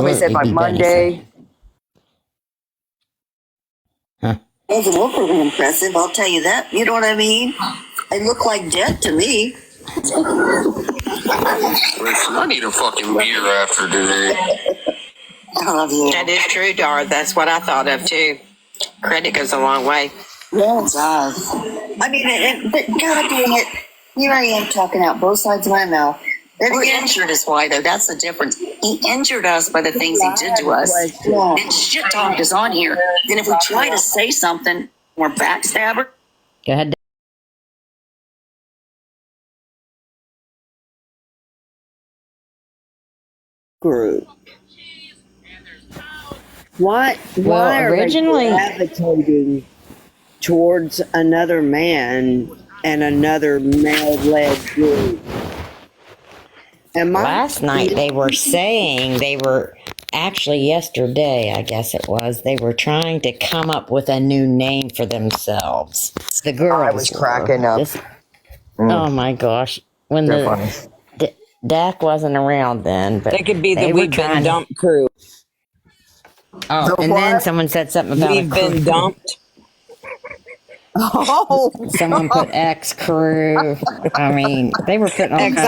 Somebody said by Monday. Huh. Well, the look really impressive, I'll tell you that. You know what I mean? They look like death to me. I need a fucking beer after today. I love you. That is true, Dar. That's what I thought of, too. Credit goes a long way. Yeah, it does. I mean, but God dang it, here I am talking out both sides of my mouth. We're injured is why, though. That's the difference. He injured us by the things he did to us. And shit talk is on here. Then if we try to say something, we're backstabber. Go ahead. Group. Why originally are they gravitating towards another man and another male-led group? Last night they were saying actually yesterday, I guess it was, they were trying to come up with a new name for themselves. The girls. I was cracking up. Oh my gosh. When Dak wasn't around then, but they could be the We've Been Dumped crew. Oh, and then someone said something about We've Been Dumped. Oh, someone put X crew. I mean, they were putting all kinds of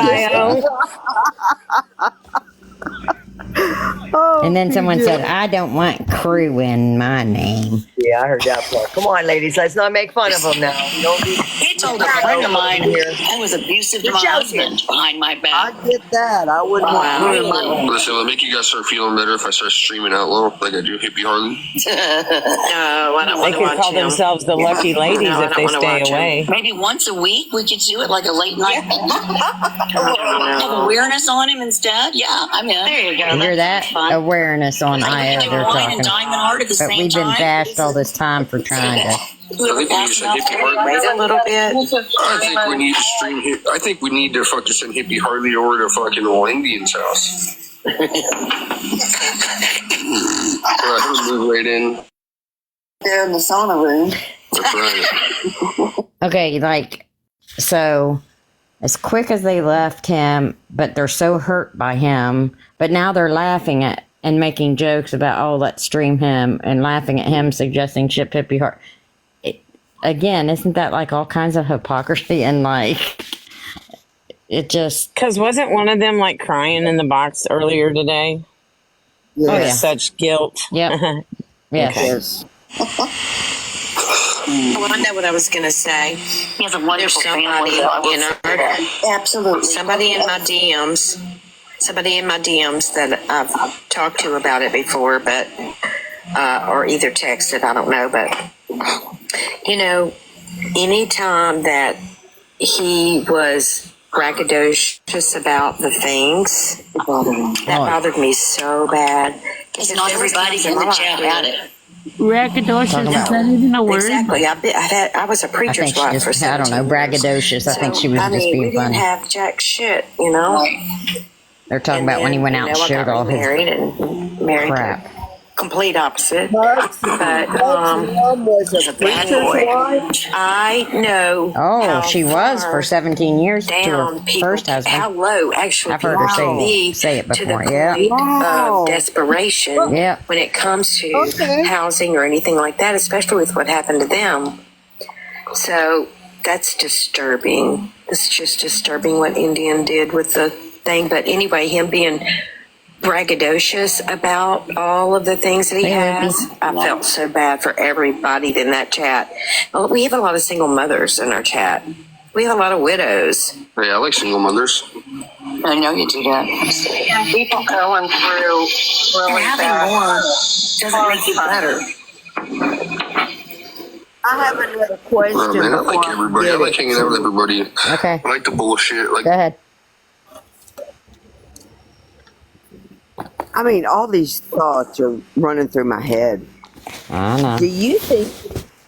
stuff. And then someone said, I don't want crew in my name. Yeah, I heard that part. Come on, ladies. Let's not make fun of them now. He told a friend of mine I was abusive to my husband behind my back. I get that. I wouldn't want Listen, it'll make you guys start feeling better if I start streaming Outlaw like I do Hippie Harley. No, I don't want They to could call themselves the Lucky Ladies if they stay away. Maybe once a week we could do it like a late night. Have awareness on him instead. Yeah, I'm in. There you go. You hear that? Awareness on IO they're talking. But we've been bashed all this time for trying to. Wait a little bit. I think we need to stream. I think we need to fucking send Hippie Harley over to fucking old Indian's house. He'll move right in. There in the sauna room. That's right. Okay, so as quick as they left him, but they're so hurt by him, but now they're laughing at and making jokes about, oh, let's stream him, and laughing at him suggesting ship Hippie Heart. Again, isn't that like all kinds of hypocrisy and it just... Because wasn't one of them like crying in the box earlier today? Yes. Oh, yeah. Such guilt. Yep. Yes. Well, I know what I was going to say. He has a wonderful somebody, absolutely. Somebody in my DMs that I've talked to about it before, but or either texted, I don't know, but anytime that he was braggadocious about the things, that bothered me so bad. Because not everybody in the chat had it. Braggadocious, is that even a word? Exactly. I was a preacher's wife for 17 I don't know, braggadocious. I think she was just being we didn't funny. have jack shit, They're talking about when he went out and showed all his crap. Complete opposite. Mark's But mom was a bad preacher's boy. wife. I know. Oh, she was for 17 years to her first husband. How low actually I've heard her say it to the before. Yeah. point Wow. of desperation Yeah. when it comes to housing or anything like that, especially with what happened to them. So that's disturbing. It's just disturbing what Indian did with the thing. But anyway, him being braggadocious about all of the things that he has. I felt so bad for everybody in that chat. Well, we have a lot of single mothers in our chat. We have a lot of widows. Hey, I like single mothers. I know you do that. Yeah, people going through really having more doesn't make you better. I have another question. Man, I like everybody. I like hanging out with everybody. Okay. I like the bullshit. Go ahead. I mean, all these thoughts are running through my head. I know. Do you think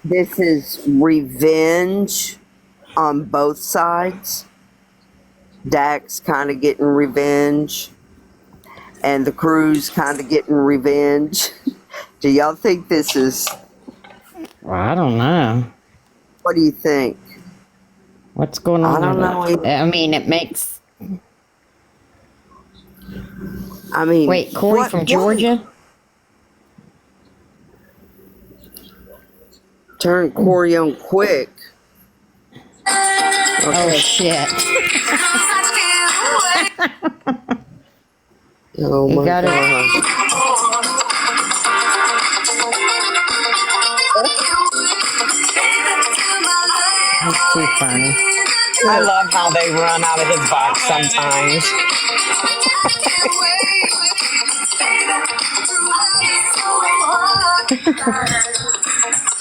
this is revenge on both sides? Dak's kind of getting revenge, and the crew's kind of getting revenge. Do y'all think this is... Well, I don't know. What do you think? What's going on? I don't know. I mean, it makes... I mean, Wait, Corey from Georgia? Turn Corey on quick. Oh, shit. Oh You my got it. gosh. That's too funny. I love how they run out of his box sometimes.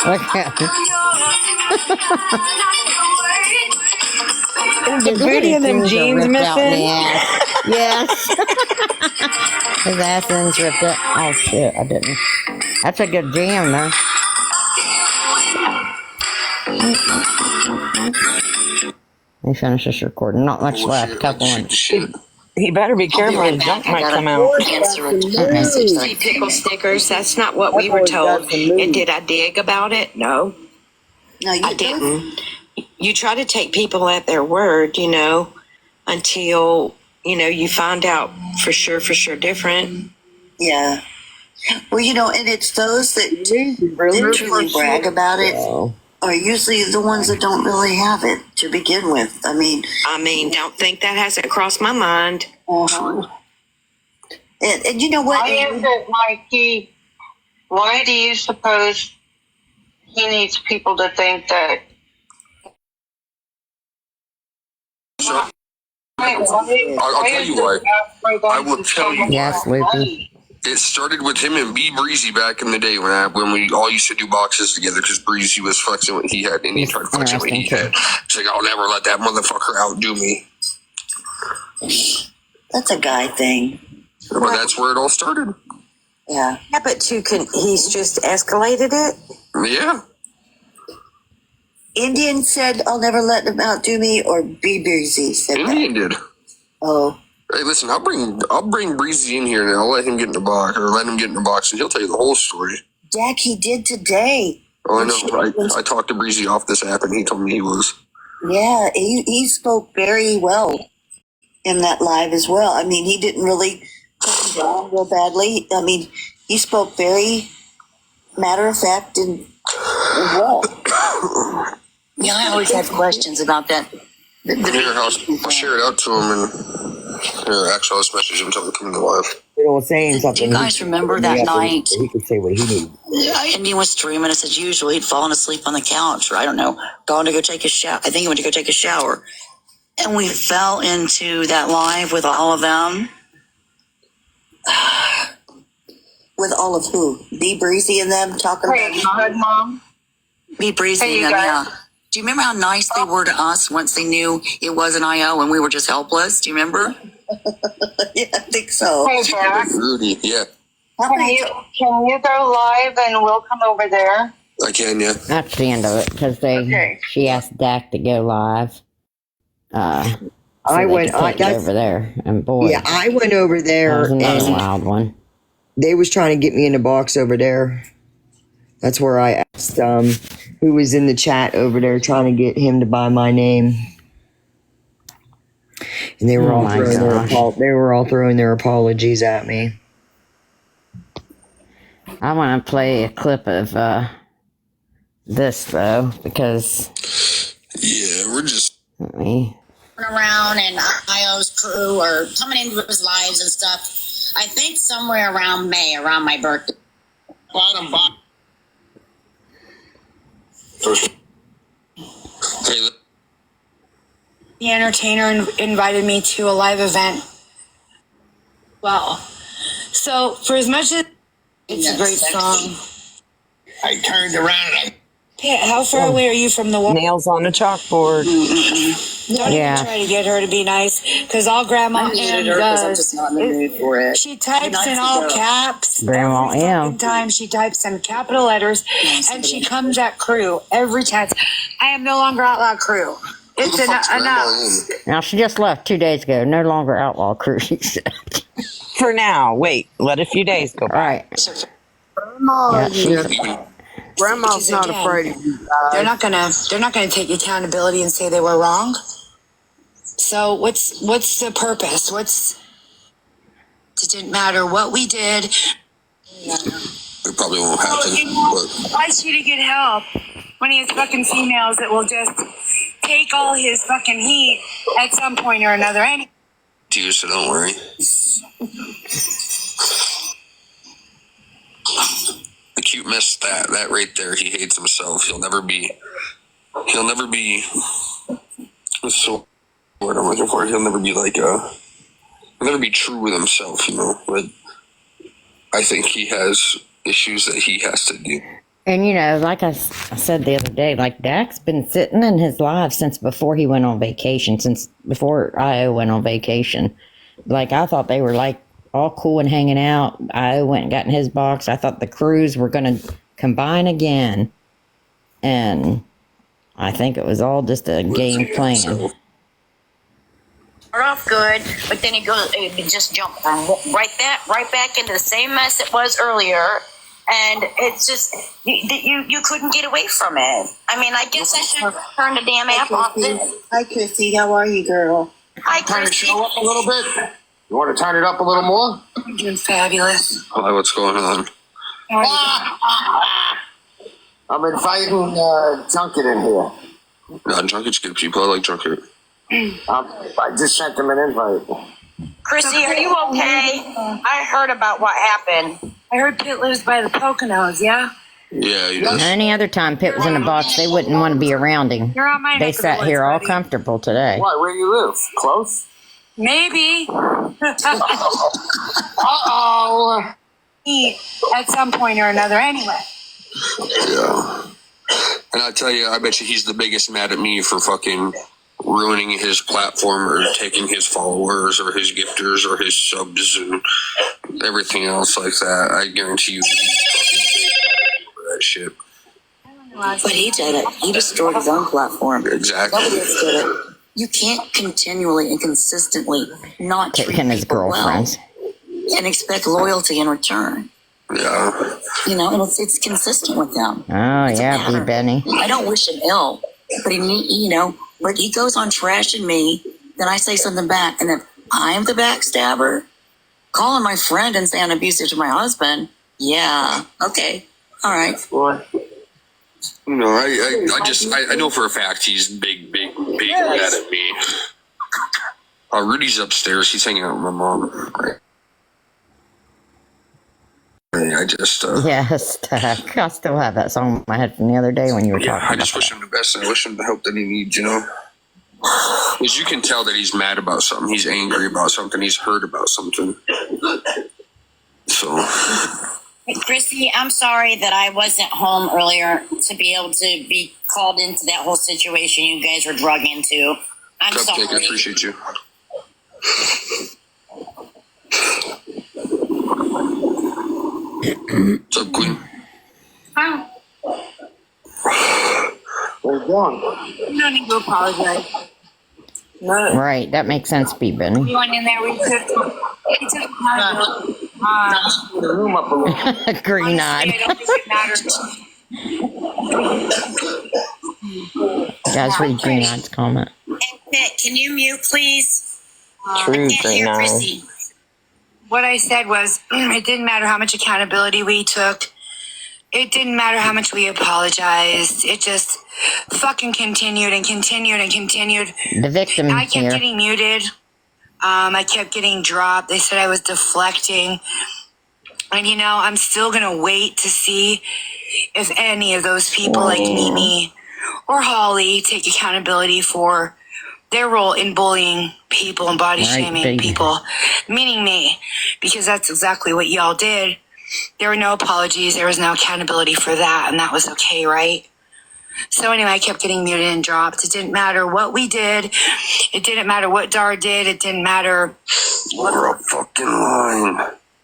Look at him. Is the booty of them jeans missing? Yes. His ass ends ripped up. Oh, shit. I didn't. That's a good jam, though. Let me finish this recording. Not much left. Couple Shoot more. the shit. He better be careful. right His back. junk I might gotta come out. answer a message that I See pickle stickers. That's not what we were boy's told. got some moves. And did I dig about it? No, No, you I didn't. You try to take people at their word, until, you find out for sure different. Yeah. Well, and it's those that Really? truly brag about it Oh. are usually the ones that don't really have it to begin with. I mean, Don't think that hasn't crossed my mind. and you know what? Why is it, Mikey? Why do you suppose he needs people to think that? I'll tell you why. I will tell you Yes, Loopy. It started with him and B Breezy back in the day when we all used to do boxes together because Breezy was flexing what he had and he tried flexing what he had. He's like, I'll never let that motherfucker outdo me. That's a guy thing. Well, that's where it all started. Yeah. Yeah, but he's just escalated it. Yeah. Indian said, I'll never let them outdo me, or B Breezy said Indian that. did. Oh. Hey, listen, I'll bring Breezy in here and I'll let him get in the box or let him get in the box and he'll tell you the whole story. Jack, he did today. Oh, I know. I talked to Breezy off this app and he told me he was. Yeah, he spoke very well in that live as well. I mean, he didn't really put him down real badly. I mean, he spoke very matter of fact and well. Yeah, I always have questions about that. Here, I'll share it out to him and here, actually, let's message him until we come to live. Saying Do something. you guys remember that night? He could say what he needs. Indian was streaming. As usual, he'd fallen asleep on the couch, or I don't know, gone to go take a shower. I think he went to go take a shower. And we fell into that live with all of them. With all of who? B Breezy and them talking Hey, about good mom. B Breezy Hey, and you them, guys. yeah. Do you remember how nice they were to us once they knew it was an IO and we were just helpless? Do you remember? Yeah, I think so. Hey, Jack. Rudy, yeah, Can you go live and we'll come over there? I can, yeah. That's the end of it because Okay. she asked Dak to go live. I They went. could take it That's over there, and boy, yeah. I went over that there was another and wild one. they was trying to get me in the box over there. That's where I asked who was in the chat over there trying to get him to buy my name. And they were Oh all my throwing their apologies at me. I want to play a clip of this though because Yeah, we're just. let me. Around and IO's crew are coming into his lives and stuff. I think somewhere around May, around my birthday. Bottom. Hey, The entertainer invited me to a live event. Well, so for as much as it's a great song. I turned around and Pat, how far away are you from the wall? Nails on a chalkboard. Don't Yeah. even try to get her to be nice, because all Grandma Ann does, not in the mood for it. she types in all caps. Grandma every Ann. fucking time she types in capital letters, and she comes at crew every time. I am no longer outlaw crew. It's enough. Now she just left 2 days ago. No longer outlaw crew. She said. For now. Wait, let a few days go by. Right. Yeah, she's, Grandma's not afraid of you They're guys. not gonna take accountability and say they were wrong. So what's the purpose? It didn't matter what we did. It probably won't happen. But Why should he get help when he has fucking females that will just take all his fucking heat at some point or another? Anyway. you, so don't worry. The cute miss that right there. He hates himself. He'll never be. What's the word I'm looking for? He'll never be like he'll never be true with himself, you know. But I think he has issues that he has to do. And, you know, like I said the other day, like Dak's been sitting in his life since before he went on vacation, since before Io went on vacation. Like, I thought they were like all cool and hanging out. Io went and got in his box. I thought the crews were going to combine again. And I think it was all just a game plan. Start off good, but then it just jumped right back into the same mess it was earlier. And it's just, you couldn't get away from it. I mean, I guess I should turn the damn app off. Hi, Chrissy. How are you, girl? Hi, Turn the Chrissy. show up a little bit. You want to turn it up a little more? I'm doing fabulous. Hi, what's going on? I'm inviting Junket in here. Nah, Junket's good people. I like Junket. I just sent him an invite. Chrissy, are you okay? I heard about what happened. I heard Pitt lives by the Poconos, yeah? Yeah, he does. Any other time Pitt was in a box, they wouldn't want to be around him. You're on my They neck of the sat woods, here all buddy. comfortable today. Why? Where do you live? Close? Maybe. Uh-oh. At some point or another, anyway. Yeah. And I tell you, I bet you he's the biggest mad at me for fucking ruining his platform or taking his followers or his gifters or his subs and everything else like that. I guarantee you he's fucking for that shit. But he did it. He destroyed his own platform. Exactly. Nobody else did it. You can't continually and consistently not treat Picking his people girlfriends. well and expect loyalty in return. Yeah. You know, and it's consistent with them. Oh, It's a yeah, pattern. B. Benny. I don't wish him ill, but but he goes on trashing me. Then I say something back, and then I'm the backstabber, calling my friend and saying I'm abusive to my husband. Yeah, okay, all right. No, I know for a fact he's big mad at me. Rudy's upstairs. He's hanging out with my mom. I just Yes, Dak. I still have that song in my head from the other day when you were yeah, talking I about just wish that. him the best. And I wish him the help that he needs, you know. Because you can tell that he's mad about something. He's angry about something. He's hurt about something. So. Hey, Chrissy, I'm sorry that I wasn't home earlier to be able to be called into that whole situation you guys were drug into. I'm Cupcake, sorry. I appreciate you. What's up, Queen? Wow. Where you going? You don't need to apologize. No. Right, that makes sense, B. Benny. We went in there, we took accountability. Put the room up a little. Green eyed. I don't think it matters. Guys, read Green Eye's comment. Can you mute, please? True, I can't Green hear Eye. Chrissy. What I said was, it didn't matter how much accountability we took. It didn't matter how much we apologized. It just fucking continued and continued and continued. The victim I kept here. getting muted. I kept getting dropped. They said I was deflecting. And, I'm still going to wait to see if any of those people like Mimi or Holly take accountability for their role in bullying people and body Right, shaming baby. people, meaning me, because that's exactly what y'all did. There were no apologies. There was no accountability for that, and that was okay, right? So anyway, I kept getting muted and dropped. It didn't matter what we did. It didn't matter what Dar did. It didn't matter. You're a fucking line.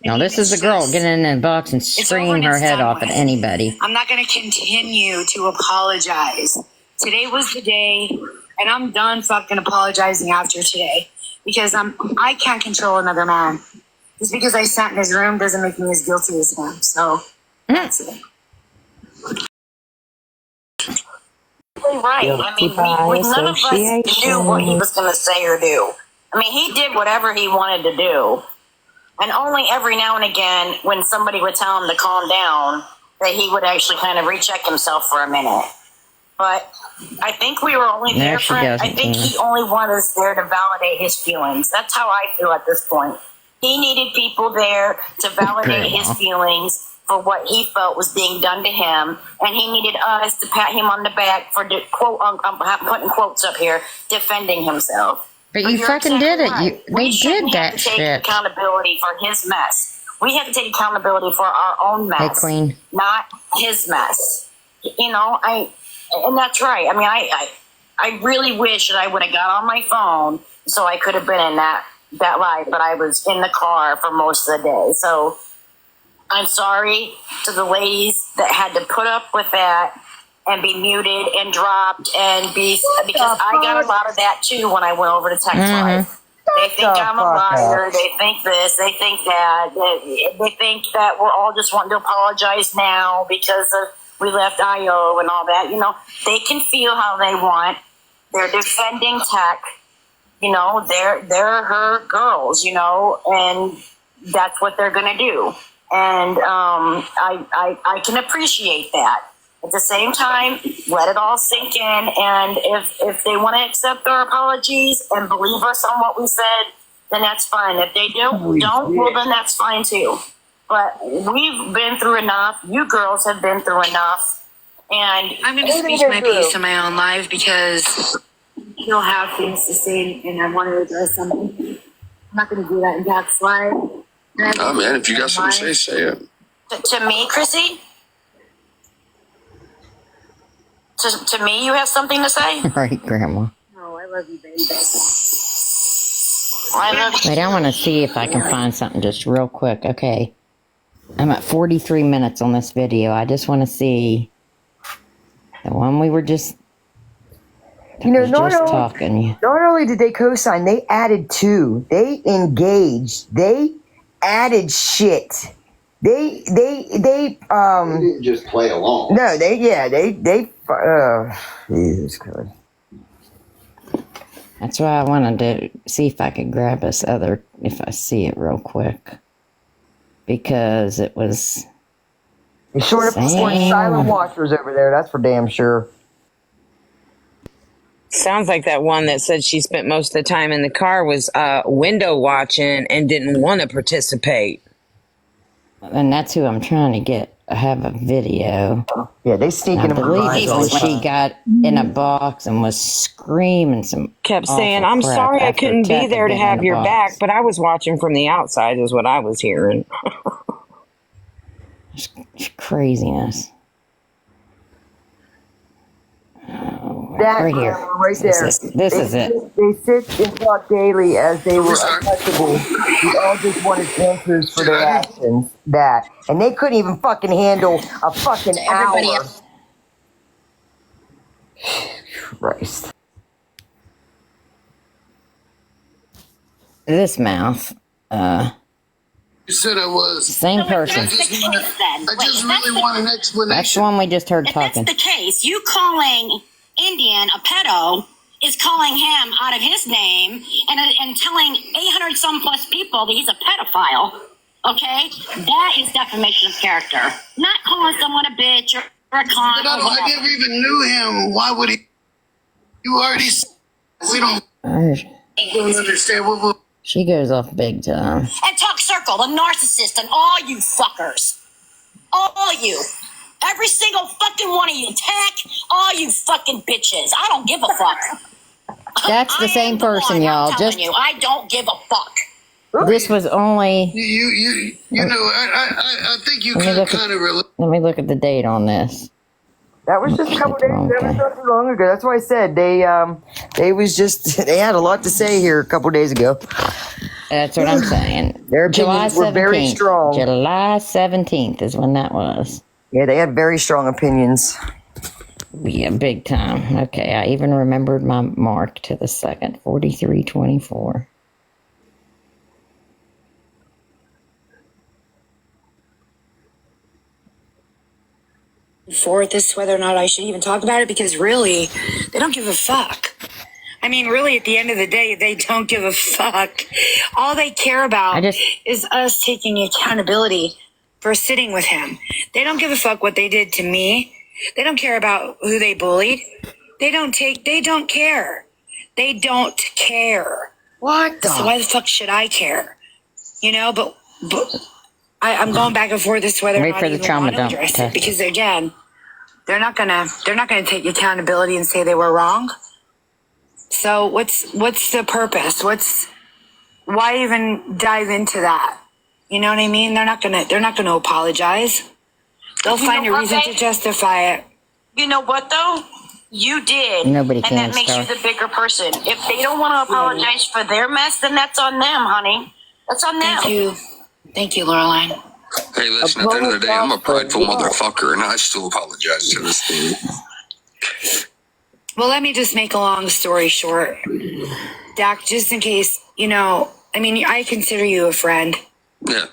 Now, this is the girl getting in the box and over screaming and her it's head done off at with. anybody. I'm not going to continue to apologize. Today was the day, and I'm done fucking apologizing after today because I can't control another man. Just because I sat in his room doesn't make me as guilty as him. So that's it. Right. I mean, none of us knew what he was going to say or do. I mean, he did whatever he wanted to do. And only every now and again, when somebody would tell him to calm down, that he would actually kind of recheck himself for a minute. But I think we were only there for him. I think he only wanted us there to validate his feelings. That's how I feel at this point. He needed people there to validate his feelings for what he felt was being done to him, and he needed us to pat him on the back for the quote. I'm putting quotes up here, defending himself. But you fucking did it. They did that shit. shit. Take accountability for his mess. We have to take accountability for our own mess, Hey, Queen. not his mess. You know, and that's right. I mean, I really wish that I would have got on my phone so I could have been in that live, but I was in the car for most of the day. So I'm sorry to the ladies that had to put up with that and be muted and dropped and because I got a lot of that too when I went over to Text Live. They think I'm a liar. They think this. They think that. They think that we're all just wanting to apologize now because we left IO and all that. You know, they can feel how they want. They're defending Tech. You know, they're her girls. You know, and that's what they're gonna do. And I can appreciate that. At the same time, let it all sink in. And if they want to accept our apologies and believe us on what we said, then that's fine. If they don't, well, then that's fine too. But we've been through enough. You girls have been through enough. And I'm going to speak my piece on my own live because he'll have things to say and I want to address something. I'm not going to do that in Text Live. Oh, man, if you got something to say it. To me, Chrissy? To me, you have something to say? Right, Grandma. No, I love you, baby. I love you. Wait, I want to see if I can find something just real quick. Okay. I'm at 43 minutes on this video. I just want to see the one we were just, Not talking. only did they co-sign, they added to. They engaged. They added shit. They didn't just play along. No, Jesus Christ. That's why I wanted to see if I could grab this other, if I see it real quick. Because it was... You're short of silent watchers over there, that's for damn sure. Sounds like that one that said she spent most of the time in the car was window watching and didn't want to participate. And that's who I'm trying to get. I have a video. Yeah, they sneaking I believe when she got in a box and was screaming some kept saying, I'm sorry I couldn't be there to have your back, but I was watching from the outside is what I was hearing. It's craziness. Oh, That right here. right there. This is it. They sit and talk daily as they were untouchable. We all just wanted answers for their actions. And they couldn't even fucking handle a fucking hour. Christ. This mouth. You said I was. Same person. I just really want an explanation. That's the one we just heard If talking. that's the case, you calling Indian a pedo is calling him out of his name and telling 800 some plus people that he's a pedophile. Okay? That is defamation of character. Not calling someone a bitch or a con. I never even knew him. Why would he? You already said we don't understand what She goes off big time. And talk circle, the narcissist, and all you fuckers. All you. Every single fucking one of you. Tech, all you fucking bitches. I don't give a fuck. That's the same person, y'all. Just I don't give a fuck. this was only. you know. I think you can kind of relate. Let me look at the date on this. That was just a couple days. That was not too long ago. That's why I said they had a lot to say here a couple days ago. That's what I'm saying. Their July opinions were 17th. very strong. July 17th is when that was. Yeah, they had very strong opinions. Yeah, big time. Okay, I even remembered my mark to the second. 43:24. For this, whether or not I should even talk about it, because really, they don't give a fuck. I mean, really, at the end of the day, they don't give a fuck. All they care about is us taking accountability for sitting with him. They don't give a fuck what they did to me. They don't care about who they bullied. They don't care. They don't care. What the? So why the fuck should I care? You know, but I'm going back and forth as to whether or Wait not for I the even trauma want to dump. address it. Because again, they're not gonna take accountability and say they were wrong. So what's the purpose? Why even dive into that? You know what I mean? They're not gonna apologize. They'll find a reason to justify it. You know what though? You did. Nobody and can, that makes Star. you the bigger person. If they don't want to apologize for their mess, then that's on them, honey. That's on them. Thank you, Laureline. Hey, listen, at the end of the day, I'm a prideful motherfucker, and I still apologize to this thing. Well, let me just make a long story short. Dak, just in case, you know, I mean, I consider you a friend. Yeah.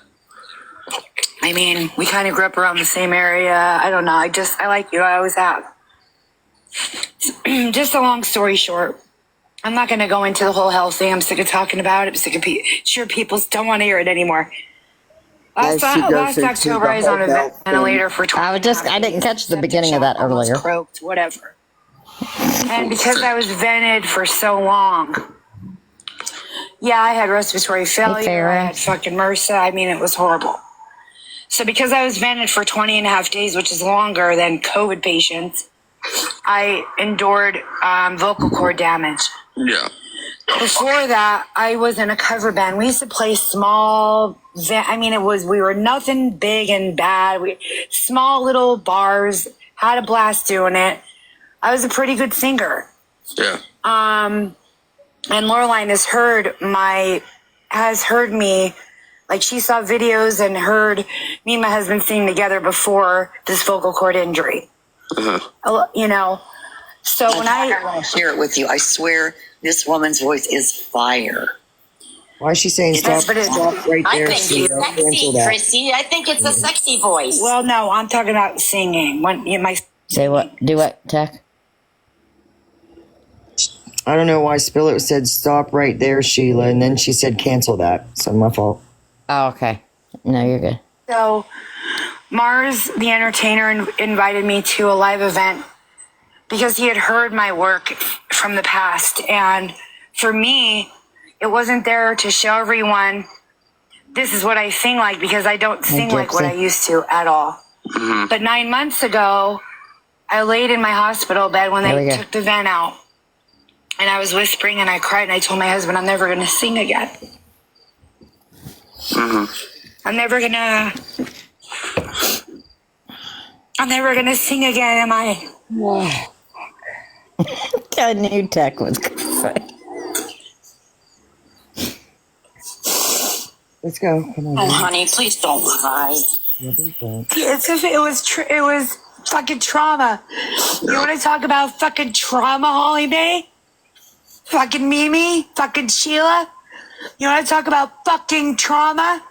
I mean, we kind of grew up around the same area. I don't know. I like you. I always have. Just a long story short. I'm not going to go into the whole health thing. I'm sick of talking about it. I'm sick of people don't want to hear it anymore. Last October, I was on a ventilator for 20 I didn't catch the beginning of that earlier. Croaked, whatever. And because I was vented for so long, yeah, I had respiratory failure. I had fucking MRSA. I mean, it was horrible. So because I was vented for 20 and a half days, which is longer than COVID patients, I endured vocal cord damage. Yeah. Before that, I was in a cover band. We used to play small, we were nothing big and bad. Small little bars, had a blast doing it. I was a pretty good singer. Yeah. And Laureline has heard me, like she saw videos and heard me and my husband sing together before this vocal cord injury. You know, so when I want to share it with you, I swear this woman's voice is fire. Why is she saying stop right I there? think she's sexy, Chrissy. I think it's a sexy voice. Well, no, I'm talking about singing. Say what? Do what, Tech? I don't know why Spillet said stop right there, Sheila, and then she said cancel that. So my fault. Oh, okay. No, you're good. So Mars, the entertainer, invited me to a live event because he had heard my work from the past. And for me, it wasn't there to show everyone this is what I sing like, because I don't sing like what I used to at all. But 9 months ago, I laid in my hospital bed when they took the vent out. And I was whispering and I cried and I told my husband, I'm never going to sing again. I'm never going to sing again, am I? I knew Tech was going to say. Let's go. Come on. Oh, honey, please don't cry. It was fucking trauma. You want to talk about fucking trauma, Holly May? Fucking Mimi? Fucking Sheila? You want to talk about fucking trauma?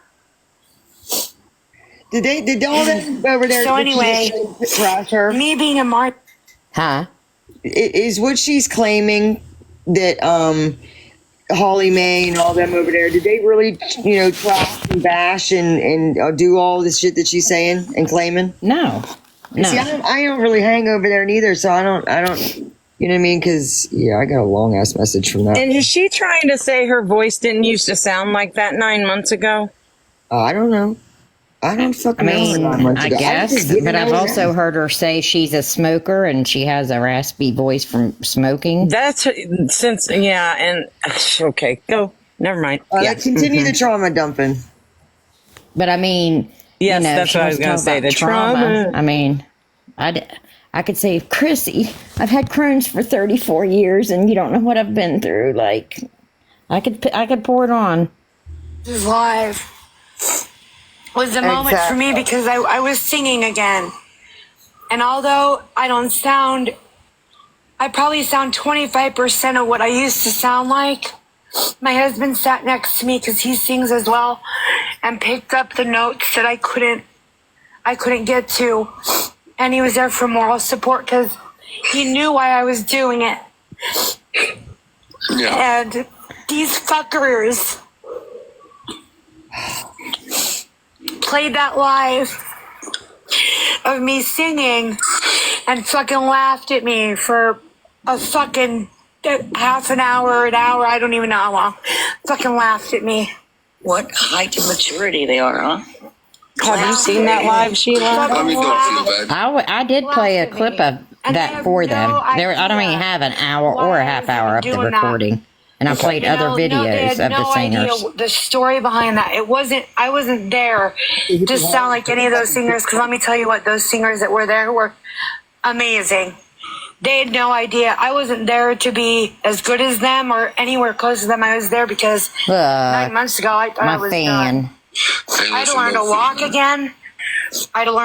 Did all that over there? So anyway, crash her? Me being a Mark. Huh? Is what she's claiming that Holly May and all them over there, did they really, trash and bash and do all this shit that she's saying and claiming? No. See, I don't really hang over there neither, so I don't. You know what I mean? Because, I got a long-ass message from that. And is she trying to say her voice didn't used to sound like that 9 months ago? I don't know. I don't fucking know. I guess, but I've also heard her say she's a smoker and she has a raspy voice from smoking. That's okay, go. Never mind. Continue the trauma dumping. But I mean, yes, that's what I was going to say. The trauma. I mean, I could say, Chrissy, I've had Crohn's for 34 years and you don't know what I've been through. Like, I could pour it on. This is live. Was the moment for me because I was singing again. And although I probably sound 25% of what I used to sound like. My husband sat next to me because he sings as well and picked up the notes that I couldn't get to. And he was there for moral support because he knew why I was doing it. Yeah. And these fuckers played that live of me singing and fucking laughed at me for a fucking half an hour, I don't even know how long. Fucking laughed at me. What height of maturity they are, huh? Have you seen that live, Sheila? I mean, don't feel bad. I did play a clip of that for them. I don't even have an hour or a half hour of the recording. And I played other videos of the singers. Idea the story behind that. I wasn't there to sound like any of those singers, because let me tell you what, those singers that were there were amazing. They had no idea. I wasn't there to be as good as them or anywhere close to them. I was there because 9 months ago I thought I was done. I had to learn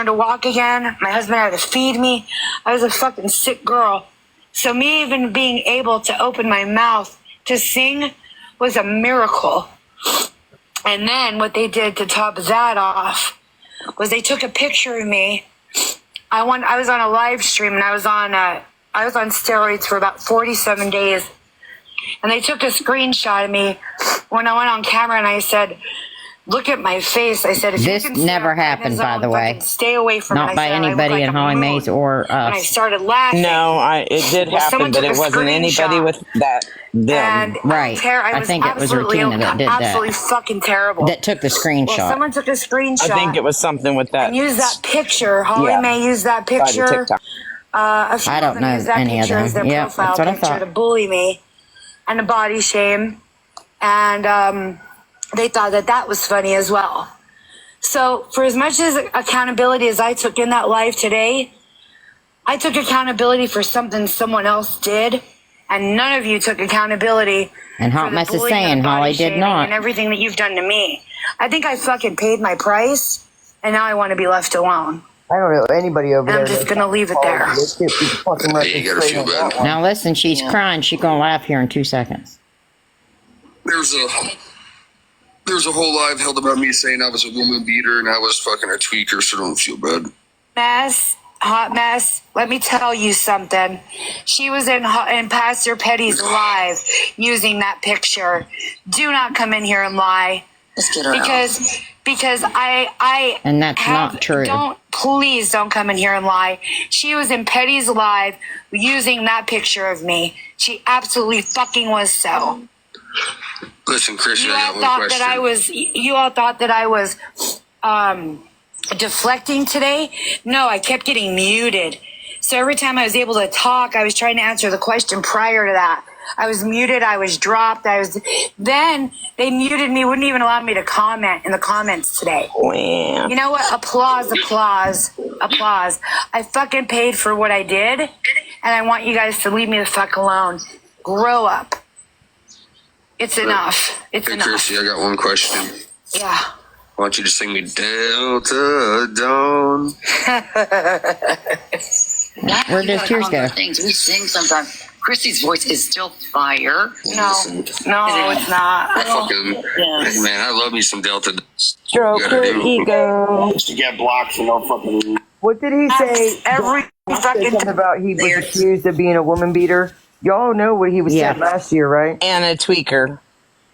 to walk again. My husband had to feed me. I was a fucking sick girl. So me even being able to open my mouth to sing was a miracle. And then what they did to top that off was they took a picture of me. I was on a live stream and I was on steroids for about 47 days. And they took a screenshot of me when I went on camera and I said, look at my face. I said, if this you can never happened, by the way. Stay away from Not it. by anybody in Holly Mays or us. And I started laughing. No, it did happen, but it wasn't anybody with that. Them. Right. I think it was Rutina that did that. Absolutely fucking terrible. That took the screenshot. Well, someone took a screenshot. I think it was something with that. And used that picture. Holly May used that picture. I don't know any of them. As their Yeah, profile that's what I picture thought. to bully me and to body shame. And they thought that was funny as well. So for as much as accountability as I took in that live today, I took accountability for something someone else did. And none of you took accountability. And Hot for the Mess is bullying and saying the body Holly did shaming not. And everything that you've done to me. I think I fucking paid my price, and now I want to be left alone. I don't know anybody over And there. I'm just gonna leave it there. You gotta feel bad. Now listen, she's crying. She's gonna laugh here in 2 seconds. There's a whole live held about me saying I was a woman beater and I was fucking a tweaker, so don't feel bad. Hot Mess, let me tell you something. She was in Pastor Petty's live using that picture. Do not come in here and lie. Let's get her Because I And that's not true. Please don't come in here and lie. She was in Petty's live using that picture of me. She absolutely fucking was so. Listen, Chris, You I all got one thought question. that I was deflecting today. No, I kept getting muted. So every time I was able to talk, I was trying to answer the question prior to that. I was muted. I was dropped. Then they muted me, wouldn't even allow me to comment in the comments today. Wow. You know what? Applause. I fucking paid for what I did, and I want you guys to leave me the fuck alone. Grow up. It's enough. It's Hey, enough. Chrissy, I got one question. Yeah. I want you to sing me Delta Dawn. Where'd those tears go? Things we sing sometimes. Chrissy's voice is still fire. No, it's not. I fucking, man, I love me some Delta. Stroke her ego. To get blocked for no fucking. What did he say? Every He said fucking something about he was accused of being a woman beater. Y'all know what he was said last year, right? And a tweaker.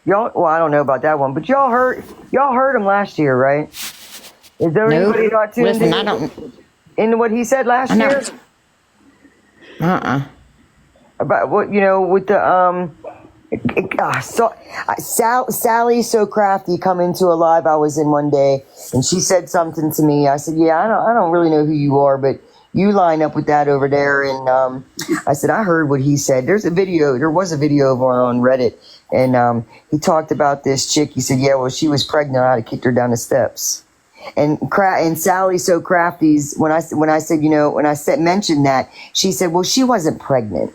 Y'all, well, I don't know about that one, but y'all heard him last year, right? Is there anybody not tuned Listen, in? I don't. Into what he said last year? About what, with the Sally's so crafty come into a live I was in one day, and she said something to me. I said, yeah, I don't really know who you are, but you line up with that over there. And I said, I heard what he said. There was a video of her on Reddit, and he talked about this chick. He said, yeah, well, she was pregnant. I'd have kicked her down the steps. And Sally So Crafty's, when I said mentioned that, she said, well, she wasn't pregnant.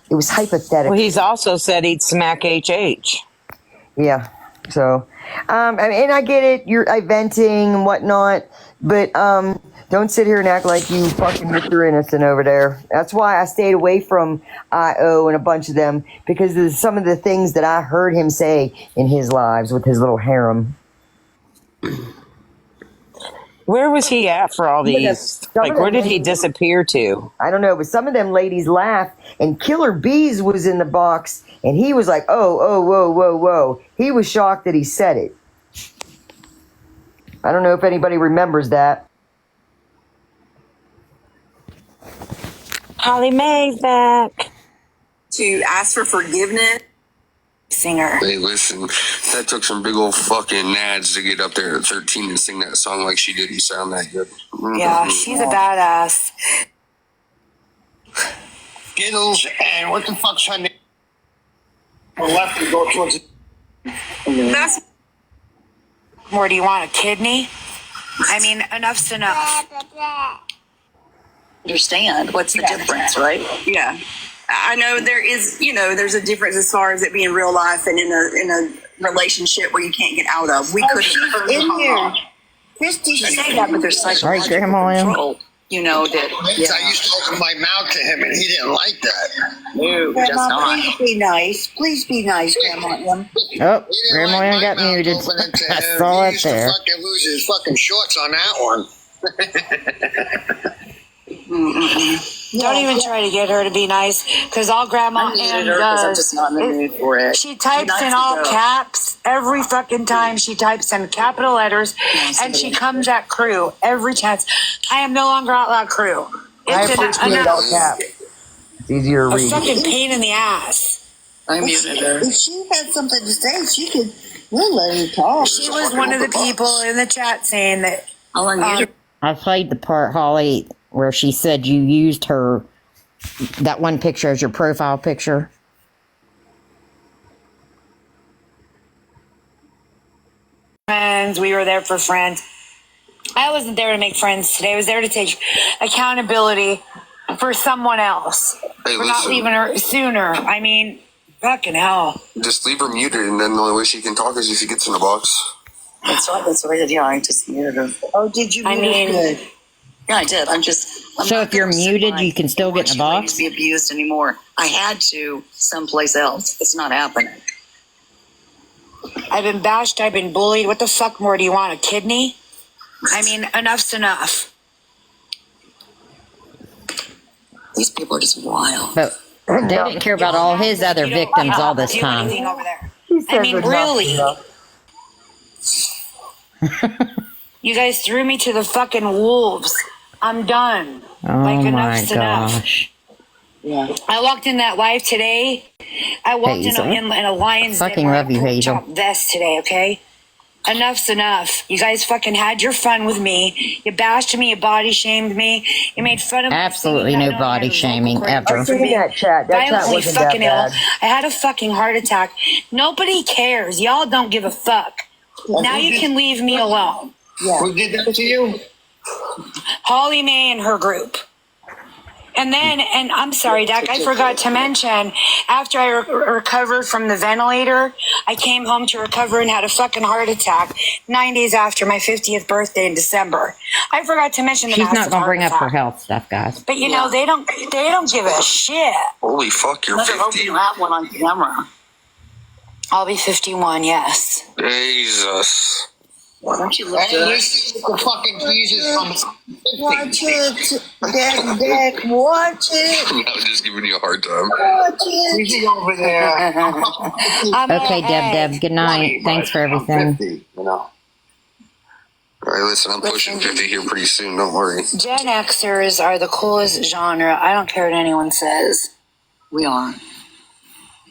It was hypothetical. Well, he's also said he'd smack HH. Yeah. So, and I get it. You're venting and whatnot, but don't sit here and act like you fucking Mr. Innocent over there. That's why I stayed away from IO and a bunch of them, because of some of the things that I heard him say in his lives with his little harem. Where was he at for all Some of them- these? some Like, of where them did he ladies- disappear to? I don't know, but some of them ladies laughed, and Killer Bees was in the box, and he was like, oh, whoa, whoa, whoa. He was shocked that he said it. I don't know if anybody remembers that. Holly Mae's back. To ask for forgiveness. Singer. Hey, listen, that took some big old fucking nads to get up there at 13 and sing that song like she did. You sound that good. Yeah, she's a badass. Skittles and what the fuck's her name? On the left and go towards the... That's more. Do you want a kidney? I mean, enough's enough. Understand what's the difference, right? Yeah. I know there is, there's a difference as far as it being real life and in a relationship where you can't get out of. We could She's in here. Christy, I she's say that, but there's psychological Grandma. control. That I used to open my mouth to him and he didn't like that. no, just Grandma, not. please be nice. Please be nice, Grandma. Oh, He didn't Grandma like my got mouth muted. opening to I him. saw He it used there. to fucking lose his fucking shorts on that one. Don't even try to get her to be nice, because all Grandma I needed Ann her because I'm does, just not in the mood for it. she types Nice in to all go. caps every fucking time. She types in capital letters, and she comes at crew every chance. I am no longer out loud crew. I It's appreciate all caps. It's easier to a read. fucking pain in the ass. I muted her. If she had something to say, she could. We'll let her talk. She was one of the people in the chat saying that. I'll unmute her. I played the part, Holly, where she said you used her, that one picture as your profile picture. Friends, we were there for friends. I wasn't there to make friends today. I was there to take accountability for someone else. Hey, For not listen. leaving her sooner. I mean, fucking hell. Just leave her muted, and then the only way she can talk is if she gets in the box. That's right. That's what I did. Yeah, I just muted her. Oh, did you? I mute her? mean- Good. Yeah, I did. I'm So not if you're gonna sit muted, by you can still and get in the watch box? ladies be abused anymore. I had to someplace else. It's not happening. I've been bashed. I've been bullied. What the fuck more do you want? A kidney? I mean, enough's enough. These people are just wild. But they didn't care about all his other You don't victims all this do time. anything over there. He says I mean, enough, really? enough. You guys threw me to the fucking wolves. I'm done. Oh like, my enough's enough. gosh. Yeah. I walked in that live today. I walked Hazel. in a lion's den Fucking wearing love you, a pork Hazel. chop vest today, okay? Enough's enough. You guys fucking had your fun with me. You bashed me, you body shamed me, you made fun of me. Absolutely saying no that I body had a shaming vocal cord ever. I've seen that chat. That chat violently wasn't that fucking ill. bad. I had a fucking heart attack. Nobody cares. Y'all don't give a fuck. Now you can leave me alone. Who did that to you? Holly Mae and her group. And then, and I'm sorry, Dak, I forgot to mention, after I recovered from the ventilator, I came home to recover and had a fucking heart attack 9 days after my 50th birthday in December. I forgot to mention the She's massive not going to heart bring up her attack. health stuff, guys. But you know, they don't give a shit. Holy fuck, you're Let's hope 50. you have one on camera. I'll be 51, yes. Jesus. Why don't you look And good? you see the fucking Jesus from Watch it, Dad. Watch it. I was just giving you a hard time. Watch it. Easy over there. I'm Okay, okay. Deb, good night. Thanks for everything. 50, you know. All right, listen, I'm pushing 50 here pretty soon. Don't worry. Gen Xers are the coolest genre. I don't care what anyone says. We are.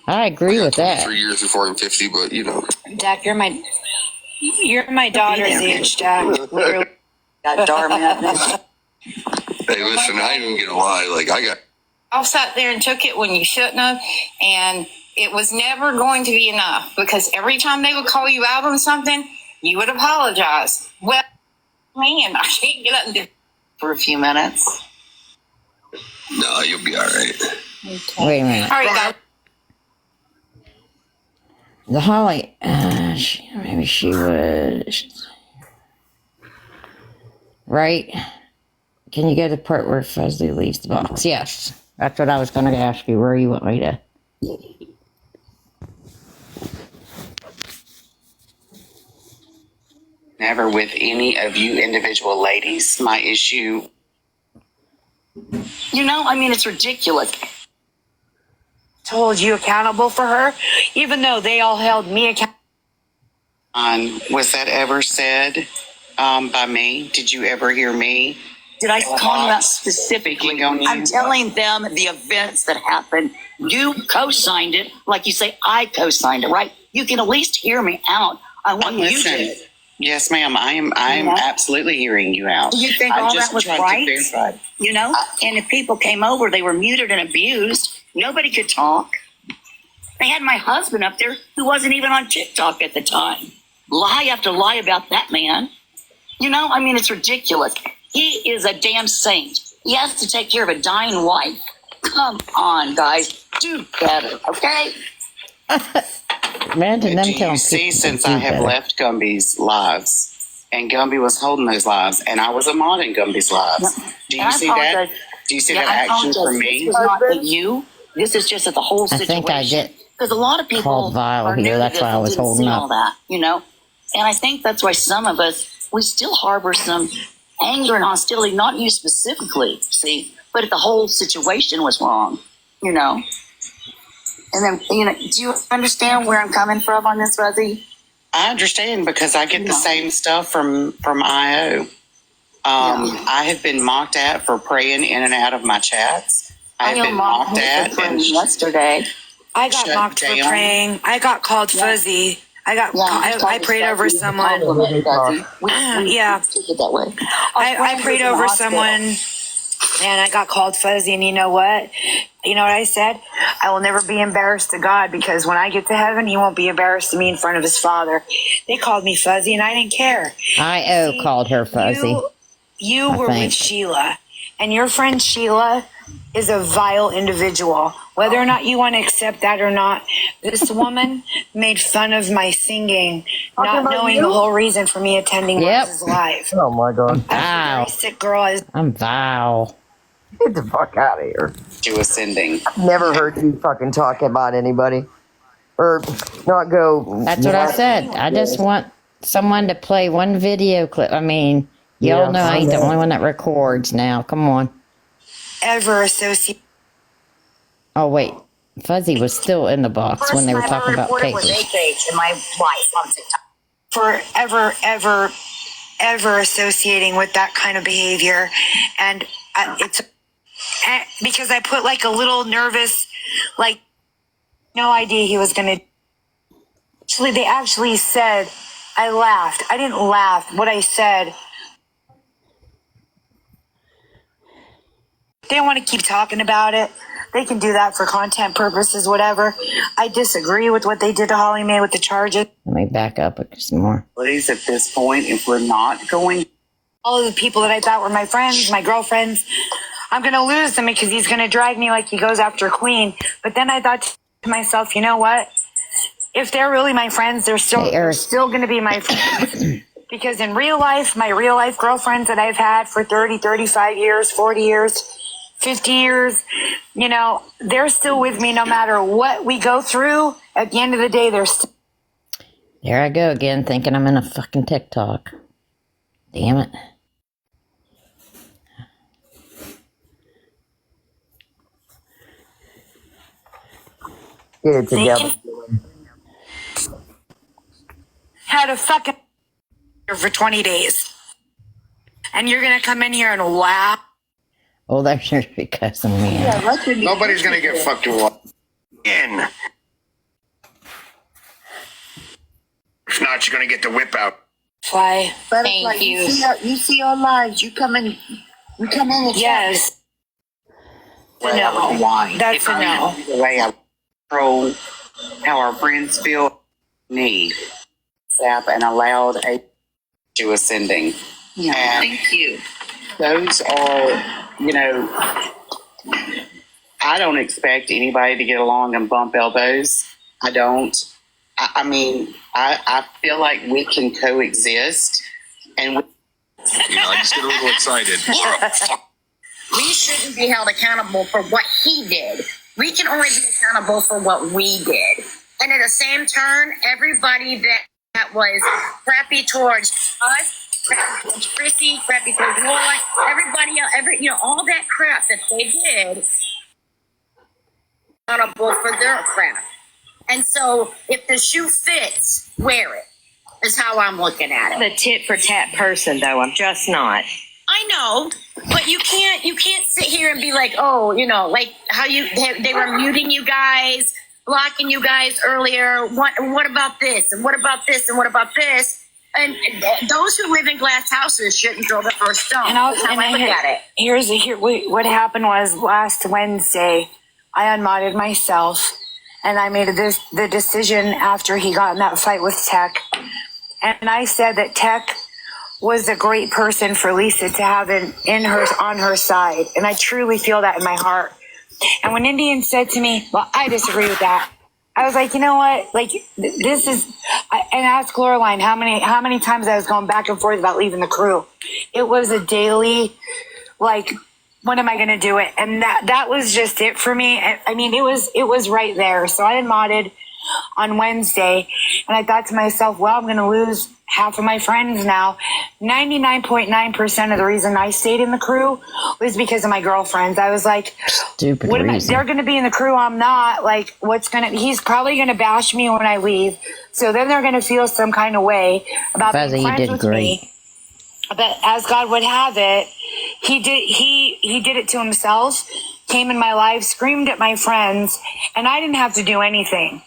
I agree with that. 3 years before I'm 50, but you know. Dak, you're my daughter's age, Dak. Literally. Got darn madness. Hey, listen, I ain't even gonna lie. Like, I got. I sat there and took it when you shouldn't have, and it was never going to be enough because every time they would call you out on something, you would apologize. Well, man, I can't get up and do For a few minutes. No, you'll be all right. Wait a minute. All right, guys. The Holly, maybe she was. Right? Can you go to the part where Fuzzy leaves the box? Yes. That's what I was going to ask you. Where you want me to. never with any of you individual ladies. My issue. You know, I mean, it's ridiculous. Told you accountable for her, even though they all held me accountable. Was that ever said by me? Did you ever hear me? Did I call you out specifically? On you? I'm telling them the events that happened. You co-signed it, like you say, I co-signed it, right? You can at least hear me out. I want you to. Yes, ma'am. I am absolutely hearing you out. Do you think all that was right? You know, and if people came over, they were muted and abused. Nobody could talk. They had my husband up there who wasn't even on TikTok at the time. Lie after lie about that man. You know, I mean, it's ridiculous. He is a damn saint. He has to take care of a dying wife. Come on, guys. Do better, okay? Imagine them Do telling you see, people since to do I have better. left Gumby's lives, and Gumby was holding those lives, and I was a mod in Gumby's lives. Do you And I see that? apologize. Do you see Yeah, that I action apologize. from me? This was not at you. This is just at the whole I situation. think I get Because a lot of people called vile are here. new to That's this why I and was didn't holding see up. all that, you know. And I think that's why some of us, we still harbor some anger and hostility, not you specifically, see, but the whole situation was wrong, you know. And then, you know, do you understand where I'm coming from on this, Fuzzy? I understand because I get the same stuff from IO. I have been mocked at for praying in and out of my chats. I have been mocked at and yesterday. I got shut mocked for down. praying. I got called fuzzy. I prayed over someone. Yeah. That way. I prayed over someone and I got called fuzzy. And you know what? You know what I said? I will never be embarrassed to God, because when I get to heaven, he won't be embarrassed to me in front of his Father. They called me fuzzy and I didn't care. I.O. called her fuzzy. You I were think. with Sheila, and your friend Sheila is a vile individual. Whether or not you want to accept that or not, this woman made fun of my singing, not knowing the whole reason for me attending Moses Live. Oh my God. Wow. Very sick girl. I'm vile. Get the fuck out of here. to ascending. Never heard you fucking talk about anybody. Or not go. That's what I said. I just want someone to play one video clip. I mean, y'all Yeah, know I ain't the only one that records now. Come on. Ever associate. Oh, wait. Fuzzy was still in the box when they were talking about was papers. AKH in my life on TikTok. For ever associating with that kind of behavior. And it's because I put like a little nervous, like, no idea he was going to. Actually, they actually said, I laughed. I didn't laugh. What I said, they don't want to keep talking about it. They can do that for content purposes, whatever. I disagree with what they did to Holly Mae with the charges. Let me back up some more. Please, at this point, if we're not going, All of the people that I thought were my friends, my girlfriends, I'm going to lose them because he's going to drag me like he goes after Queen. But then I thought to myself, you know what? If they're really my friends, they're still going to be my friends. Because in real life, my real life girlfriends that I've had for 30, 35 years, 40 years, 50 years, you know, they're still with me no matter what we go through. At the end of the day, they're still. There I go again, thinking I'm in a fucking TikTok. Damn it. Get it together. Had a fucking for 20 days. And you're going to come in here and laugh. Oh, that's your cousin, man. Nobody's gonna get fucked in. If not, you're gonna get the whip out. Fly. Butterfly, you see our lives. You come in and yes. well, why? That's a no. The way I control how our friends feel, me, and allowed a to ascending. Yeah, And thank you. those are, you know, I don't expect anybody to get along and bump elbows. I don't. I mean, I feel like we can coexist, and we, I just get a little excited. We shouldn't be held accountable for what he did. We can only be accountable for what we did. And at the same turn, everybody that that was crappy towards us, crappy towards Chrissy, crappy towards Laura, everybody else, all that crap that they did, accountable for their crap. And so, if the shoe fits, wear it. Is how I'm looking at it. The tit for tat person, though. I'm just not. I know, but you can't sit here and be like, oh, like how they were muting you guys, blocking you guys earlier. What about this? And what about this? And what about this? And those who live in glass houses shouldn't throw the first stone. And That's how I look at it. What happened was last Wednesday, I unmodded myself, and I made the decision after he got in that fight with Tech, and I said that Tech was a great person for Lisa to have on her side, and I truly feel that in my heart. And when Indian said to me, "Well, I disagree with that," I was like, you know what? Like, this is, and asked Loreline how many times I was going back and forth about leaving the crew. It was a daily, like, when am I going to do it? And that was just it for me. I mean, it was right there. So I unmodded on Wednesday, and I thought to myself, well, I'm going to lose half of my friends now. 99.9% of the reason I stayed in the crew was because of my girlfriends. I was like, stupid what reason. They're going to be in the crew. I'm not. Like, he's probably going to bash me when I leave. So then they're going to feel some kind of way about Fuzzy, being you friends did with great. me. But as God would have it, he did it to himself, came in my life, screamed at my friends, and I didn't have to do anything.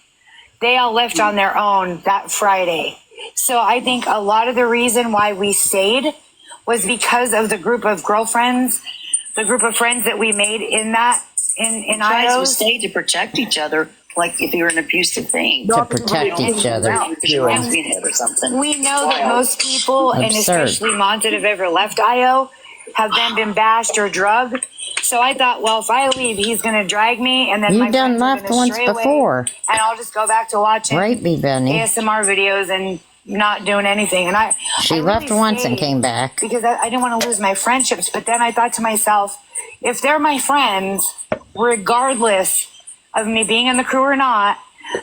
They all left on their own that Friday. So I think a lot of the reason why we stayed was because of the group of girlfriends, the group of friends that we made in guys would IOs. stay to protect each other, like if you're an abusive thing. To protect each other. Or something. We know that most people, and Absurd. especially moms that have ever left IO, have then been bashed or drugged. So I thought, well, if I leave, he's going to drag me, and then You my done friends are left gonna once stray away, before. and I'll just go back to watching Right, B. Bunny. ASMR videos and not doing anything. And I left really once and stayed came back. because I didn't want to lose my friendships. But then I thought to myself, if they're my friends, regardless of me being in the crew or not,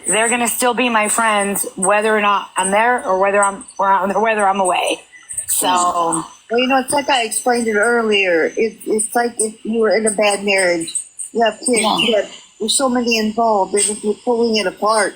they're going to still be my friends, whether or not I'm there or whether I'm away. So. Well, it's like I explained it earlier. It's like if you were in a bad marriage, you have kids, there's so many involved, and if you're pulling it apart,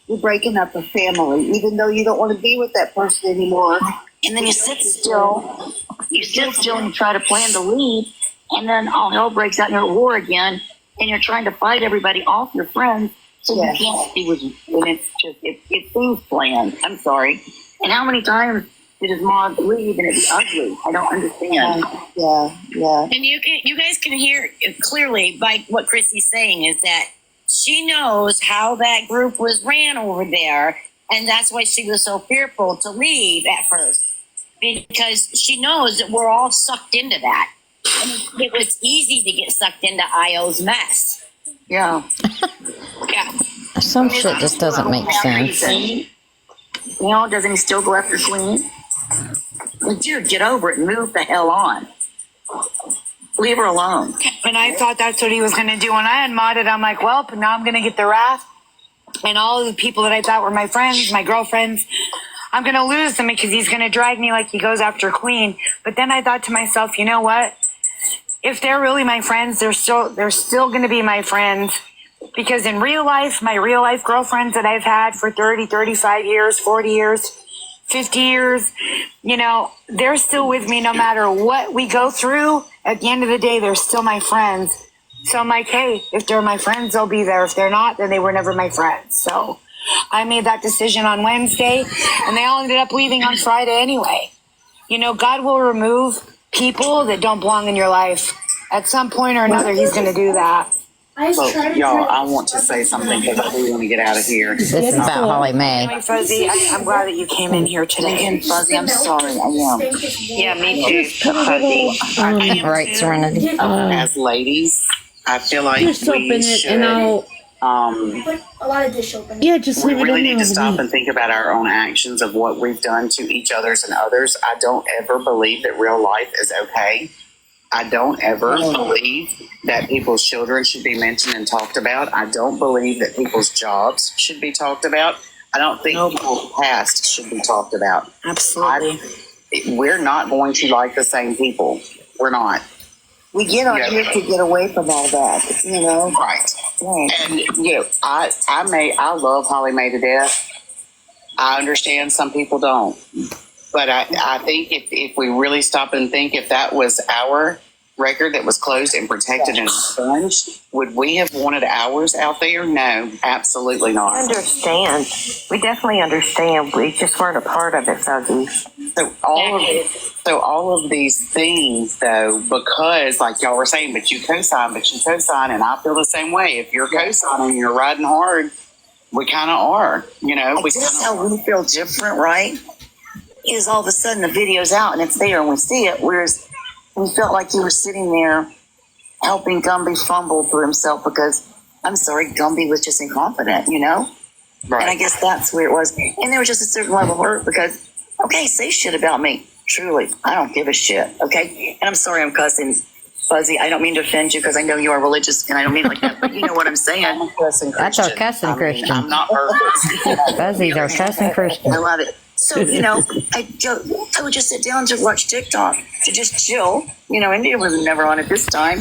you're breaking up a family, even though you don't want to be with that person anymore. And then you sit still and you try to plan to leave, and then all hell breaks out and you're at war again, and you're trying to fight everybody off your friends, so you can't be with, and it's just, it seems planned. I'm sorry. And how many times did his mom leave and it's ugly? I don't understand. Yeah. And you guys can hear clearly by what Chrissy's saying is that she knows how that group was ran over there, and that's why she was so fearful to leave at first, because she knows that we're all sucked into that. And it was easy to get sucked into IO's mess. Yeah. Yeah. Some shit just doesn't make sense. Doesn't he still go after Queen? Well, dude, get over it and move the hell on. Leave her alone. And I thought that's what he was going to do. When I unmodded, I'm like, well, now I'm going to get the wrath. And all of the people that I thought were my friends, my girlfriends, I'm going to lose them because he's going to drag me like he goes after Queen. But then I thought to myself, you know what? If they're really my friends, they're still going to be my friends. Because in real life, my real life girlfriends that I've had for 30, 35 years, 40 years, 50 years, they're still with me no matter what we go through. At the end of the day, they're still my friends. So I'm like, hey, if they're my friends, they'll be there. If they're not, then they were never my friends. So I made that decision on Wednesday, and they all ended up leaving on Friday anyway. God will remove people that don't belong in your life. At some point or another, he's going to do that. Well, y'all, I want to say something because I do want to get out of here. This is about Holly Mae. Anyway, Fuzzy, I'm glad that you came in here today. And Fuzzy, I'm sorry, I am. Yeah, me too, Fuzzy. Right, Serenity. As ladies, I feel like Just open we it should, and I'll Put a lot of dish open. yeah, just we leave it really in need there. to stop and think about our own actions of what we've done to each others and others. I don't ever believe that real life is okay. I don't ever believe that people's children should be mentioned and talked about. I don't believe that people's jobs should be talked about. I don't think people's past should be talked about. Absolutely. We're not going to like the same people. We're not. We get on here to get away from all that, you know. Right. And I love Holly Mae to death. I understand some people don't, but I think if we really stop and think, if that was our record that was closed and protected and expunged, would we have wanted ours out there? No, absolutely not. I understand. We definitely understand. We just weren't a part of it, Fuzzy. So all of these things, though, because like y'all were saying, but you co-sign, and I feel the same way. If you're co-signing, you're riding hard. We kind of are, you know. That's how we feel different, right? Is all of a sudden the video's out and it's there and we see it, whereas we felt like you were sitting there helping Gumby fumble for himself because, I'm sorry, Gumby was just incompetent, you know? Right. And I guess that's where it was. And there was just a certain level of hurt because, okay, say shit about me. Truly, I don't give a shit, okay? And I'm sorry I'm cussing, Fuzzy. I don't mean to offend you because I know you are religious and I don't mean it like that, but you know what I'm saying. I'm a cussing Christian. That's our cussing Christian. I'm not perfect. Fuzzy's our cussing Christian. I love it. So, you know, I would just sit down to watch TikTok, to just chill. You know, India was never on at this time.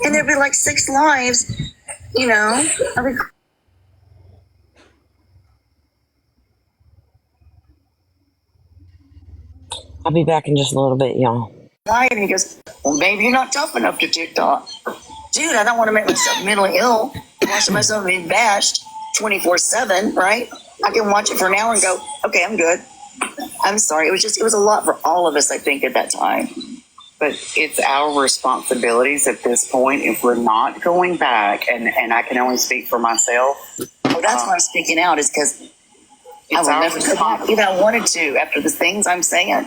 And there'd be like 6 lives, you know. I'll be back in just a little bit, y'all. And he goes, well, maybe you're not tough enough to TikTok. Dude, I don't want to make myself mentally ill, watching myself being bashed 24/7, right? I can watch it for an hour and go, okay, I'm good. I'm sorry. It was a lot for all of us, I think, at that time. But it's our responsibilities at this point if we're not going back, and I can only speak for myself. Oh, that's why I'm speaking out, is because I would never go back. Even I wanted to, after the things I'm saying.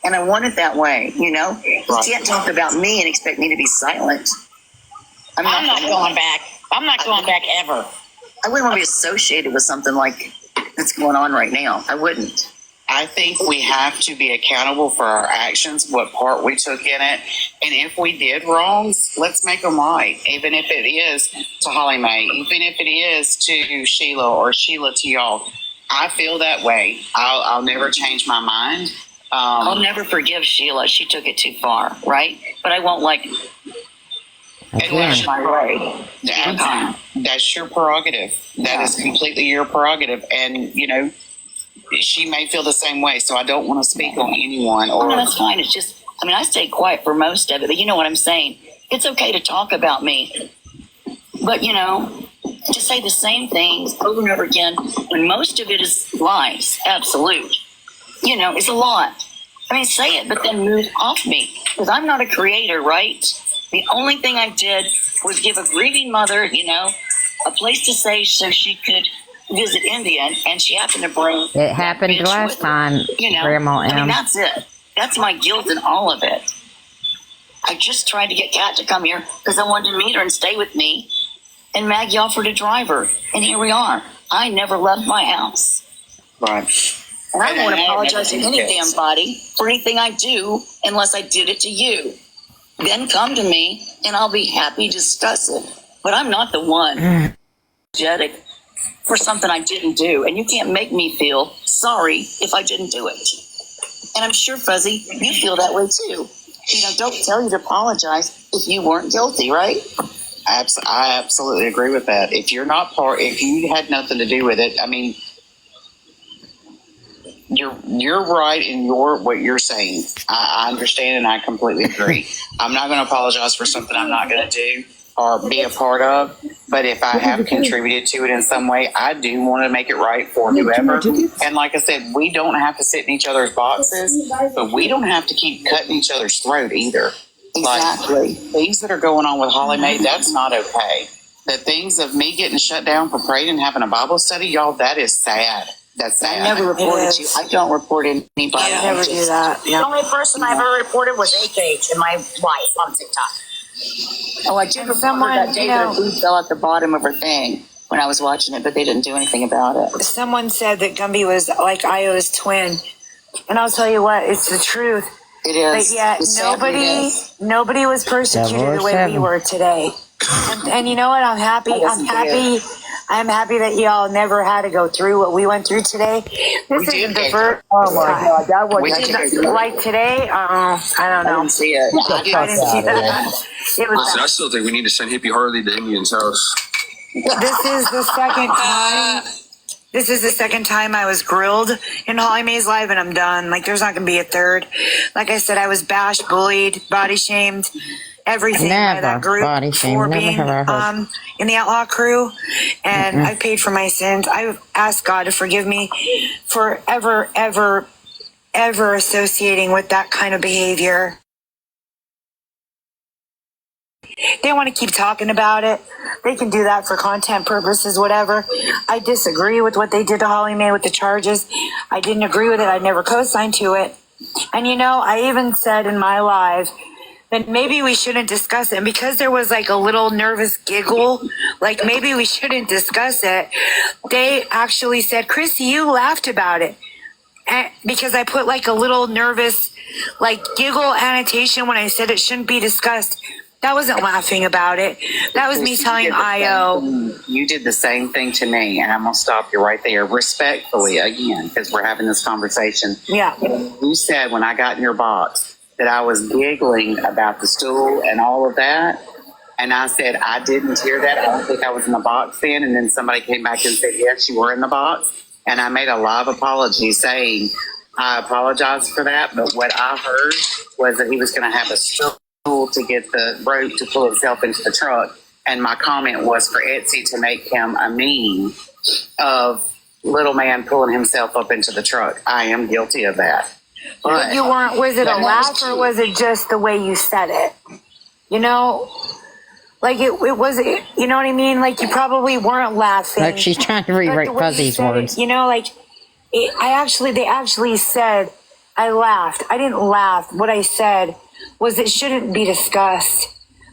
And I want it that way, you know? You can't talk about me and expect me to be silent. I'm not going back. I'm not going back ever. I wouldn't want to be associated with something like that's going on right now. I wouldn't. I think we have to be accountable for our actions, what part we took in it. And if we did wrongs, let's make them right. Even if it is to Holly Mae, even if it is to Sheila or Sheila to y'all. I feel that way. I'll never change my mind. I'll never forgive Sheila. She took it too far, right? But I won't that's my way. That's your prerogative. That is completely your prerogative. And, you know, she may feel the same way, so I don't want to speak on anyone. No, that's fine. It's just, I mean, I stayed quiet for most of it, but you know what I'm saying. It's okay to talk about me. But, you know, to say the same things over and over again when most of it is lies, absolute, you know, it's a lot. I mean, say it, but then move off me. Because I'm not a creator, right? The only thing I did was give a grieving mother, you know, a place to stay so she could visit India, and she happened to bring it happened last time, you know, Grandma M. I mean, that's it. That's my guilt in all of it. I just tried to get Kat to come here because I wanted to meet her and stay with me, and Maggie offered to drive her, and here we are. I never left my house. Right. And I don't want to apologize to any damn body for anything I do unless I did it to you. Then come to me, and I'll be happy to discuss it. But I'm not the one apologetic for something I didn't do, and you can't make me feel sorry if I didn't do it. And I'm sure, Fuzzy, you feel that way too. You know, don't tell you to apologize if you weren't guilty, right? I absolutely agree with that. If you're not if you had nothing to do with it, I mean, you're right in what you're saying. I understand and I completely agree. I'm not going to apologize for something I'm not going to do or be a part of. But if I have contributed to it in some way, I do want to make it right for whoever. And like I said, we don't have to sit in each other's boxes, but we don't have to keep cutting each other's throat either. Exactly. Like, things that are going on with Holly Mae, that's not okay. The things of me getting shut down for praying and having a Bible study, y'all, that is sad. That's sad. I never reported you. I don't report anybody. I never do that. The only person I've ever reported was AKH and my wife on TikTok. Oh, I did report that day that a boob fell at the bottom of her thing when I was watching it, but they didn't do anything about it. Someone said that Gumby was like Io's twin. And I'll tell you what, it's the truth. It is. But yet nobody was persecuted the way we were today. And you know what? I'm happy. I'm happy that y'all never had to go through what we went through today. This isn't the first Oh my time. God, that was Like today, I don't know. I didn't see it. I didn't see that. It was Listen, I still think we need to send Hippie Harley to Indian's house. This is the second time. This is the second time I was grilled in Holly Mae's live, and I'm done. Like, there's not going to be a third. Like I said, I was bashed, bullied, body shamed, everything by that group body shamed. for Never being have I heard. in the Outlaw Crew, and I paid for my sins. I've asked God to forgive me for ever associating with that kind of behavior. They want to keep talking about it. They can do that for content purposes, whatever. I disagree with what they did to Holly Mae with the charges. I didn't agree with it. I never co-signed to it. And you know, I even said in my live that maybe we shouldn't discuss it. And because there was like a little nervous giggle, like maybe we shouldn't discuss it, they actually said, Chrissy, you laughed about it. And because I put like a little nervous like giggle annotation when I said it shouldn't be discussed. That wasn't laughing about it. That was me telling IO. You did the same thing to me, and I'm going to stop you right there, respectfully, again, because we're having this conversation. Yeah. You said when I got in your box that I was giggling about the stool and all of that, and I said I didn't hear that. I don't think I was in the box then, and then somebody came back and said, yes, you were in the box, and I made a live apology saying, I apologize for that, but what I heard was that he was going to have a stool to get the rope to pull himself into the truck, and my comment was for Etsy to make him a meme of little man pulling himself up into the truck. I am guilty of that. But you weren't, was it a laugh or was it just the way you said it? You know, like it was, you know what I mean? Like you probably weren't laughing. Like she's trying to but rewrite the way you Fuzzy's said words. it, you know, like they actually said I laughed. I didn't laugh. What I said was it shouldn't be discussed.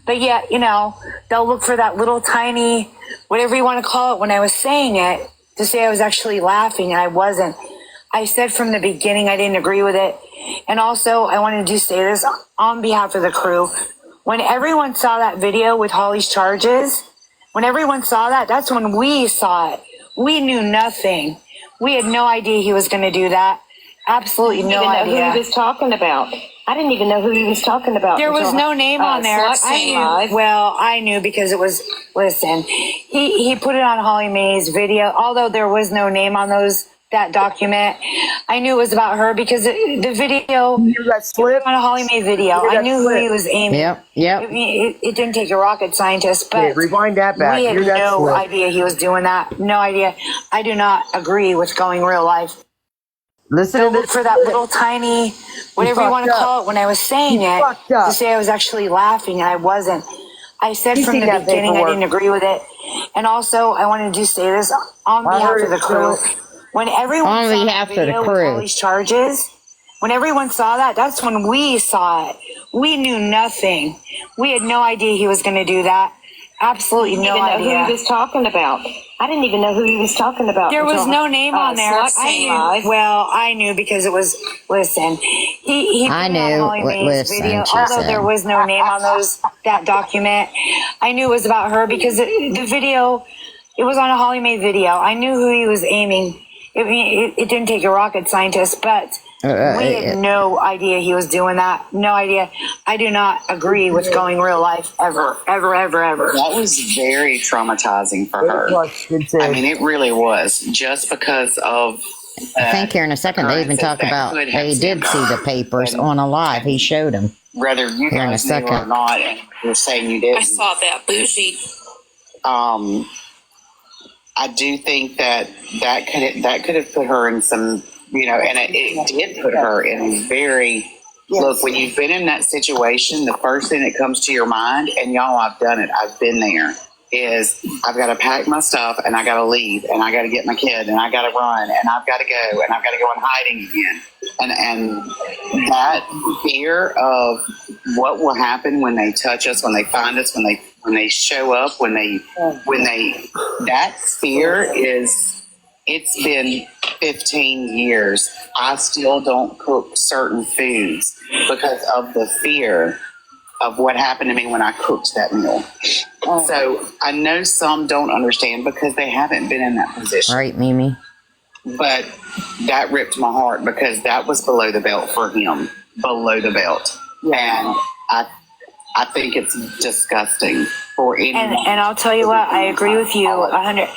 But yet, you know, they'll look for that little tiny, whatever you want to call it, when I was saying it, to say I was actually laughing, and I wasn't. I said from the beginning I didn't agree with it. And also, I wanted to say this on behalf of the crew. When everyone saw that video with Holly's charges, when everyone saw that, that's when we saw it. We knew nothing. We had no idea he was going to do that. Absolutely no idea. Who he was talking about. I didn't even know who he was talking about. There was no name on there. I knew because it was, listen, he put it on Holly Mae's video, although there was no name on that document. I knew it was about her because the video on a Holly Mae video. I knew who he was aiming. Yep. It didn't take a rocket scientist, but rewind that back. we had no idea he was doing that. No idea. I do not agree with going real life. Listen to look for that little tiny, whatever you want to call it, when I was saying it, to say I was actually laughing, and I wasn't. I said from the beginning I didn't agree with it. And also, I wanted to say this on behalf of the crew. When everyone saw that video with all these charges, when everyone saw that, that's when we saw it. We knew nothing. We had no idea he was going to do that. Absolutely no idea. I didn't even know who he was talking about. I didn't even know who he was talking about. There was no name on there. I knew because it was, listen, he put it on Holly Mae's video, although there was no name on that document. I knew it was about her because the video, it was on a Holly Mae video. I knew who he was aiming. It didn't take a rocket scientist, but we had no idea he was doing that. No idea. I do not agree with going real life ever. That was very traumatizing for her. I mean, it really was. Just because of. I think here in a second they even talk about they did see the papers on a live. He showed them. Whether you guys knew or not, and you're saying you didn't. I saw that, bougie. I do think that could have put her in some, you know, and it did put her in very. Look, when you've been in that situation, the first thing that comes to your mind, and y'all, I've done it. I've been there. Is I've got to pack my stuff and I got to leave and I got to get my kid and I got to run and I've got to go and I've got to go in hiding again. And that fear of what will happen when they touch us, when they find us, when they show up, when they that fear is, it's been 15 years. I still don't cook certain foods because of the fear of what happened to me when I cooked that meal. So I know some don't understand because they haven't been in that position. Right, Mimi? But that ripped my heart because that was below the belt for him, below the belt. And I think it's disgusting for anyone. And I'll tell you what, I agree with you 100.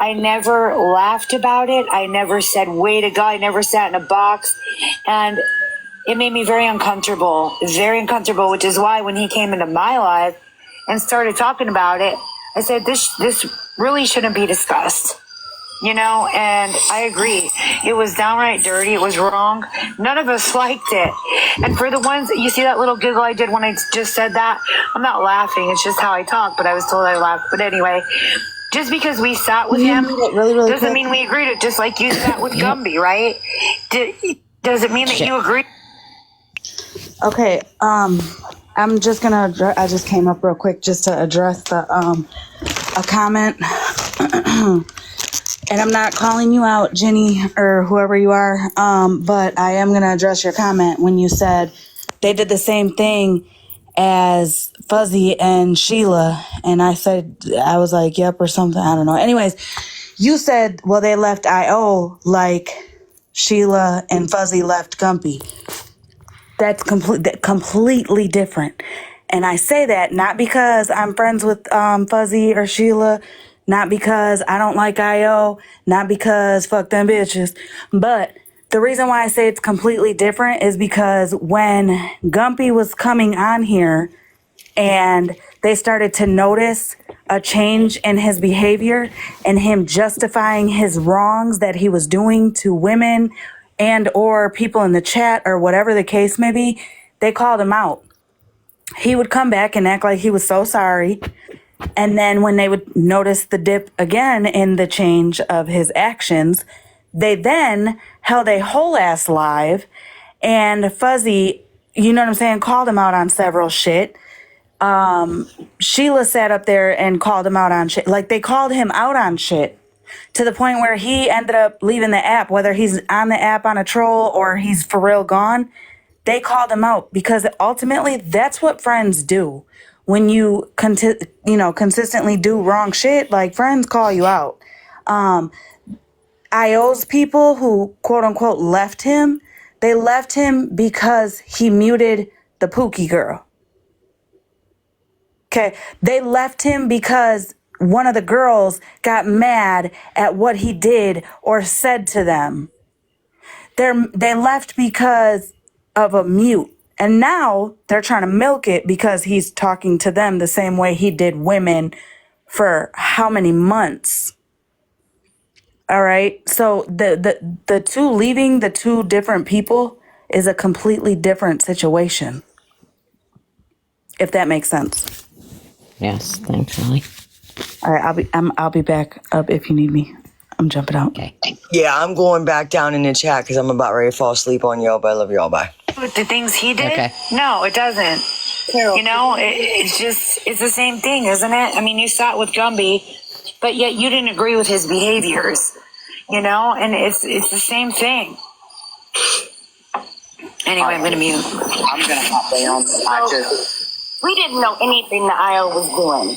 I never laughed about it. I never said, way to go. I never sat in a box. And it made me very uncomfortable, which is why when he came into my life and started talking about it, I said, this really shouldn't be discussed. You know, and I agree. It was downright dirty. It was wrong. None of us liked it. And for the ones that you see that little giggle I did when I just said that, I'm not laughing. It's just how I talk, but I was told I laughed. But anyway, just because we sat with him doesn't mean we agreed it, just like you sat with Gumby, right? Does it mean that you agree? Okay, I'm just gonna I just came up real quick just to address the a comment. And I'm not calling you out, Jenny, or whoever you are, but I am going to address your comment when you said they did the same thing as Fuzzy and Sheila. And I said, I was like, yep, or something. I don't know. Anyways, you said, well, they left I.O. like Sheila and Fuzzy left Gumpy. That's completely different. And I say that not because I'm friends with Fuzzy or Sheila, not because I don't like I.O., not because fuck them bitches, but the reason why I say it's completely different is because when Gumpy was coming on here and they started to notice a change in his behavior and him justifying his wrongs that he was doing to women and or people in the chat or whatever the case may be, they called him out. He would come back and act like he was so sorry. And then when they would notice the dip again in the change of his actions, they then held a whole ass live and Fuzzy, you know what I'm saying, called him out on several shit. Sheila sat up there and called him out on shit. Like they called him out on shit to the point where he ended up leaving the app, whether he's on the app on a troll or he's for real gone. They called him out because ultimately that's what friends do. When you consistently do wrong shit, like friends call you out. I.O.'s people who quote unquote left him, they left him because he muted the Pookie girl. Okay, they left him because one of the girls got mad at what he did or said to them. They left because of a mute. And now they're trying to milk it because he's talking to them the same way he did women for how many months? All right. So the two leaving the two different people is a completely different situation. If that makes sense. Yes. Thanks, Molly. All right. I'll be back up if you need me. I'm jumping out. Okay. Yeah, I'm going back down in the chat because I'm about ready to fall asleep on y'all, but I love y'all. Bye. With the things he did? Okay. No, it doesn't. You know, it's the same thing, isn't it? I mean, you sat with Gumby, but yet you didn't agree with his behaviors, you know, and it's the same thing. Anyway, I'm going to mute. I'm going to hop down. We didn't know anything that I.O. was doing.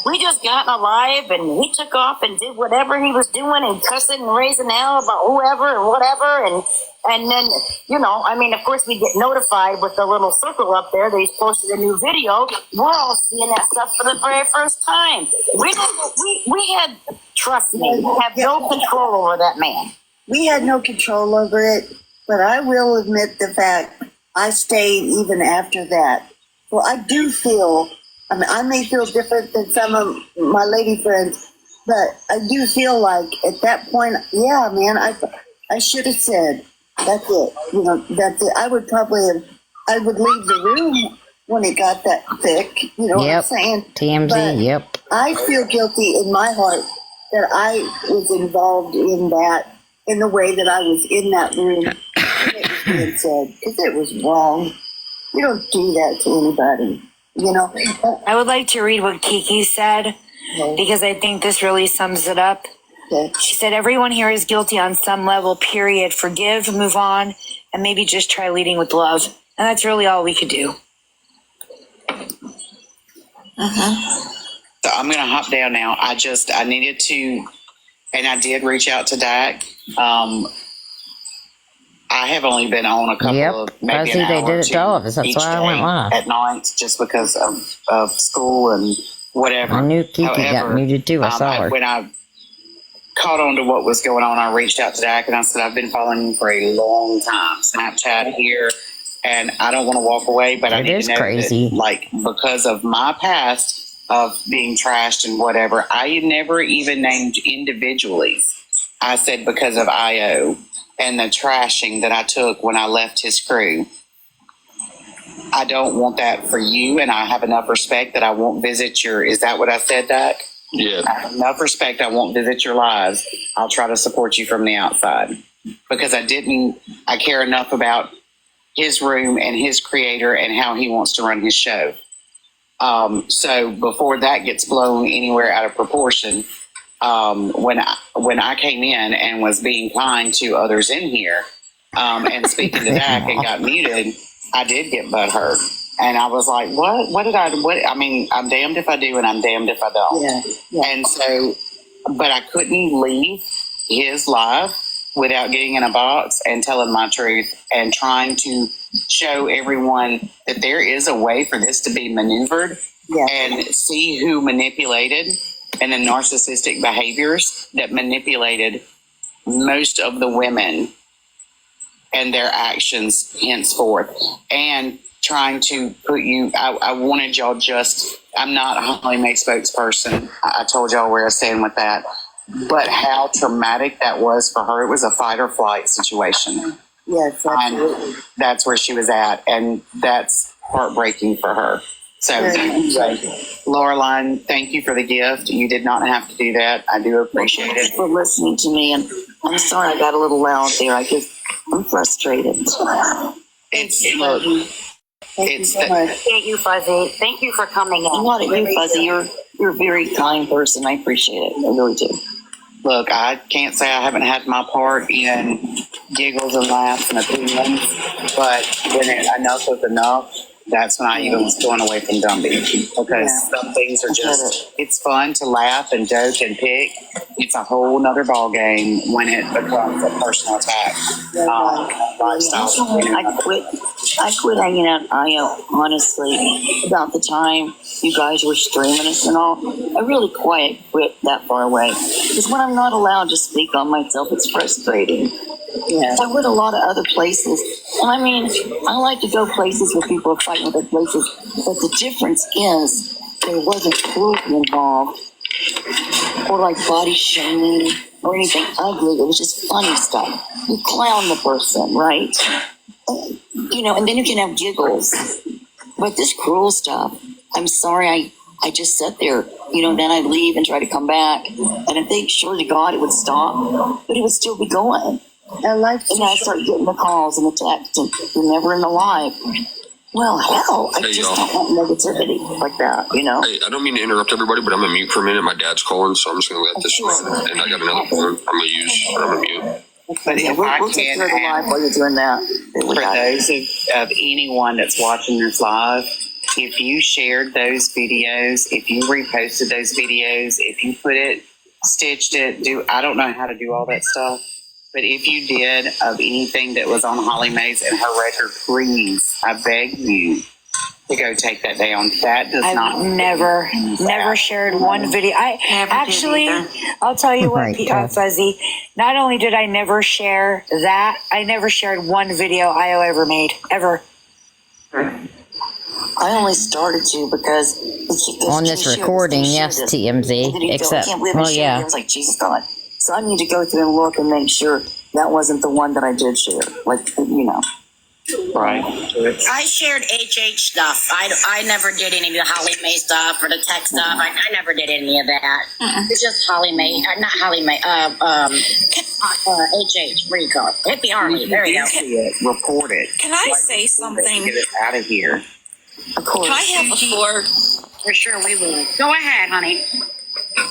We just got alive and he took off and did whatever he was doing and cussing and raising hell about whoever and whatever. And then, you know, I mean, of course we get notified with the little circle up there that he's posted a new video. We're all seeing that stuff for the very first time. We had, trust me, we have no control over that man. We had no control over it, but I will admit the fact I stayed even after that. Well, I do feel, I mean, I may feel different than some of my lady friends, but I do feel like at that point, yeah, man, I should have said, that's it. You know, that's it. I would leave the room when it got that thick. You know what I'm saying? TMZ, but yep. I feel guilty in my heart that I was involved in that, in the way that I was in that room when it was being said, because it was wrong. You don't do that to anybody, you know. I would like to read what Kiki said because I think this really sums it up. Okay. She said, everyone here is guilty on some level, period. Forgive, move on, and maybe just try leading with love. And that's really all we could do. I I'm going to hop down now. I needed to, and I did reach out to Dak. I have only been on a couple of maybe an they hour did or it two to all of us. That's each why I went day live. at night, just because of school and whatever. I knew Kiki got However, muted too. I saw her. when I caught on to what was going on, I reached out to Dak and I said, I've been following you for a long time. Snapchat here, and I don't want to walk away, but I need to know crazy. that, like, because of my past of being trashed and whatever, I never even named individually. I said because of IO and the trashing that I took when I left his crew. I don't want that for you, and I have enough respect that I won't visit your, is that what I said, Dak? Yeah. I have enough respect, I won't visit your lives. I'll try to support you from the outside. Because I care enough about his room and his creator and how he wants to run his show. So before that gets blown anywhere out of proportion, when I came in and was being kind to others in here, and speaking to Dak and got muted, I did get butthurt. And I was like, what did I mean, I'm damned if I do and I'm damned if I don't. Yeah. And so, but I couldn't leave his live without getting in a box and telling my truth and trying to show everyone that there is a way for this to be maneuvered and see who manipulated and the narcissistic behaviors that manipulated most of the women and their actions henceforth, and trying to put you, I wanted y'all I'm not a Holly Mae spokesperson. I told y'all where I stand with that, but how traumatic that was for her. It was a fight or flight situation. Yes, absolutely. And that's where she was at, and that's heartbreaking for her. So, anyway, Laureline, thank you for the gift. You did not have to do that. I do appreciate Thank you it. for listening to me, and I'm sorry I got a little loud there. I'm frustrated. It's look, Thank you so much. Thank you, Fuzzy. Thank you for coming in. Not at you, Fuzzy. You're a very kind person. I appreciate it. I really do. Look, I can't say I haven't had my part in giggles and laughs and opinions, but when enough was enough, that's when I even was going away from Gumby, because some things are just, it's fun to laugh and joke and pick. It's a whole nother ball game when it becomes a personal attack. Lifestyle. I quit hanging out at IO, honestly, about the time you guys were streaming us and all. I really quit that far away. Because when I'm not allowed to speak on myself, it's frustrating. Yeah. I went a lot of other places. And I mean, I like to go places where people are fighting other places. But the difference is there wasn't cruelty involved or like body shaming or anything ugly. It was just funny stuff. You clown the person, right? You know, and then you can have giggles. But this cruel stuff, I'm sorry, I just sat there, you know, then I'd leave and try to come back. And I think, sure to God, it would stop, but it would still be going. And I'd start getting the calls and the texts, and you're never in the live. Well, hell, I just don't want negativity like that, you know? Hey, I don't mean to interrupt everybody, but I'm going to mute for a minute. My dad's calling, so I'm just going to let this run. And I got another phone I'm going to use, but I'm going to mute. But if we'll take care of the live while you're doing that. For those of anyone that's watching this live, if you shared those videos, if you reposted those videos, if you put it, stitched it, I don't know how to do all that stuff, but if you did of anything that was on Holly Mae's and her record, please, I beg you to go take that down. That does not. I've never shared one video. I'll tell you what, Fuzzy. Not only did I never share that, I never shared one video IO ever made, ever. I only started to because on this recording, yes, TMZ. Except, well, yeah. I was like, Jesus God. So I need to go through and look and make sure that wasn't the one that I did share. Like, you know. Right. I shared HH stuff. I never did any of the Holly Mae stuff or the tech stuff. I never did any of that. It's just Holly Mae, not Holly Mae. HH. What do you call it? Hippie Army. There you go. Report it. Can I say something? Get it out of here. Of course. Can I have the floor? For sure, we will. Go ahead, honey.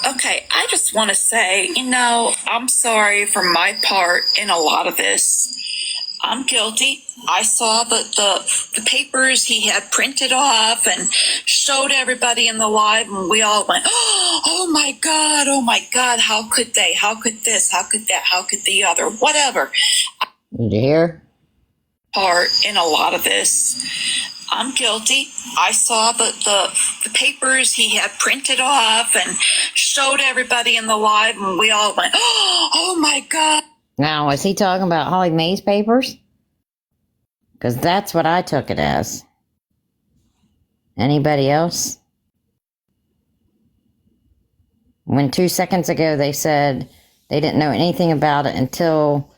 Okay, I just want to say, I'm sorry for my part in a lot of this. I'm guilty. I saw the papers he had printed off and showed everybody in the live, and we all went, oh my God, how could they? How could this? How could that? How could the other? Whatever. Did you hear? Part in a lot of this. I'm guilty. I saw the papers he had printed off and showed everybody in the live, and we all went, oh my God. Now, was he talking about Holly Mae's papers? Because that's what I took it as. Anybody else? When 2 seconds ago they said they didn't know anything about it until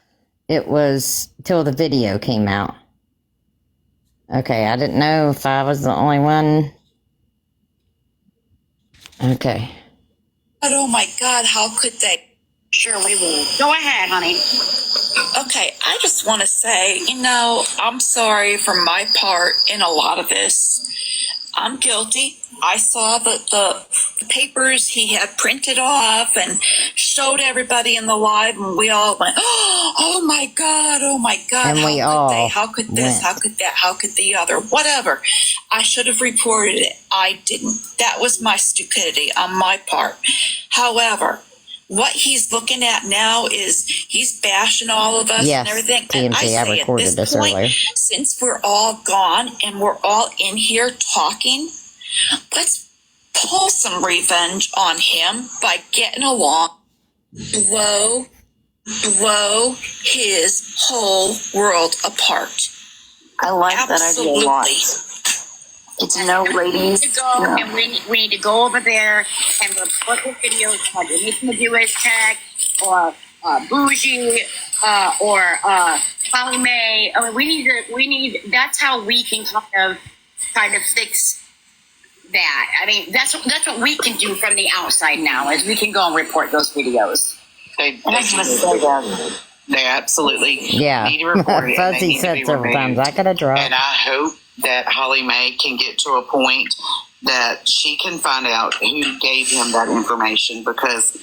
the video came out. Okay, I didn't know if I was the only one. Okay. But oh my God, how could they? Surely will. Go ahead, honey. Okay, I just want to say, I'm sorry for my part in a lot of this. I'm guilty. I saw the papers he had printed off and showed everybody in the live, and we all went, oh my God, And we all how could this, went. how could that, how could the other, whatever. I should have reported it. I didn't. That was my stupidity on my part. However, what he's looking at now is he's bashing all of us Yes, and everything. And TMZ, I say recorded at this this point, earlier. since we're all gone and we're all in here talking, let's pull some revenge on him by getting along, blow his whole world apart. I like that idea a lot. It's ladies. To go and we need to go over there and report the videos on anything to do with tech or bougie or Holly Mae. I mean, we need. That's how we can kind of fix that. I mean, that's what we can do from the outside now, is we can go and report those videos. They absolutely Yeah. need to report it. and they Fuzzy need to said be several times, removed. I could have dropped. And I hope that Holly Mae can get to a point that she can find out who gave him that information, because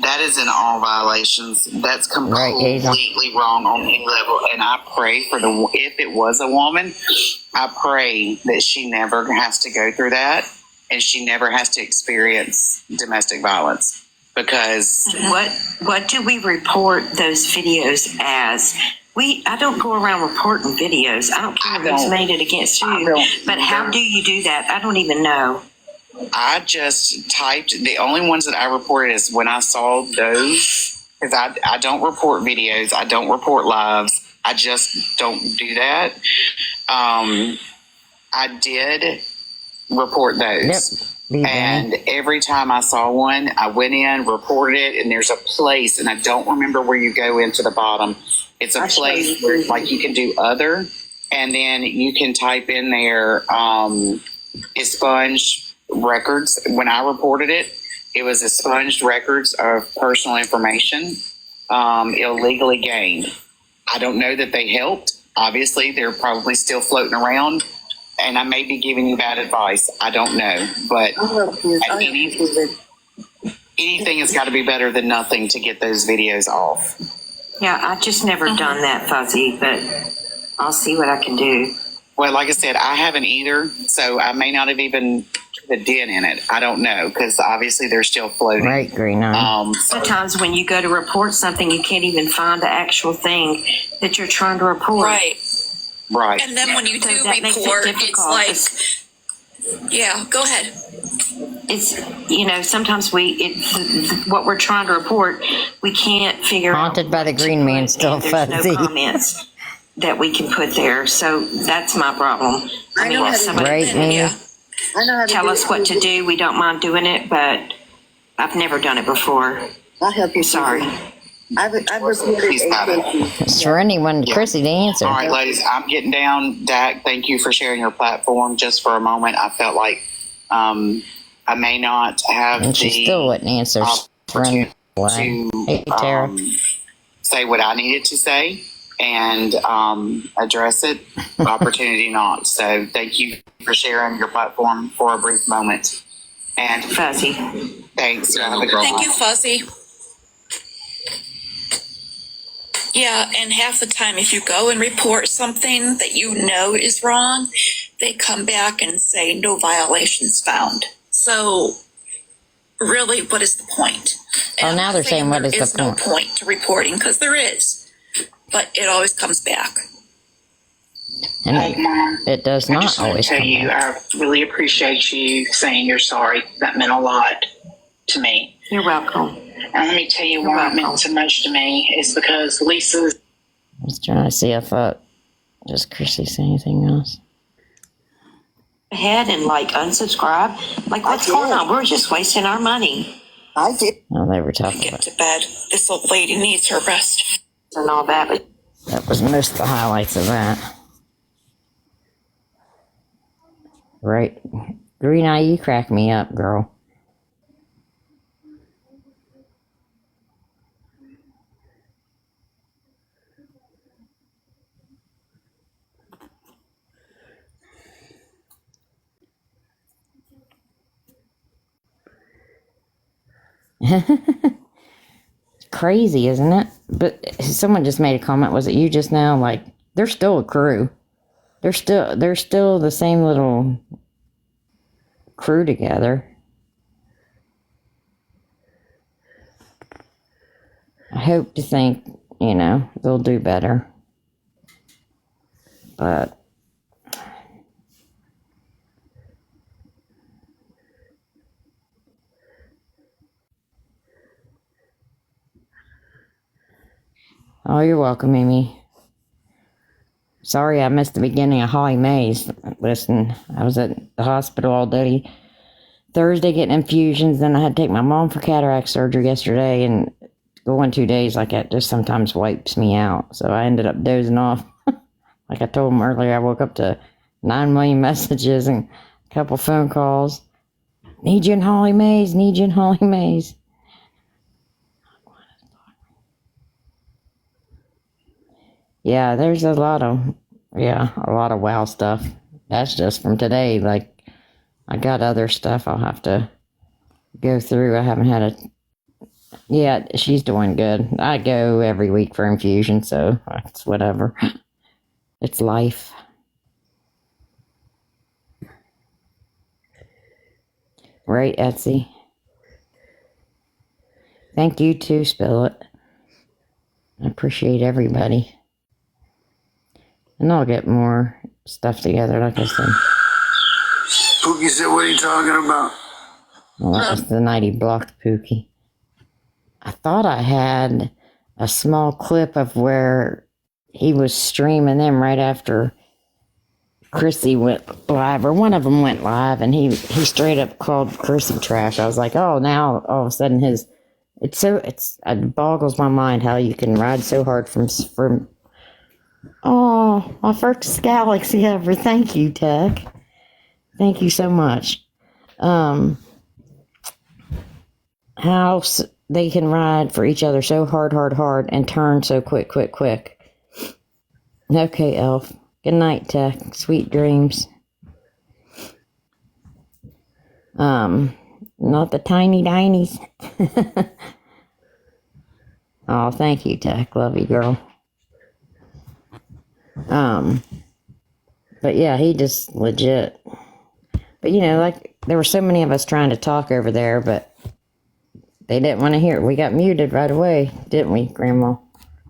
that is in all violations. That's completely wrong on any level. And I pray for if it was a woman, I pray that she never has to go through that and she never has to experience domestic violence. Because What do we report those videos as? I don't go around reporting videos. I don't care who's made it against who. But how do you do that? I don't even know. I just typed, the only ones that I reported is when I saw those, because I don't report videos, I don't report lives, I just don't do that. I did report those. Yep. And every time I saw one, I went in, reported it, and there's a place, and I don't remember where you go into the bottom. It's a place where like you can do other, and then you can type in there expunged records. When I reported it, it was expunged records of personal information illegally gained. I don't know that they helped. Obviously, they're probably still floating around. And I may be giving you bad advice. I don't know. But anything has got to be better than nothing to get those videos off. Yeah, I've just never done that, Fuzzy, but I'll see what I can do. Well, like I said, I haven't either. So I may not have even put a dent in it. I don't know, because obviously they're still floating. Right, Green. Sometimes when you go to report something, you can't even find the actual thing that you're trying to report. Right. And then when you do that makes it report, difficult. it's like, yeah, go ahead. It's, sometimes what we're trying to report, we can't figure out. Haunted by the Green Man, still Fuzzy. No comments that we can put there. So that's my problem. I mean, if somebody tell us what to do, we don't mind doing it, but I've never done it before. I'll help you. Sorry. I've reported It's for anyone, Chrissy, to answer. All right, ladies, I'm getting down. Dak, thank you for sharing your platform. Just for a moment, I felt like I may not have And she still wouldn't answer. to Hey, Tara. say what I needed to say and address it. Opportunity not. So thank you for sharing your platform for a brief moment. And Fuzzy. Thanks. Have a good Thank one. you, Fuzzy. Yeah, and half the time, if you go and report something that you know is wrong, they come back and say no violations found. So, really, what is the point? Oh, now they're saying what is the There is no point? point to reporting, because there is, but it always comes back. And Hey, Mom. it does I not just want to always tell come you, back. I really appreciate you saying you're sorry. That meant a lot to me. You're welcome. And let me tell you why it meant so much to me is because Lisa's I was trying to see if does Chrissy say anything else? Ahead and like unsubscribe. Like, what's going on? We're just wasting our money. I did. Oh, they were talking Get about to bed. This old lady needs her rest. And all that, but that was most of the highlights of that. Right. Green Eye, you crack me up, girl. Crazy, isn't it? But someone just made a comment. Was it you just now? Like, they're still a crew. They're still the same little crew together. I hope to think, they'll do better. But oh, you're welcome, Amy. Sorry I missed the beginning of Holly Mays. Listen, I was at the hospital all day Thursday getting infusions. Then I had to take my mom for cataract surgery yesterday, and going 2 days like that just sometimes wipes me out. So I ended up dozing off. Like I told him earlier, I woke up to 9 million messages and a couple phone calls. Need you in Holly Mays, need you in Holly Mays. Yeah, there's a lot of wow stuff. That's just from today. Like, I got other stuff I'll have to go through. I haven't had yeah, she's doing good. I go every week for infusion, so it's whatever. It's life. Right, Etsy? Thank you too, Spill It. I appreciate everybody. And I'll get more stuff together, like I said. Pookie said, what are you talking about? Well, that was the night he blocked Pookie. I thought I had a small clip of where he was streaming them right after Chrissy went live, or one of them went live, and he straight up called Chrissy trash. I was like, oh, now all of a sudden it boggles my mind how you can ride so hard from oh, my first galaxy ever. Thank you, Tech. Thank you so much. How they can ride for each other so hard, and turn so quick. Okay, Elf. Good night, Tech. Sweet dreams. Not the tiny dinies. Oh, thank you, Tech. Love you, girl. But yeah, he just legit. But like, there were so many of us trying to talk over there, but they didn't want to hear it. We got muted right away, didn't we, Grandma?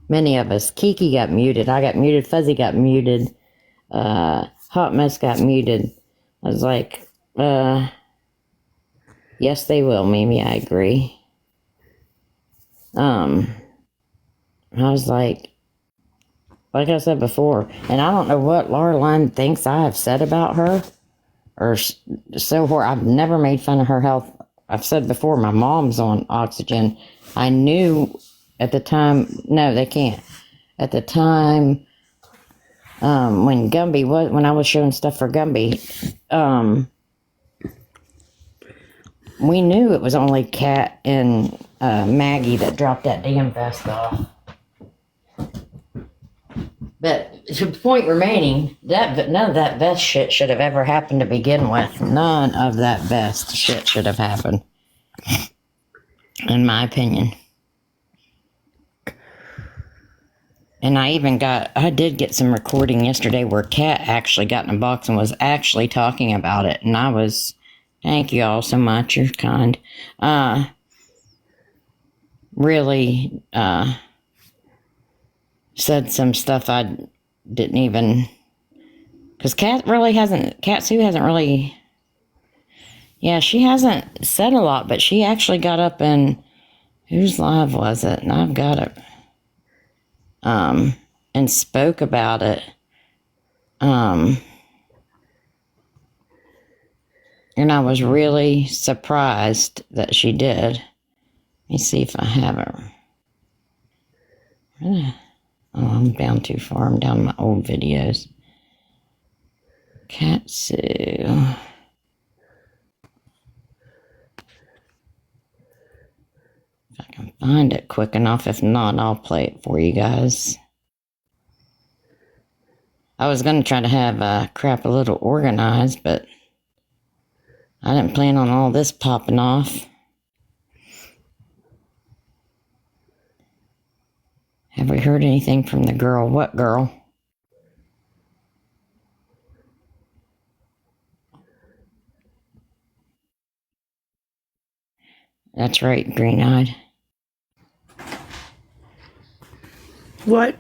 Many of us. Kiki got muted. I got muted. Fuzzy got muted. Hot Mess got muted. I was like, yes, they will, Mimi. I agree. I was like I said before, and I don't know what Laura Lynn thinks I have said about her, or so horrible. I've never made fun of her health. I've said before, my mom's on oxygen. I knew at the time, no, they can't. At the time, when Gumby when I was showing stuff for Gumby, we knew it was only Kat and Maggie that dropped that damn vest off. But to the point remaining, none of that vest shit should have ever happened to begin with. None of that vest shit should have happened, in my opinion. And I did get some recording yesterday where Kat actually got in a box and was actually talking about it. And thank you all so much. You're kind. Really, said some stuff I didn't even, because Kat Sue hasn't really, she hasn't said a lot, but she actually got up and, whose live was it? And I've got it. And spoke about it. And I was really surprised that she did. Let me see if I have it. Oh, I'm down too far. I'm down my old videos. Kat Sue. If I can find it quick enough. If not, I'll play it for you guys. I was going to try to have crap a little organized, but I didn't plan on all this popping off. Have we heard anything from the girl? What girl? That's right, green-eyed. What?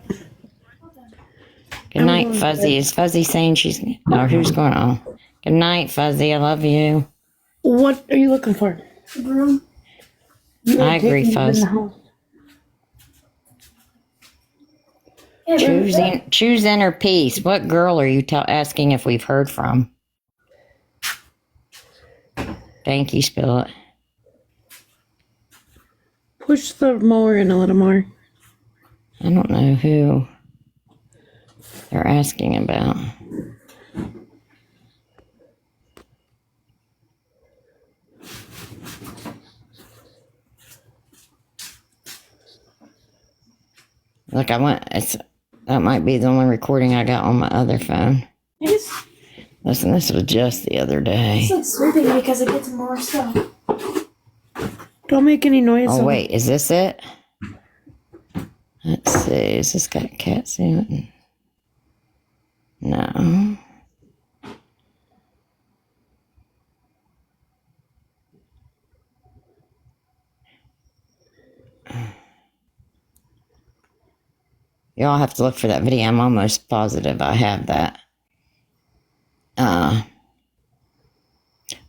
Good night, Fuzzy. Is Fuzzy saying she's... No, who's going on? Good night, Fuzzy. I love you. What are you looking for? Room. I agree, Fuzz. Choose inner peace. What girl are you asking if we've heard from? Thank you, Spill It. Push the mower in a little more. I don't know who they're asking about. Look, that might be the only recording I got on my other phone. Listen, this was just the other day. It's like sweeping because it gets more stuff. Don't make any noise. Oh, wait, is this it? Let's see, is this got Kat Sue? No. Y'all have to look for that video. I'm almost positive I have that.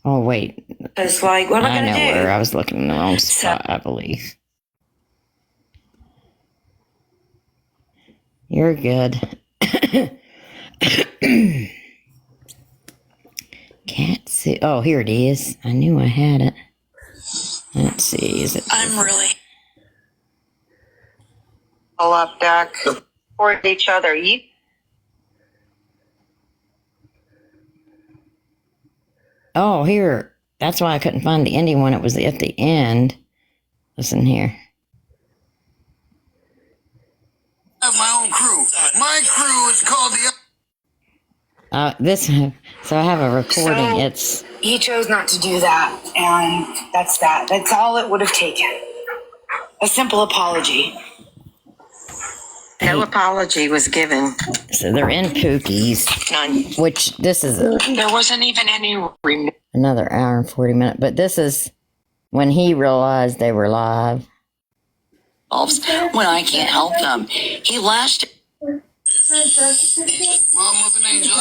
Oh, wait. It's like, what am I going to do? I know where I was looking in the wrong spot, I believe. You're good. Can't see. Oh, here it is. I knew I had it. Let's see. Is it? I'm really. All up, Doc. Support each other. Oh, here. That's why I couldn't find the ending one. It was at the end. Listen here. I have my own crew. My crew is called the... So I have a recording. He chose not to do that, and that's that. That's all it would have taken. A simple apology. No apology was given. So they're in Pookie's. None. Which this is There wasn't even any. another hour and 40 minutes. But this is when he realized they were live. When I can't help them. He lashed. Mom was an angel.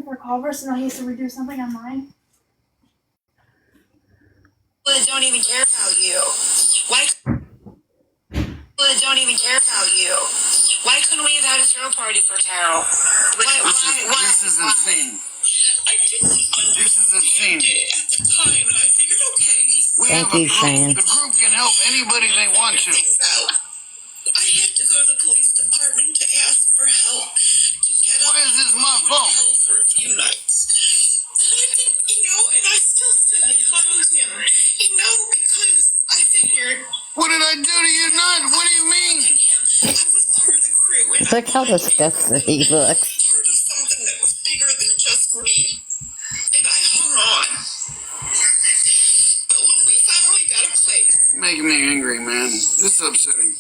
For Culver, so now he has to redo something on mine. People that don't even care about you. Why? People that don't even care about you. Why couldn't we have had a throw party for Carol? This is insane. This is insane. At the time, and I figured, okay, We Thank have a you, group. Shan. The group can help anybody they want to. I had to go to the police department to ask for help to get Why is this my fault? help for a few nights. And I think, and I still stood behind him, because I figured What did I do to you? Not. What do you mean? I was part of the crew and Look how disgusted he looks. part of something that was bigger than just me. And I hung on. But when we finally got a place, Making me angry, man. This is upsetting. and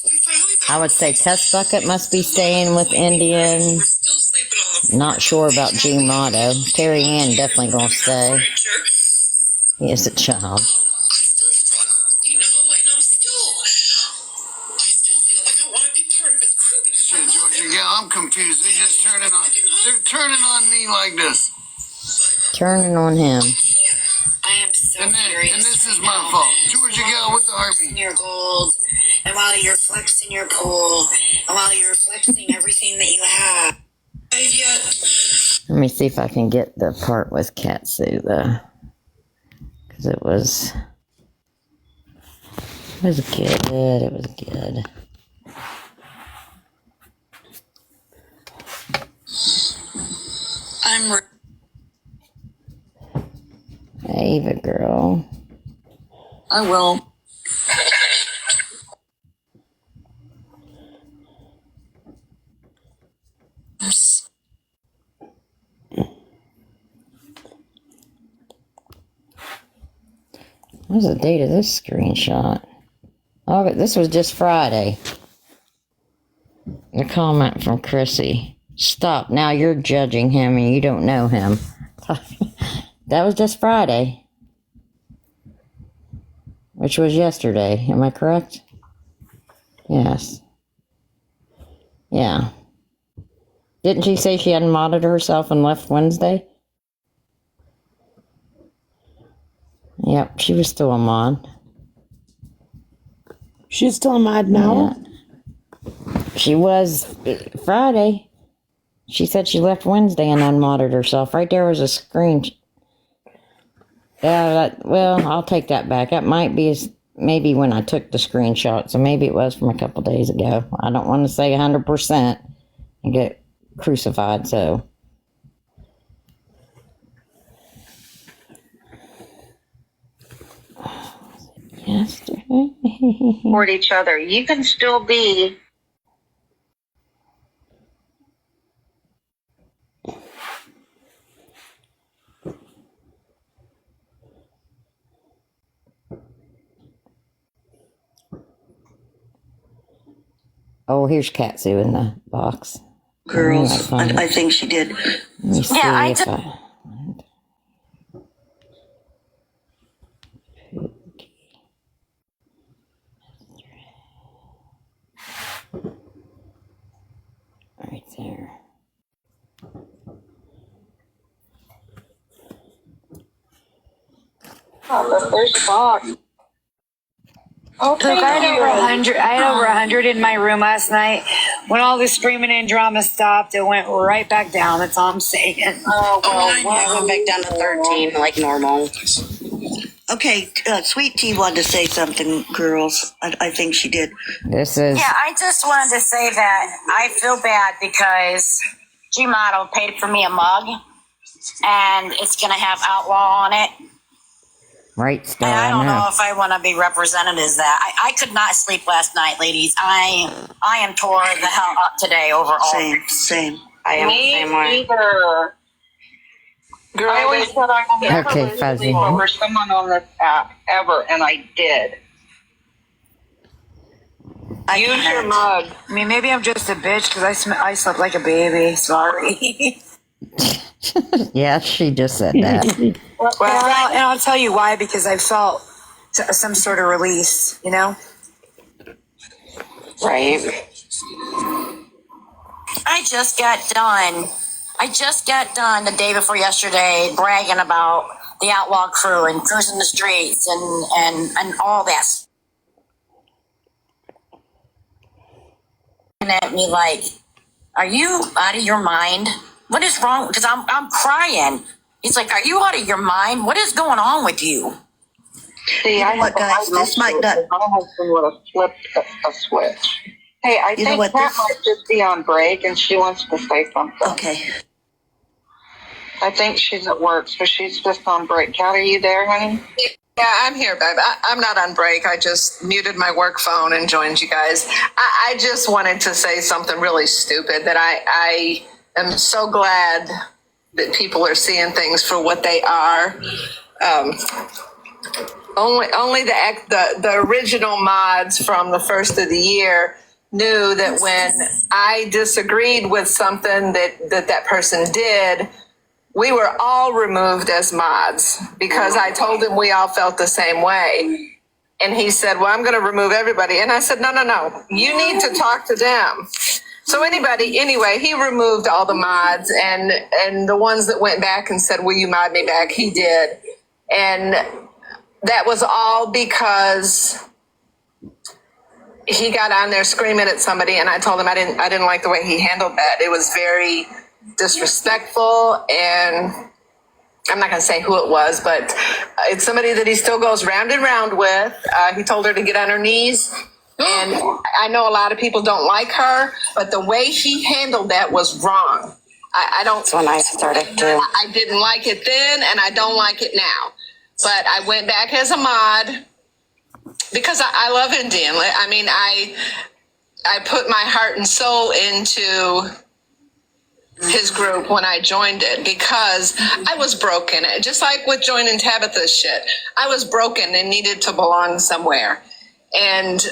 we finally got I would say Test Bucket must be staying with Indian. Not sure about G Motto. Terry Ann definitely gonna stay. He is a child. Shit, Georgia, yeah, I'm confused. They're turning on me like this. Turning on him. I am so And furious. this is my fault. Georgia Gal with the Army. Your gold, and while you're flexing your pool, and while you're flexing everything that you have. Let me see if I can get the part with Katsu though, because it was good. It was good. I'm Ava girl. I will. What's the date of this screenshot? Oh, but this was just Friday. A comment from Chrissy. Stop. Now you're judging him and you don't know him. That was just Friday. Which was yesterday. Am I correct? Yes. Yeah. Didn't she say she hadn't modded herself and left Wednesday? Yep, she was still a mod. She's still a mod now? Yeah. She was Friday. She said she left Wednesday and unmodded herself. Right there was a screen. Yeah, well, I'll take that back. That might be maybe when I took the screenshot, so maybe it was from a couple days ago. I don't want to say 100% and get crucified, so. Yesterday. Support each other. You can still be. Oh, here's Katsu in the box. Girls, I think she did. Let me see Yeah, if I... Right there. Oh, there's a box. Oh, Look, I had over 100. I had over 100 in my room last night. When all the screaming and drama stopped, it went right back down. That's all I'm saying. Oh, well, I went back down to 13 like normal. Okay, Sweet Tea wanted to say something, girls. I think she did. This is... Yeah, I just wanted to say that I feel bad because G-Model paid for me a mug, and it's going to have Outlaw on it. Right, Star, And I don't know know. if I want to be represented as that. I could not sleep last night, ladies. I am tore the hell up today over all. Same. I am Me the same way. either. Girl, I always said I would never Okay, lose Fuzzy. sleep over someone on this app, ever, and I did. Use your mug. I mean, maybe I'm just a bitch because I slept like a baby. Sorry. Yeah, she just said that. Well, and I'll tell you why, because I felt some sort of release, you know? Right. I just got done the day before yesterday bragging about the Outlaw crew and cruising the streets and all that. And at me like, are you out of your mind? What is wrong? Because I'm crying. He's like, are you out of your mind? What is going on with you? See, I what, guys, this might not. My husband would have flipped a switch. Hey, I You know think what, Kat this- might just be on break and she wants to say something. Okay. I think she's at work, so she's just on break. Kat, are you there, honey? Yeah, I'm here, babe. I'm not on break. I just muted my work phone and joined you guys. I just wanted to say something really stupid that I am so glad that people are seeing things for what they are. Only the original mods from the first of the year knew that when I disagreed with something that person did, we were all removed as mods because I told him we all felt the same way. And he said, well, I'm going to remove everybody. And I said, no. You need to talk to them. So anyway, he removed all the mods and the ones that went back and said, will you mod me back? He did. And that was all because he got on there screaming at somebody, and I told him I didn't like the way he handled that. It was very disrespectful, and I'm not going to say who it was, but it's somebody that he still goes round and round with. He told her to get on her knees, and I know a lot of people don't like her, but the way he handled that was wrong. I don't. That's when I started to. I didn't like it then, and I don't like it now. But I went back as a mod. Because I love Indian. I mean, I put my heart and soul into his group when I joined it because I was broken. Just like with joining Tabitha's shit. I was broken and needed to belong somewhere. And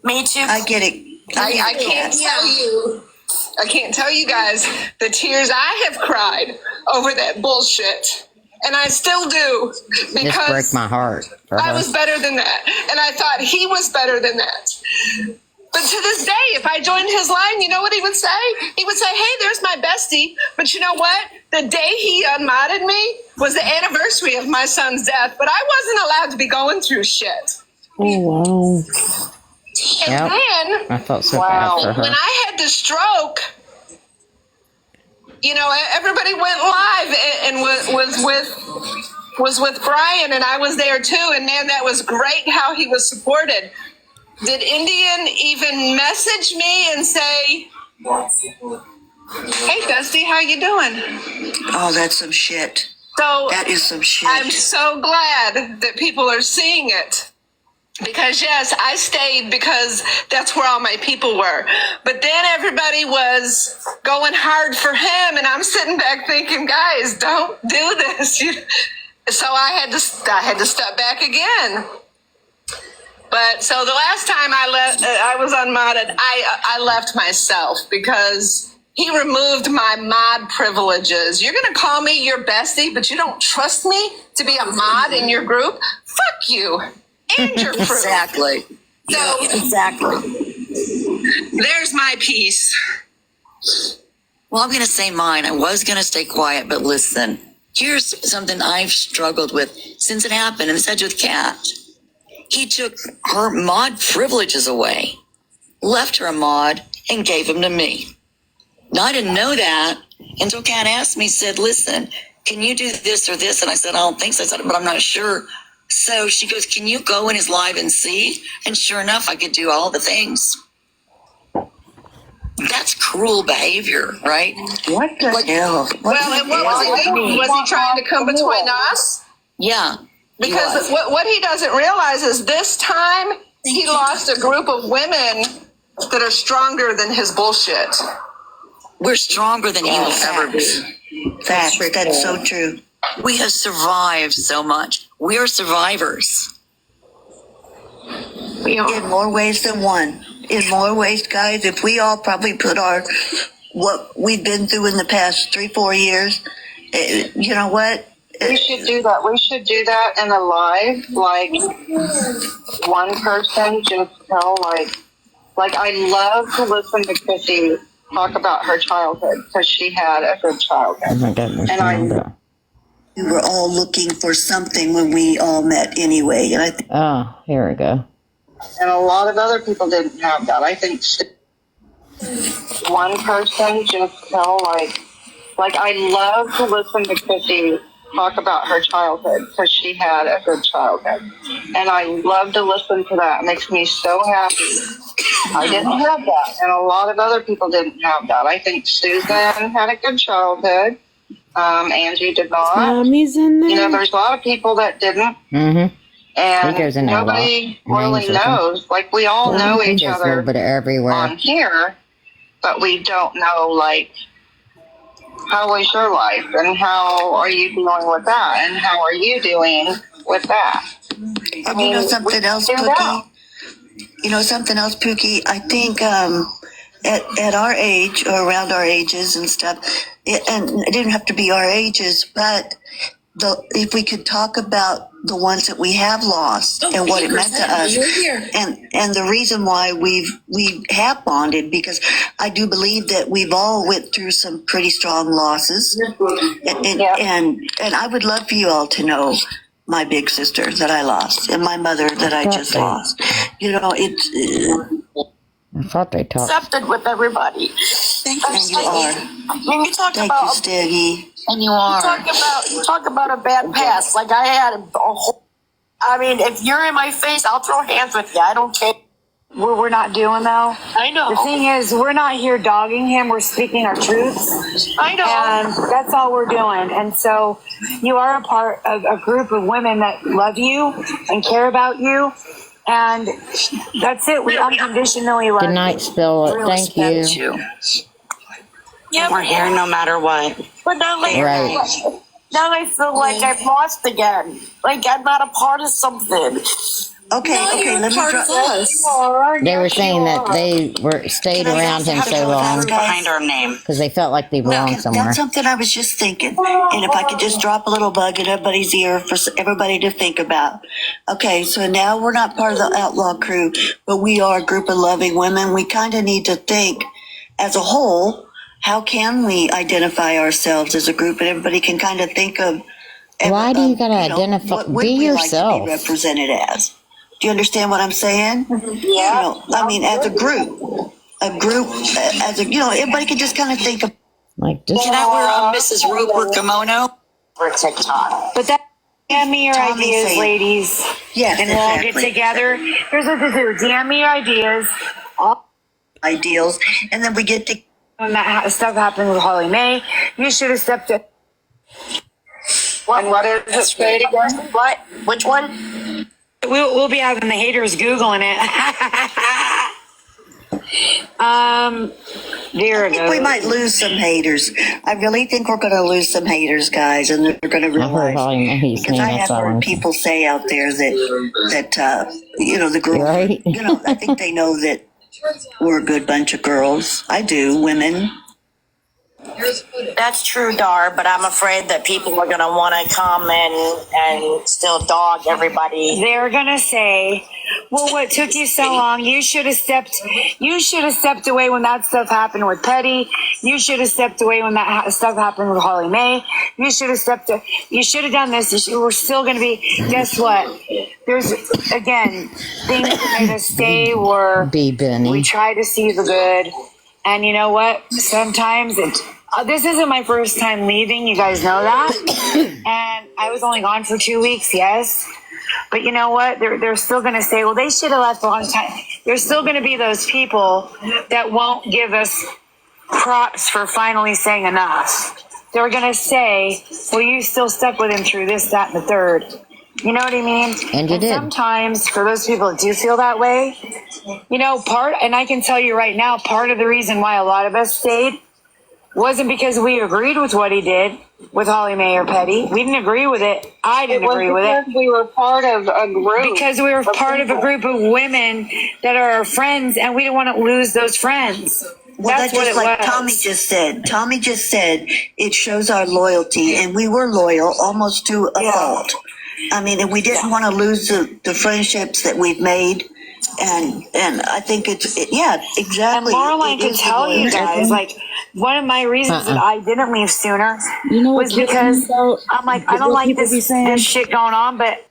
me too. I get it. I can't tell you guys the tears I have cried over that bullshit. And I still do This breaks my heart. for I her. was better than that. And I thought he was better than that. But to this day, if I joined his line, you know what he would say? He would say, hey, there's my bestie. But you know what? The day he unmodded me was the anniversary of my son's death. But I wasn't allowed to be going through shit. Oh, wow. And then, I felt so bad for her. when I had the stroke, you know, everybody went live and was with Brian, and I was there too. And man, that was great how he was supported. Did Indian even message me and say, "Hey, Dusty, how you doing?" Oh, that's some shit. So that is some shit. I'm so glad that people are seeing it. Because yes, I stayed because that's where all my people were. But then everybody was going hard for him, and I'm sitting back thinking, guys, don't do this. So I had to step back again. But so the last time I was unmodded, I left myself because he removed my mod privileges. You're going to call me your bestie, but you don't trust me to be a mod in your group? Fuck you. And your proof. Exactly. So exactly. There's my piece. Well, I'm going to say mine. I was going to stay quiet, but listen. Here's something I've struggled with since it happened, and this had to do with Kat. He took her mod privileges away, left her a mod, and gave them to me. Now, I didn't know that until Kat asked me, said, listen, can you do this or this? And I said, I don't think so. I said, but I'm not sure. So she goes, can you go in his live and see? And sure enough, I could do all the things. That's cruel behavior, right? What the hell? Well, and what was he doing? Was he trying to come between us? Yeah. Because what he doesn't realize is this time he lost a group of women that are stronger than his bullshit. We're stronger than he will ever be. Facts. That's so true. We have survived so much. We are survivors. In more ways than one. In more ways, guys, if we all probably put what we've been through in the past 3-4 years, you know what? We should do that. We should do that in a live, like one person just tell, like I love to listen to Chrissy talk about her childhood because she had a good childhood. Oh my goodness. And we were all looking for something when we all met anyway. And I think here we go. And a lot of other people didn't have that. I think one person just tell, like I love to listen to Chrissy talk about her childhood because she had a good childhood. And I love to listen to that. It makes me so happy. I didn't have that. And a lot of other people didn't have that. I think Susan had a good childhood. Angie did not. Mommy's in there. You know, there's a lot of people that didn't. Mm-hmm. And He goes in there a lot. nobody really knows. Like, we all know He each goes a other little bit everywhere. on here, but we don't know, like, how was your life and how are you dealing with that and how are you doing with that? And you know something else, do Cookie? that. You know something else, Pookie? I think at our age or around our ages and stuff, and it didn't have to be our ages, but if we could talk about the ones that we have lost and what it meant to us, and the reason why we have bonded, because I do believe that we've all went through some pretty strong losses, and I would love for you all to know my big sister that I lost and my mother that I just lost. You know, I thought they talked. Accepted with everybody. Thank you. And you are. When you talk Thank about you, Stiggy. and you talk about a bad past. Like I had a whole. I mean, if you're in my face, I'll throw hands with you. I don't care. What we're not doing though. I know. The thing is, we're not here dogging him. We're speaking our truths. I know. And that's all we're doing. And so you are a part of a group of women that love you and care about you. And that's it. We unconditionally love Good night, Spill. you. Thank you. Yeah, We're here no matter what. but now, like, Right. now I feel like I've lost again. Like I'm not a part of something. Okay, No, you're let me part drop. of us. They were saying that they stayed around him so long Behind our name. because they felt like they belonged somewhere. That's something I was just thinking. And if I could just drop a little bug in everybody's ear for everybody to think about. Okay, so now we're not part of the outlaw crew, but we are a group of loving women. We kind of need to think as a whole, how can we identify ourselves as a group? And everybody can kind of think of. Why do you gotta identify? What would Be we yourself. like to be represented as? Do you understand what I'm saying? Yeah. You know, I mean, as a group, as a, you know, everybody can just kind of think of. Like just Can I wear a Mrs. Roper kimono? For TikTok. But that DM me your Tommy ideas, saying- ladies. Yes, And we'll all get exactly. together. Here's what to do. DM me your ideas. All Ideals, and then we get to. when that stuff happened with Holly Mae, you should have stepped in. What is it? Say it again. What? Which one? We'll be having the haters Googling it. There I it think we goes. might lose some haters. I really think we're going to lose some haters, guys, and they're going to I heard realize. Holly Mae's Because name. I That's have all. heard people say out there that you know, the girls, Right? you know, I think they know that we're a good bunch of girls. I do, women. That's true, Dar, but I'm afraid that people are going to want to come and still dog everybody. They're gonna say, "Well, what took you so long? You should have stepped away when that stuff happened with Petty. You should have stepped away when that stuff happened with Holly Mae. You should have done this. We're still gonna be. Guess what? There's again things that made us stay were Be Benny. we try to see the good, and you know what? Sometimes it's. This isn't my first time leaving. You guys know that. And I was only gone for 2 weeks, yes. But you know what? They're still going to say, well, they should have left a long time. There's still going to be those people that won't give us props for finally saying enough. They're going to say, well, you still stuck with him through this, that, and the third. You know what I mean? And you did. Sometimes for those people that do feel that way, you know, and I can tell you right now, part of the reason why a lot of us stayed wasn't because we agreed with what he did with Holly Mae or Petty. We didn't agree with it. I didn't agree with it. We were part of a group. Because we were part of a group of women that are our friends, and we didn't want to lose those friends. Well, That's that's what just it like was. Tommy just said. Tommy just said it shows our loyalty, and we were loyal almost to a fault. I mean, and we didn't want to lose the friendships that we've made. And I think yeah, exactly. And Laureline It could is tell you loyalty. guys, like, one of my reasons that I didn't leave sooner You know what was kills because me, though? I'm like, I don't What like people be this saying? shit going on, but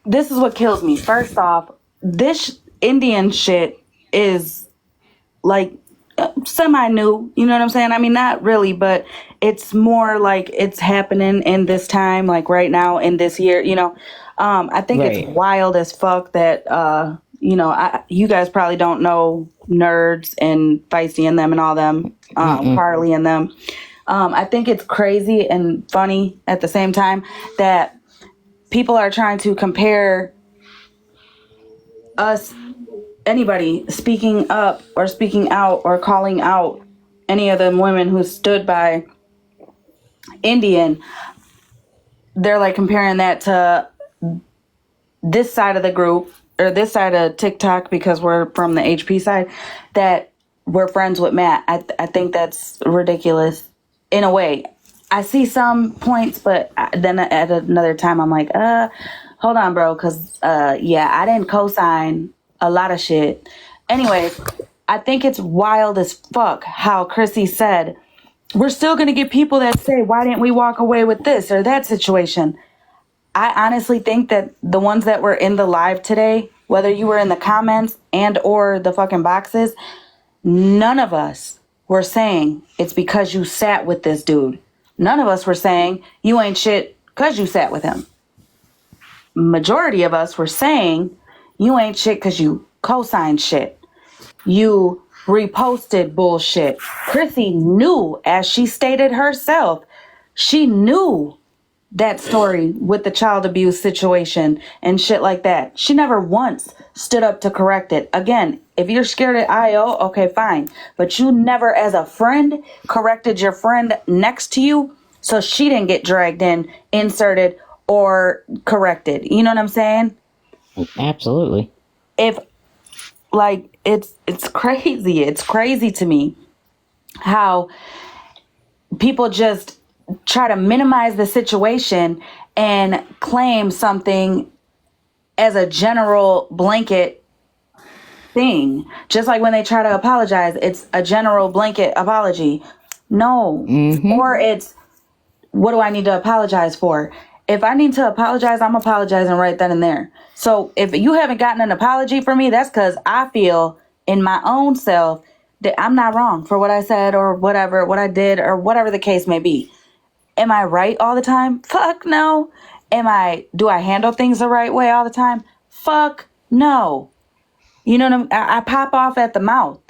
This is what kills me. First off, this Indian shit is like semi-new. You know what I'm saying? I mean, not really, but it's more like it's happening in this time, like right now in this year. You know, I think Right. it's wild as fuck that you know, you guys probably don't know Nerds and Feisty and them and all them, Carly and them. I think it's crazy and funny at the same time that people are trying to compare us, anybody speaking up or speaking out or calling out any of the women who stood by Indian. They're like comparing that to this side of the group or this side of TikTok, because we're from the HP side, that we're friends with Matt. I think that's ridiculous in a way. I see some points, but then at another time I'm like, hold on, bro, because yeah, I didn't co-sign a lot of shit. Anyways, I think it's wild as fuck how Chrissy said, we're still going to get people that say, why didn't we walk away with this or that situation? I honestly think that the ones that were in the live today, whether you were in the comments and or the fucking boxes, none of us were saying it's because you sat with this dude. None of us were saying you ain't shit because you sat with him. Majority of us were saying you ain't shit because you co-signed shit. You reposted bullshit. Chrissy knew, as she stated herself, she knew that story with the child abuse situation and shit like that. She never once stood up to correct it. Again, if you're scared at IO, okay, fine. But you never, as a friend, corrected your friend next to you so she didn't get dragged in, inserted, or corrected. You know what I'm saying? Absolutely. If, like, it's crazy. It's crazy to me how people just try to minimize the situation and claim something as a general blanket thing. Just like when they try to apologize, it's a general blanket apology. No. Or it's, what do I need to apologize for? If I need to apologize, I'm apologizing right then and there. So if you haven't gotten an apology from me, that's because I feel in my own self that I'm not wrong for what I said or whatever, what I did or whatever the case may be. Am I right all the time? Fuck no. Do I handle things the right way all the time? Fuck no. You know what I pop off at the mouth.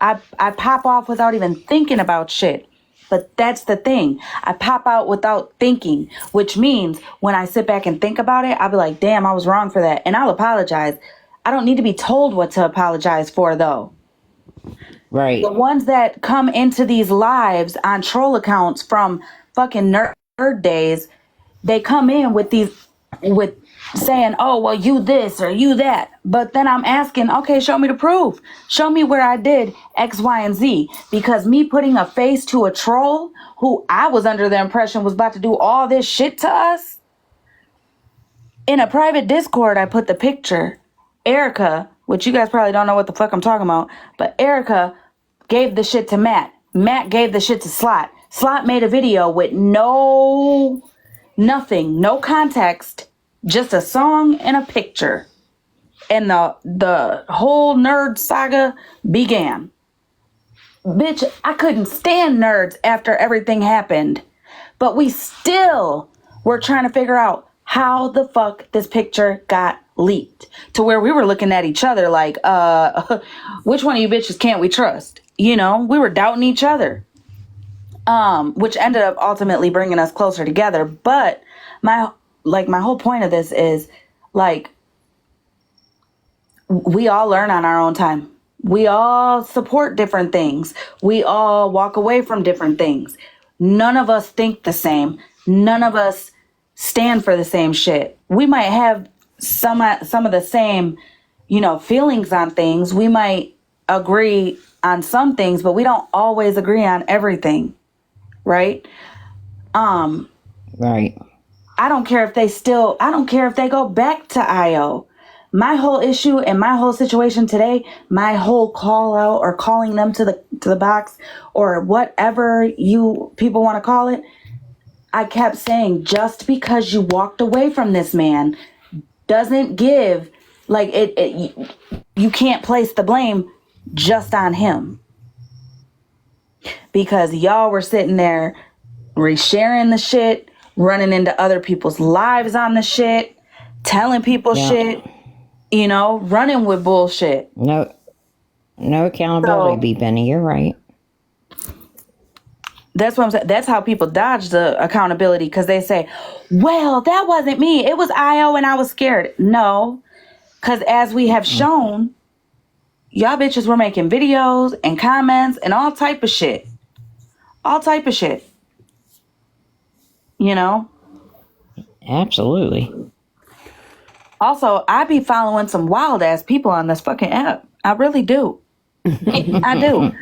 I pop off without even thinking about shit. But that's the thing. I pop out without thinking, which means when I sit back and think about it, I'll be like, damn, I was wrong for that. And I'll apologize. I don't need to be told what to apologize for, though. Right. The ones that come into these lives on troll accounts from fucking nerd days, they come in with saying, oh, well, you this or you that. But then I'm asking, okay, show me the proof. Show me where I did X, Y, and Z. Because me putting a face to a troll who I was under the impression was about to do all this shit to us. In a private Discord, I put the picture. Erica, which you guys probably don't know what the fuck I'm talking about, but Erica gave the shit to Matt. Matt gave the shit to Slot. Slot made a video with nothing, no context, just a song and a picture. And the whole nerd saga began. Bitch, I couldn't stand nerds after everything happened. But we still were trying to figure out how the fuck this picture got leaked. To where we were looking at each other like, which one of you bitches can't we trust? You know, we were doubting each other. Which ended up ultimately bringing us closer together. But my whole point of this is, like, we all learn on our own time. We all support different things. We all walk away from different things. None of us think the same. None of us stand for the same shit. We might have some of the same, feelings on things. We might agree on some things, but we don't always agree on everything. Right? Right. I don't care if they go back to IO. My whole issue and my whole situation today, my whole call out or calling them to the box or whatever you people want to call it, I kept saying, just because you walked away from this man doesn't give, like, you can't place the blame just on him. Because y'all were sitting there resharing the shit, running into other people's lives on the shit, telling people shit, running with bullshit. No accountability, B. Benny. You're right. That's what I'm saying. That's how people dodge the accountability, because they say, well, that wasn't me. It was IO and I was scared. No, because as we have shown, y'all bitches were making videos and comments and all type of shit. All type of shit. Absolutely. Also, I be following some wild ass people on this fucking app. I really do. I do.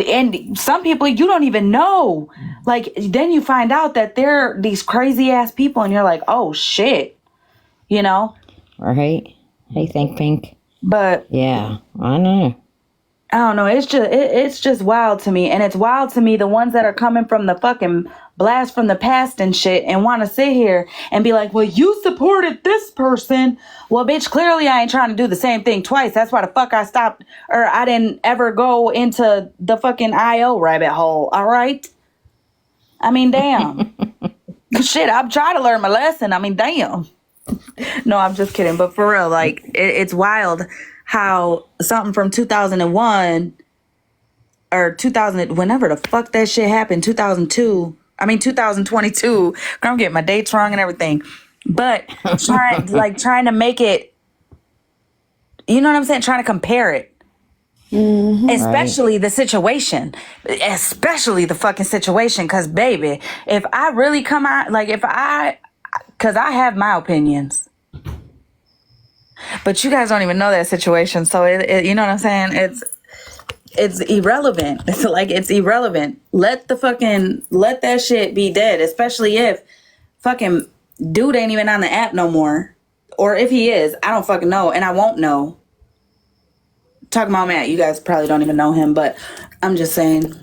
And some people you don't even know. Like, then you find out that they're these crazy ass people and you're like, oh shit. You know? Right? Hey, Think Pink. But yeah, I know. I don't know. It's just wild to me. And it's wild to me the ones that are coming from the fucking blast from the past and shit and want to sit here and be like, well, you supported this person. Well, bitch, clearly I ain't trying to do the same thing twice. That's why the fuck I stopped, or I didn't ever go into the fucking IO rabbit hole. All right? I mean, damn. Shit, I'm trying to learn my lesson. I mean, damn. No, I'm just kidding. But for real, like, it's wild how something from 2001 or 2000, whenever the fuck that shit happened, 2022. I'm getting my dates wrong and everything. But trying to make it, you know what I'm saying? Trying to compare it. Especially the situation. Especially the fucking situation. Because, baby, if I really come out, like, because I have my opinions. But you guys don't even know that situation. So, you know what I'm saying? It's irrelevant. It's like, it's irrelevant. Let that shit be dead. Especially if fucking dude ain't even on the app no more. Or if he is, I don't fucking know. And I won't know. Talking about Matt, you guys probably don't even know him. But I'm just saying.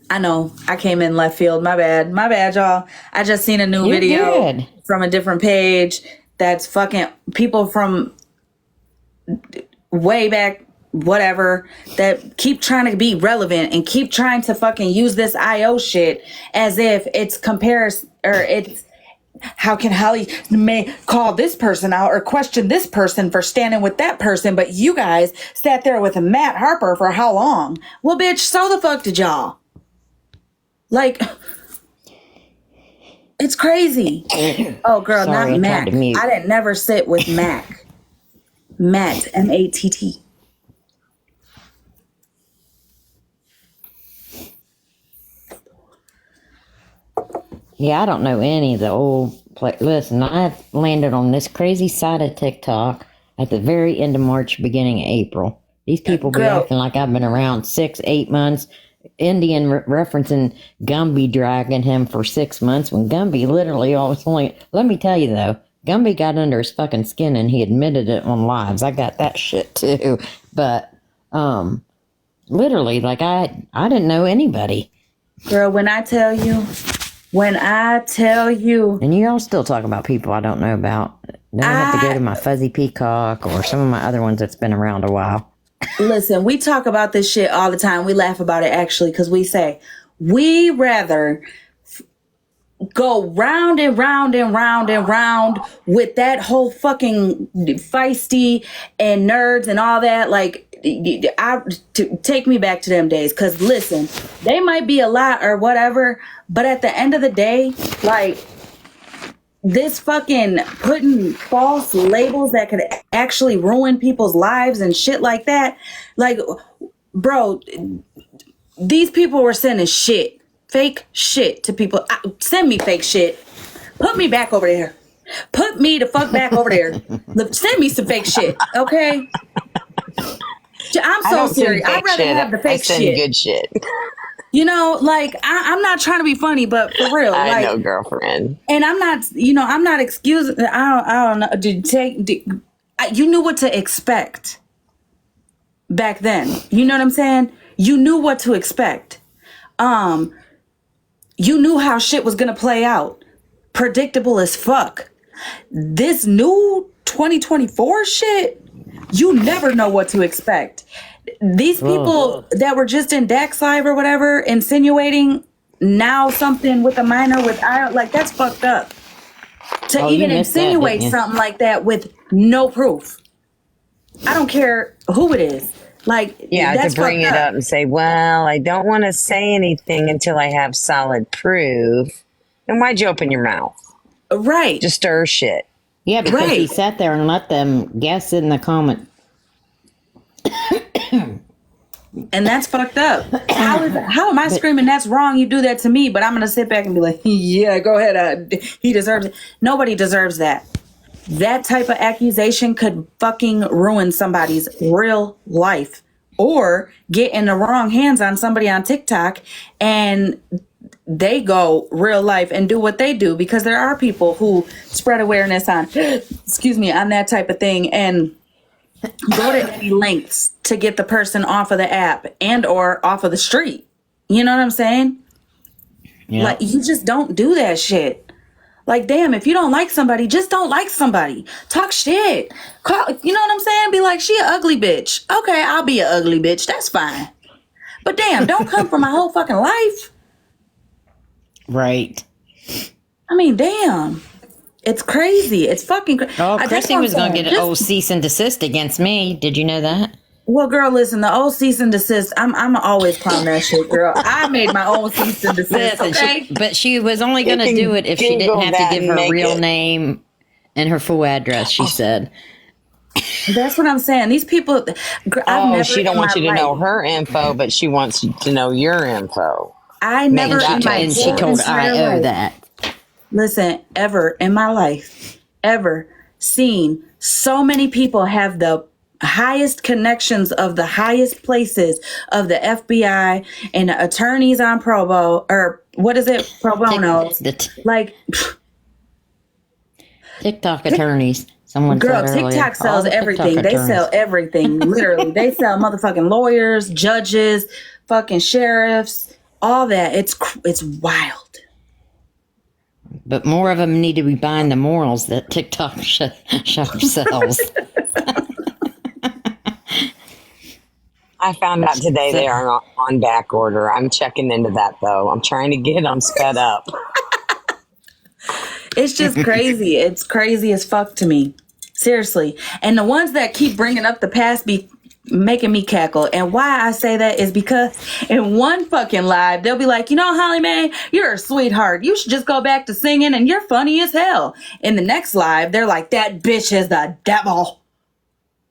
I know. I came in left field. My bad. My bad, y'all. I just seen a new video from a different page that's fucking people from way back, whatever, that keep trying to be relevant and keep trying to fucking use this IO shit as if it's comparison, or it's how can Holly may call this person out or question this person for standing with that person, but you guys sat there with Matt Harper for how long? Well, bitch, so the fuck did y'all? Like, it's crazy. Oh, girl, Sorry, not I Mac. tried to mute. I didn't never sit with Mac. Matt, M-A-T-T. Yeah, I don't know any of the old Listen, I landed on this crazy side of TikTok at the very end of March, beginning of April. These people be acting like I've been around 6-8 months. Indian referencing Gumby dragging him for 6 months when Gumby literally only. Let me tell you though, Gumby got under his fucking skin and he admitted it on lives. I got that shit too. But literally, like I didn't know anybody. Girl, when I tell you, and you all still talk about people I don't know about. Then I have to go to my Fuzzy Peacock or some of my other ones that's been around a while. Listen, we talk about this shit all the time. We laugh about it actually because we say we rather go round and round and round and round with that whole fucking feisty and nerds and all that. Like, take me back to them days. Because listen, they might be a lot or whatever, but at the end of the day, like, this fucking putting false labels that could actually ruin people's lives and shit like that. Like, bro, these people were sending fake shit to people. Send me fake shit. Put me back over there. Put me the fuck back over there. Send me some fake shit, okay? I'm so serious. I'd rather have the fake shit. Good shit. You know, like, I'm not trying to be funny, but for real. I know, girlfriend. And I'm not, I'm not excusing. I don't know. You knew what to expect back then. You know what I'm saying? You knew what to expect. You knew how shit was going to play out. Predictable as fuck. This new 2024 shit, you never know what to expect. These people that were just in Dax Live or whatever, insinuating now something with a minor with like, that's fucked up. To even insinuate something like that with no proof. I don't care who it is. Like, yeah, to bring it up and say, well, I don't want to say anything until I have solid proof. Then why'd you open your mouth? Right. Just stir shit. Yeah, because he sat there and let them guess in the comment. And that's fucked up. How am I screaming that's wrong, you do that to me, but I'm gonna sit back and be like, yeah, go ahead, he deserves it. Nobody deserves that. that type of accusation could fucking ruin somebody's real life or get in the wrong hands on somebody on TikTok and they go real life and do what they do, because there are people who spread awareness on, excuse me, on that type of thing and go to any lengths to get the person off of the app and or off of the street. You know what I'm saying? Yeah. Like, you just don't do that shit. Like, damn, if you don't like somebody, just don't like somebody. Talk shit. You know what I'm saying? Be like, she an ugly bitch. Okay, I'll be an ugly bitch. That's fine. But damn, don't come for my whole fucking life. Right. I mean, damn. It's crazy. It's fucking crazy. Oh, Chrissy was going to get an old cease and desist against me. Did you know that? Well, girl, listen, the old cease and desist, I'm always clown that shit, girl. I made my own cease and desist, Listen, okay? but she was only going to do it if she didn't have to give her real name and her full address, she said. That's what I'm saying. These people, She don't want you to know her info, but she wants you to know your info. I never in my and she told entire IO life, that. listen, ever in my life, ever seen so many people have the highest connections of the highest places of the FBI and the attorneys on pro bono, or what is it, pro bono? Like TikTok attorneys. Someone girl, said earlier, TikTok all sells the everything. TikTok They attorneys. sell everything. Literally, they sell motherfucking lawyers, judges, fucking sheriffs, all that. It's wild. But more of them need to be buying the morals that TikTok shop sells. I found out today they are on back order. I'm checking into that though. I'm trying to get them sped up. It's just crazy. It's crazy as fuck to me. Seriously. And the ones that keep bringing up the past be making me cackle. And why I say that is because in one fucking live, they'll be like, you know, Holly Mae, you're a sweetheart. You should just go back to singing and you're funny as hell. In the next live, they're like, that bitch is the devil.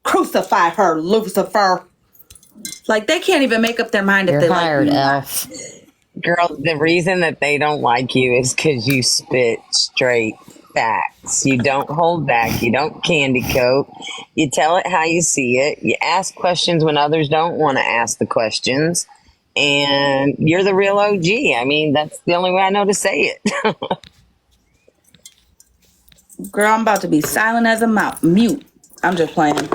Crucify her, Lucifer. Like, they can't even make up their mind if they hired, like you. Elf. Girl, the reason that they don't like you is because you spit straight facts. You don't hold back. You don't candy coat. You tell it how you see it. You ask questions when others don't want to ask the questions. And you're the real OG. I mean, that's the only way I know to say it. Girl, I'm about to be silent as a mute. I'm just playing.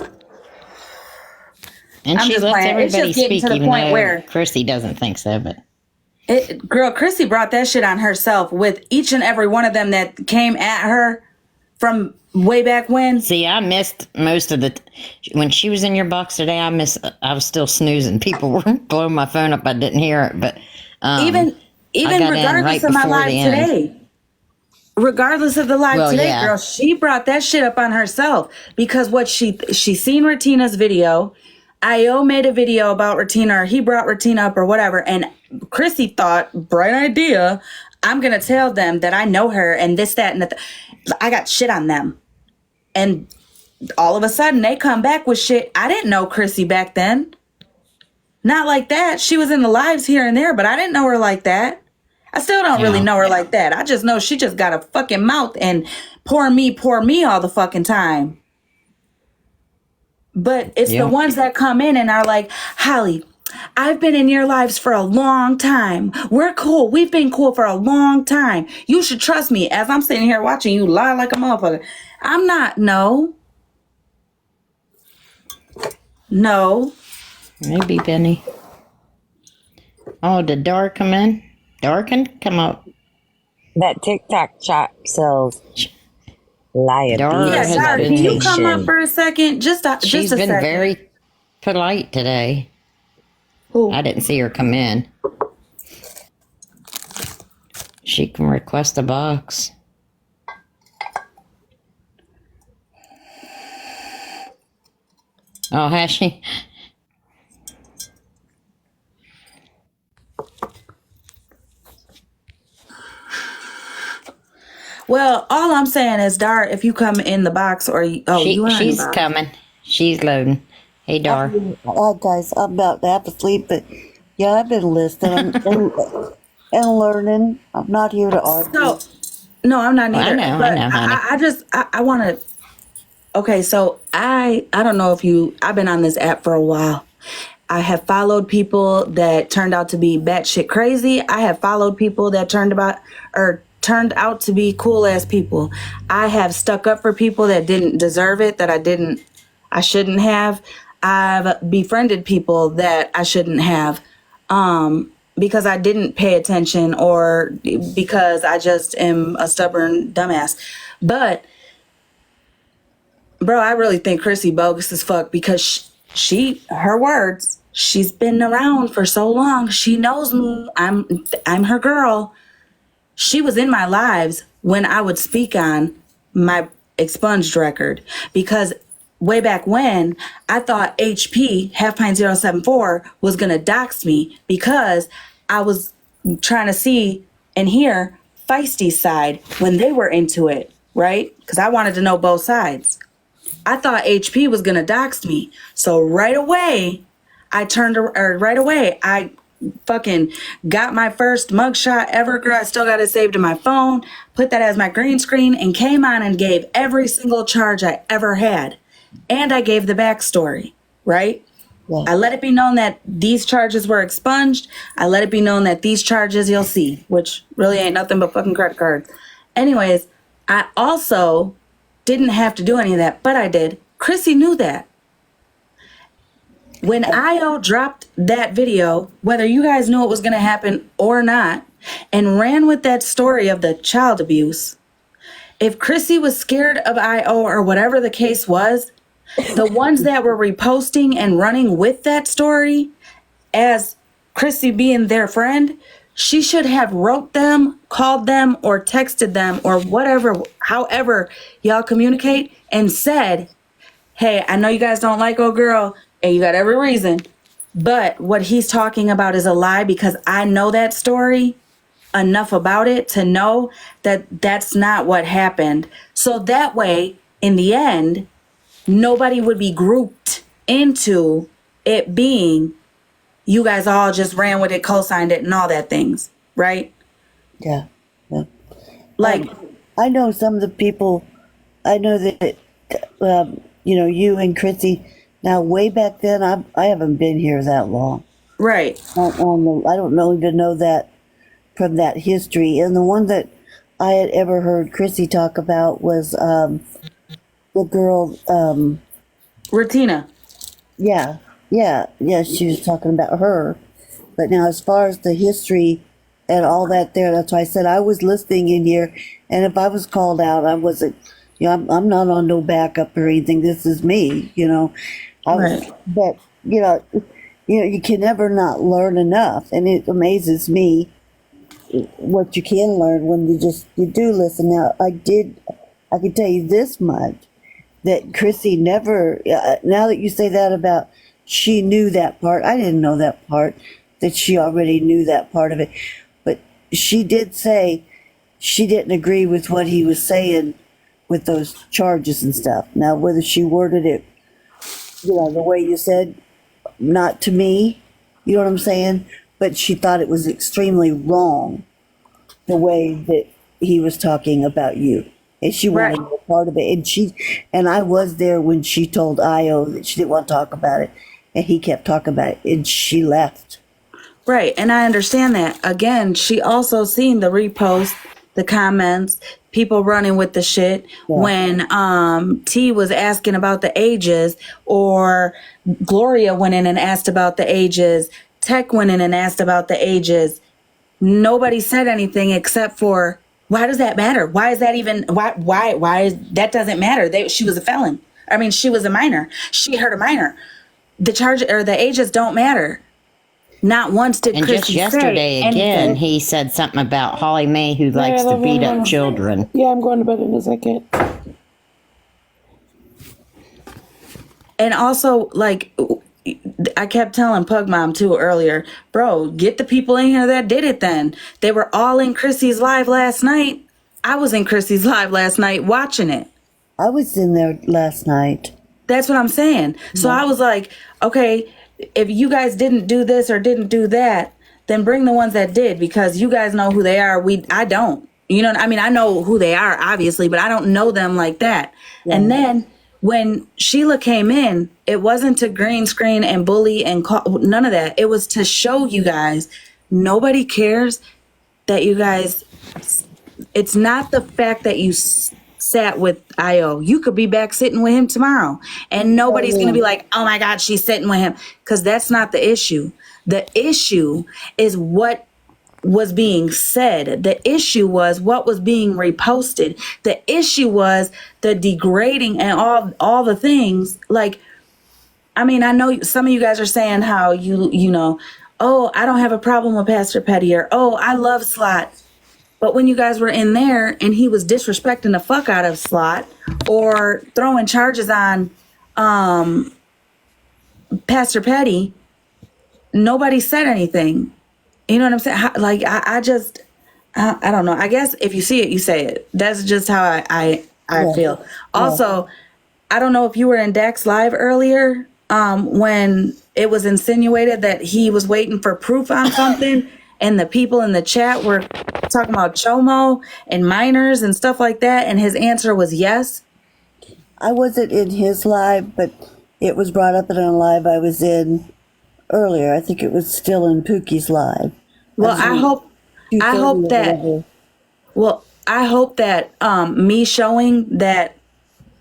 And I'm she just lets playing. It's everybody just getting speak, to the even point though where Chrissy doesn't think so. But girl, Chrissy brought that shit on herself with each and every one of them that came at her from way back when. See, I missed most of when she was in your box today. I was still snoozing. People were blowing my phone up. I didn't hear it, but even regardless of my live today. Regardless of the live today, girl, she brought that shit up on herself because what she seen Retina's video. IO made a video about Retina, or he brought Retina up or whatever, and Chrissy thought, bright idea, I'm gonna tell them that I know her and this, that, and I got shit on them. And all of a sudden they come back with shit. I didn't know Chrissy back then. Not like that. She was in the lives here and there, but I didn't know her like that. I still don't really know her like that. I just know she just got a fucking mouth and pour me all the fucking time. But it's the ones that come in and are like, Holly, I've been in your lives for a long time. We're cool. We've been cool for a long time. You should trust me. As I'm sitting here watching you lie like a motherfucker. I'm not. No. Maybe Benny. Oh, did Dar come in? Darkin, come up. That TikTok shop sells liability. Yeah, Dar, can you come up for a second? She's She's been very polite today. I didn't see her come in. She can request a box. Oh, has she? Well, all I'm saying is, Dar, if you come in the box or you are she's in the box. coming. She's loading. Hey, Dar. Guys, I'm about to have to sleep, but yeah, I've been listening and learning. I'm not here to argue. No, I'm not either. I know, but honey. I want to Okay, so I don't know if I've been on this app for a while. I have followed people that turned out to be batshit crazy. I have followed people that turned out to be cool ass people. I have stuck up for people that didn't deserve it, that I shouldn't have. I've befriended people that I shouldn't have, because I didn't pay attention or because I just am a stubborn dumbass. But bro, I really think Chrissy bogus as fuck because her words, she's been around for so long. She knows me. I'm her girl. She was in my lives when I would speak on my expunged record, because way back when I thought HP half pint 074 was going to dox me because I was trying to see and hear Feisty's side when they were into it, right? Because I wanted to know both sides. I thought HP was going to dox me. So right away, I fucking got my first mugshot ever, girl. I still got it saved in my phone, put that as my green screen, and came on and gave every single charge I ever had. And I gave the backstory, right? Yeah. I let it be known that these charges were expunged. I let it be known that these charges you'll see, which really ain't nothing but fucking credit cards. Anyways, I also didn't have to do any of that, but I did. Chrissy knew that. When IO dropped that video, whether you guys knew it was going to happen or not, and ran with that story of the child abuse, if Chrissy was scared of IO or whatever the case was, the ones that were reposting and running with that story as Chrissy being their friend, she should have wrote them, called them, or texted them, or whatever, however y'all communicate, and said, hey, I know you guys don't like old girl, and you got every reason, but what he's talking about is a lie, because I know that story enough about it to know that that's not what happened. So that way, in the end, nobody would be grouped into it being you guys all just ran with it, co-signed it, and all that things, right? Yeah. Like, I know some of the people. I know that you and Chrissy. Now, way back then, I haven't been here that long. Right. I don't even know that from that history. And the one that I had ever heard Chrissy talk about was the girl. Ratina. Yeah. She was talking about her. But now, as far as the history and all that there, that's why I said I was listening in here. And if I was called out, I wasn't, I'm not on no backup or anything. This is me, Right. But you can never not learn enough, and it amazes me what you can learn when you do listen. Now, I can tell you this much, that Chrissy never. Now that you say that about she knew that part, I didn't know that part, that she already knew that part of it, but she did say she didn't agree with what he was saying with those charges and stuff. Now, whether she worded it, the way you said, not to me, you know what I'm saying? But she thought it was extremely wrong, the way that he was talking about you. And she wanted to be a part of it. And I was there when she told Io that she didn't want to talk about it. And he kept talking about it. And she left. Right. And I understand that. Again, she also seen the repost, the comments, people running with the shit when T was asking about the ages, or Gloria went in and asked about the ages, Tech went in and asked about the ages. Nobody said anything except for, why does that matter? Why is that even, why is, that doesn't matter. She was a felon. I mean, she was a minor. She hurt a minor. The charge or the ages don't matter. Not once did and Chrissy just yesterday say again, anything. he said something about Holly Mae who likes to beat up children. Yeah, I'm going to bed in a second. And also, like, I kept telling Pug Mom too earlier, bro, get the people in here that did it then. They were all in Chrissy's live last night. I was in Chrissy's live last night watching it. I was in there last night. That's what I'm saying. So I was like, okay, if you guys didn't do this or didn't do that, then bring the ones that did, because you guys know who they are. I don't. I mean, I know who they are, obviously, but I don't know them like that. Yeah. And then when Sheila came in, it wasn't to green screen and bully and call, none of that. It was to show you guys nobody cares that you guys. It's not the fact that you sat with IO. You could be back sitting with him tomorrow, and nobody's going to be like, "Oh my God, she's sitting with him," because that's not the issue. The issue is what was being said. The issue was what was being reposted. The issue was the degrading and all the things. Like, I mean, I know some of you guys are saying how you know, oh, I don't have a problem with Pastor Petty, or oh, I love Slot. But when you guys were in there and he was disrespecting the fuck out of Slot or throwing charges on Pastor Petty, nobody said anything. You know what I'm saying? Like, I don't know. I guess if you see it, you say it. That's just how I feel. Also, I don't know if you were in Dax Live earlier when it was insinuated that he was waiting for proof on something, and the people in the chat were talking about Chomo and minors and stuff like that, and his answer was yes. I wasn't in his live, but it was brought up in a live I was in earlier. I think it was still in Pookie's live. Well, I hope that me showing that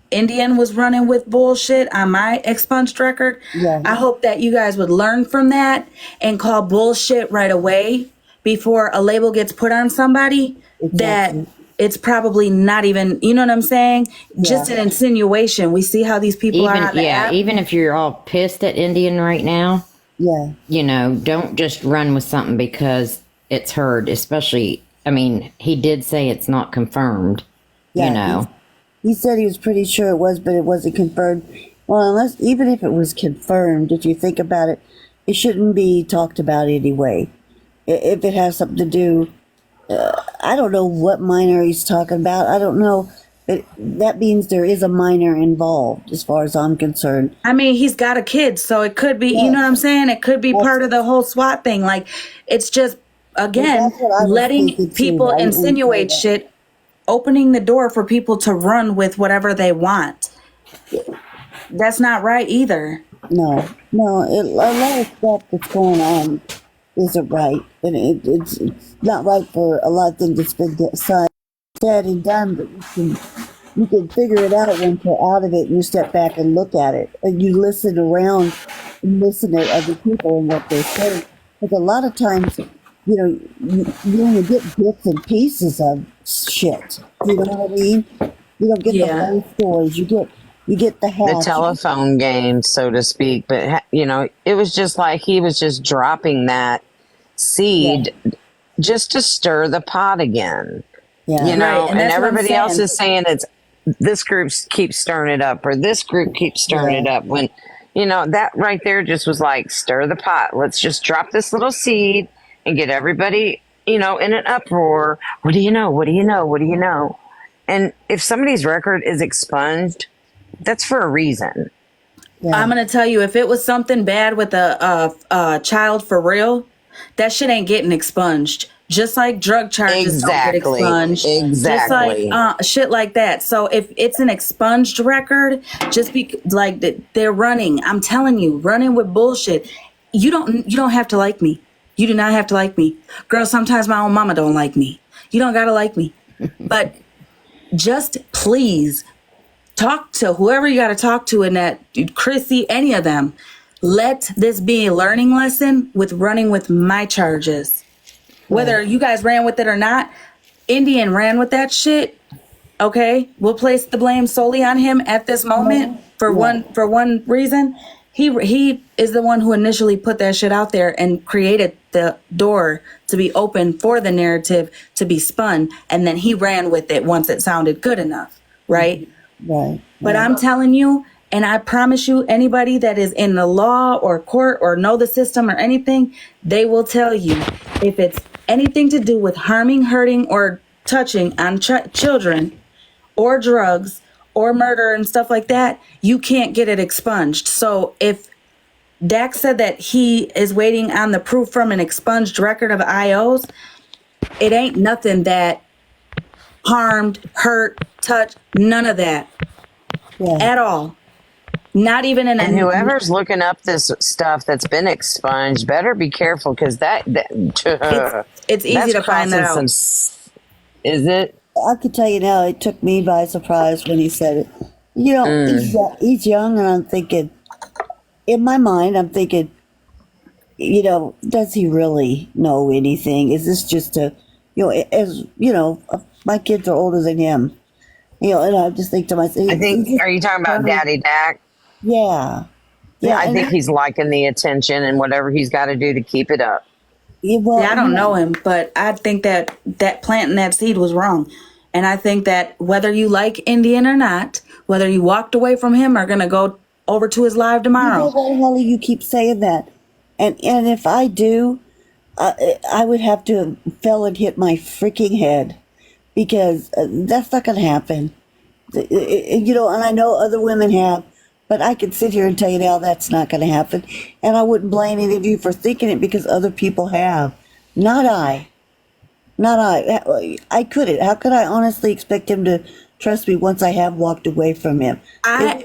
Indian was running with bullshit on my expunged record, I hope that you guys would learn from that and call bullshit right away before a label gets put on somebody that it's probably not even, you know what I'm saying? Just an insinuation. We see how these people are on the app. Even if you're all pissed at Indian right now, you know, don't just run with something because it's heard, especially, I mean, he did say it's not confirmed, you know. He said he was pretty sure it was, but it wasn't confirmed. Well, even if it was confirmed, if you think about it, it shouldn't be talked about anyway. If it has something to do, I don't know what minor he's talking about. I don't know. But that means there is a minor involved, as far as I'm concerned. I mean, he's got a kid, so it could be, you know what I'm saying? It could be part of the whole SWAT thing. Like, it's just, again, letting people insinuate shit, opening the door for people to run with whatever they want. That's not right either. No, a lot of stuff that's going on isn't right. And it's not right for a lot of things that's been said and done, but you can figure it out once you're out of it and you step back and look at it. And you listen around and listen to other people and what they're saying. Because a lot of times, you know, you only get bits and pieces of shit. You know what I mean? You don't get the whole stories. You get the half. The telephone game, so to speak. But, you know, it was just like he was just dropping that seed just to stir the pot again. You know, and everybody else is saying it's this group keeps stirring it up or this group keeps stirring it up. When, you know, that right there just was like, stir the pot. Let's just drop this little seed and get everybody, you know, in an uproar. What do you know? What do you know? What do you know? And if somebody's record is expunged, that's for a reason. I'm going to tell you, if it was something bad with a child for real, that shit ain't getting expunged. Just like drug charges don't get expunged. Just like shit like that. So if it's an expunged record, just be like they're running. I'm telling you, running with bullshit. You don't have to like me. You do not have to like me. Girl, sometimes my own mama don't like me. You don't gotta like me. But just please talk to whoever you gotta talk to in that, Chrissy, any of them. Let this be a learning lesson with running with my charges. Whether you guys ran with it or not, Indian ran with that shit. Okay, we'll place the blame solely on him at this moment for one reason. He is the one who initially put that shit out there and created the door to be open for the narrative to be spun, and then he ran with it once it sounded good enough, right? Right. But I'm telling you, and I promise you, anybody that is in the law or court or know the system or anything, they will tell you if it's anything to do with harming, hurting, or touching on children or drugs or murder and stuff like that, you can't get it expunged. So if Dax said that he is waiting on the proof from an expunged record of IOs, it ain't nothing that harmed, hurt, touched, none of that. at all. Not even in And whoever's looking up this stuff that's been expunged better be careful, because it's easy to find that out. Is it? I could tell you now, it took me by surprise when he said it. You know, he's young, and I'm thinking, in my mind, I'm thinking, you know, does he really know anything? Is this just a, you know, as you know, my kids are older than him, you know, and I just think to myself, I think, are you talking about Daddy Dak? Yeah. Yeah, I think he's liking the attention and whatever he's got to do to keep it up. Yeah, well, I don't know him, but I think that planting that seed was wrong. And I think that whether you like Indian or not, whether you walked away from him or going to go over to his live tomorrow. You know what, Holly, you keep saying that. And if I do, I would have to fell and hit my freaking head, because that's not going to happen. You know, and I know other women have, but I could sit here and tell you now that's not going to happen. And I wouldn't blame any of you for thinking it, because other people have. Not I. Not I. I couldn't. How could I honestly expect him to trust me once I have walked away from him? I'm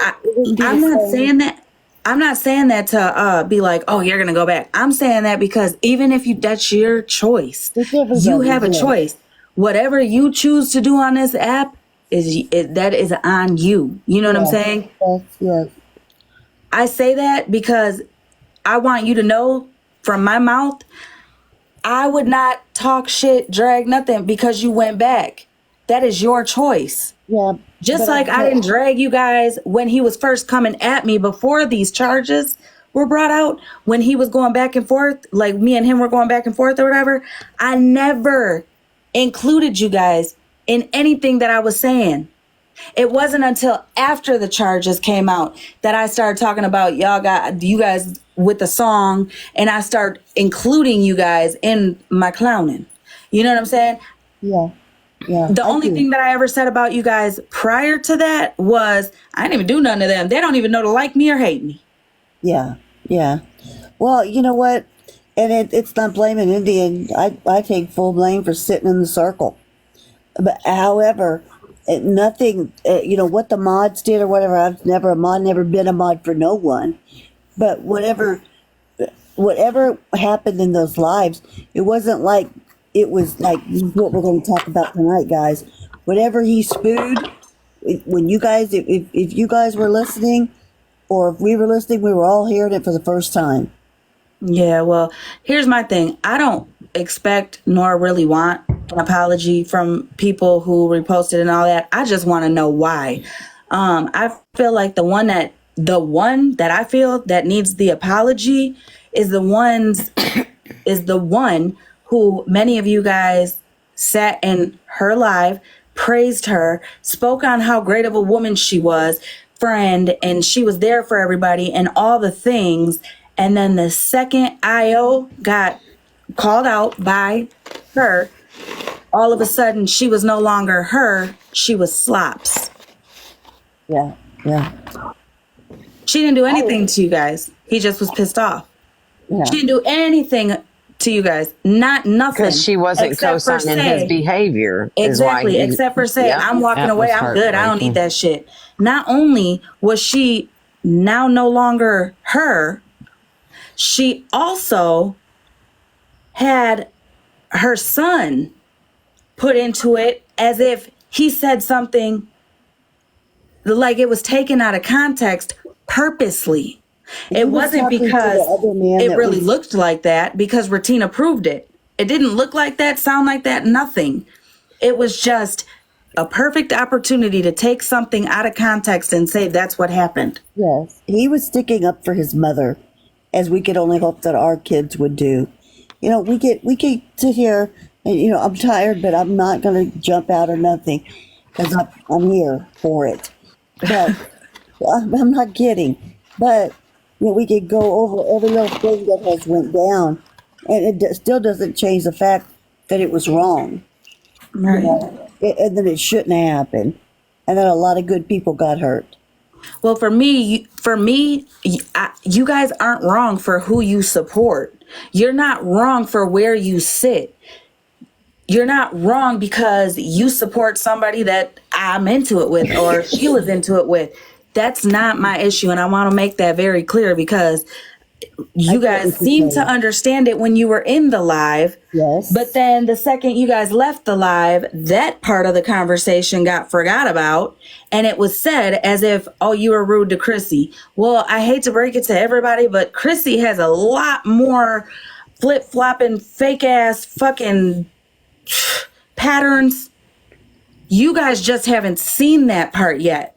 not saying that. I'm not saying that to be like, oh, you're going to go back. I'm saying that because even if that's your choice, you have a choice. Whatever you choose to do on this app, that is on you. You know what I'm saying? Yes. I say that because I want you to know from my mouth, I would not talk shit, drag nothing because you went back. That is your choice. Yeah. Just like I didn't drag you guys when he was first coming at me before these charges were brought out, when he was going back and forth, like me and him were going back and forth or whatever. I never included you guys in anything that I was saying. It wasn't until after the charges came out that I started talking about you guys with the song, and I start including you guys in my clowning. You know what I'm saying? Yeah. The only thing that I ever said about you guys prior to that was I didn't even do none of them. They don't even know to like me or hate me. Yeah. Well, you know what? And it's not blaming Indian. I take full blame for sitting in the circle. But however, nothing, you know, what the mods did or whatever, I've never a mod, never been a mod for no one. But whatever happened in those lives, it wasn't like, it was like what we're going to talk about tonight, guys. Whatever he spewed, when you guys, if you guys were listening, or if we were listening, we were all hearing it for the first time. Yeah, well, here's my thing. I don't expect nor really want an apology from people who reposted and all that. I just want to know why. I feel like the one that I feel that needs the apology is the one who many of you guys sat in her live, praised her, spoke on how great of a woman she was, friend, and she was there for everybody and all the things. And then the second IO got called out by her, all of a sudden she was no longer her, she was Slops. Yeah. She didn't do anything to you guys. He just was pissed off. Yeah. She didn't do anything to you guys. Nothing. Because she wasn't co-signing his behavior. Exactly. Except for saying, I'm walking away. I'm good. I don't need that shit. Not only was she now no longer her, she also had her son put into it as if he said something like it was taken out of context purposely. It wasn't because it really looked like that, because Ratina proved it. It didn't look like that, sound like that, nothing. It was just a perfect opportunity to take something out of context and say that's what happened. Yes. He was sticking up for his mother, as we could only hope that our kids would do. You know, we can sit here and, you know, I'm tired, but I'm not going to jump out or nothing, because I'm here for it. But I'm not kidding. But, you know, we could go over every little thing that has went down, and it still doesn't change the fact that it was wrong. Right. You know, and that it shouldn't happen, and that a lot of good people got hurt. Well, for me, you guys aren't wrong for who you support. You're not wrong for where you sit. You're not wrong because you support somebody that I'm into it with or she was into it with. That's not my issue. And I want to make that very clear because you guys seem to understand it when you were in the live. Yes. But then the second you guys left the live, that part of the conversation got forgot about. And it was said as if, oh, you were rude to Chrissy. Well, I hate to break it to everybody, but Chrissy has a lot more flip-flopping, fake-ass fucking patterns. You guys just haven't seen that part yet.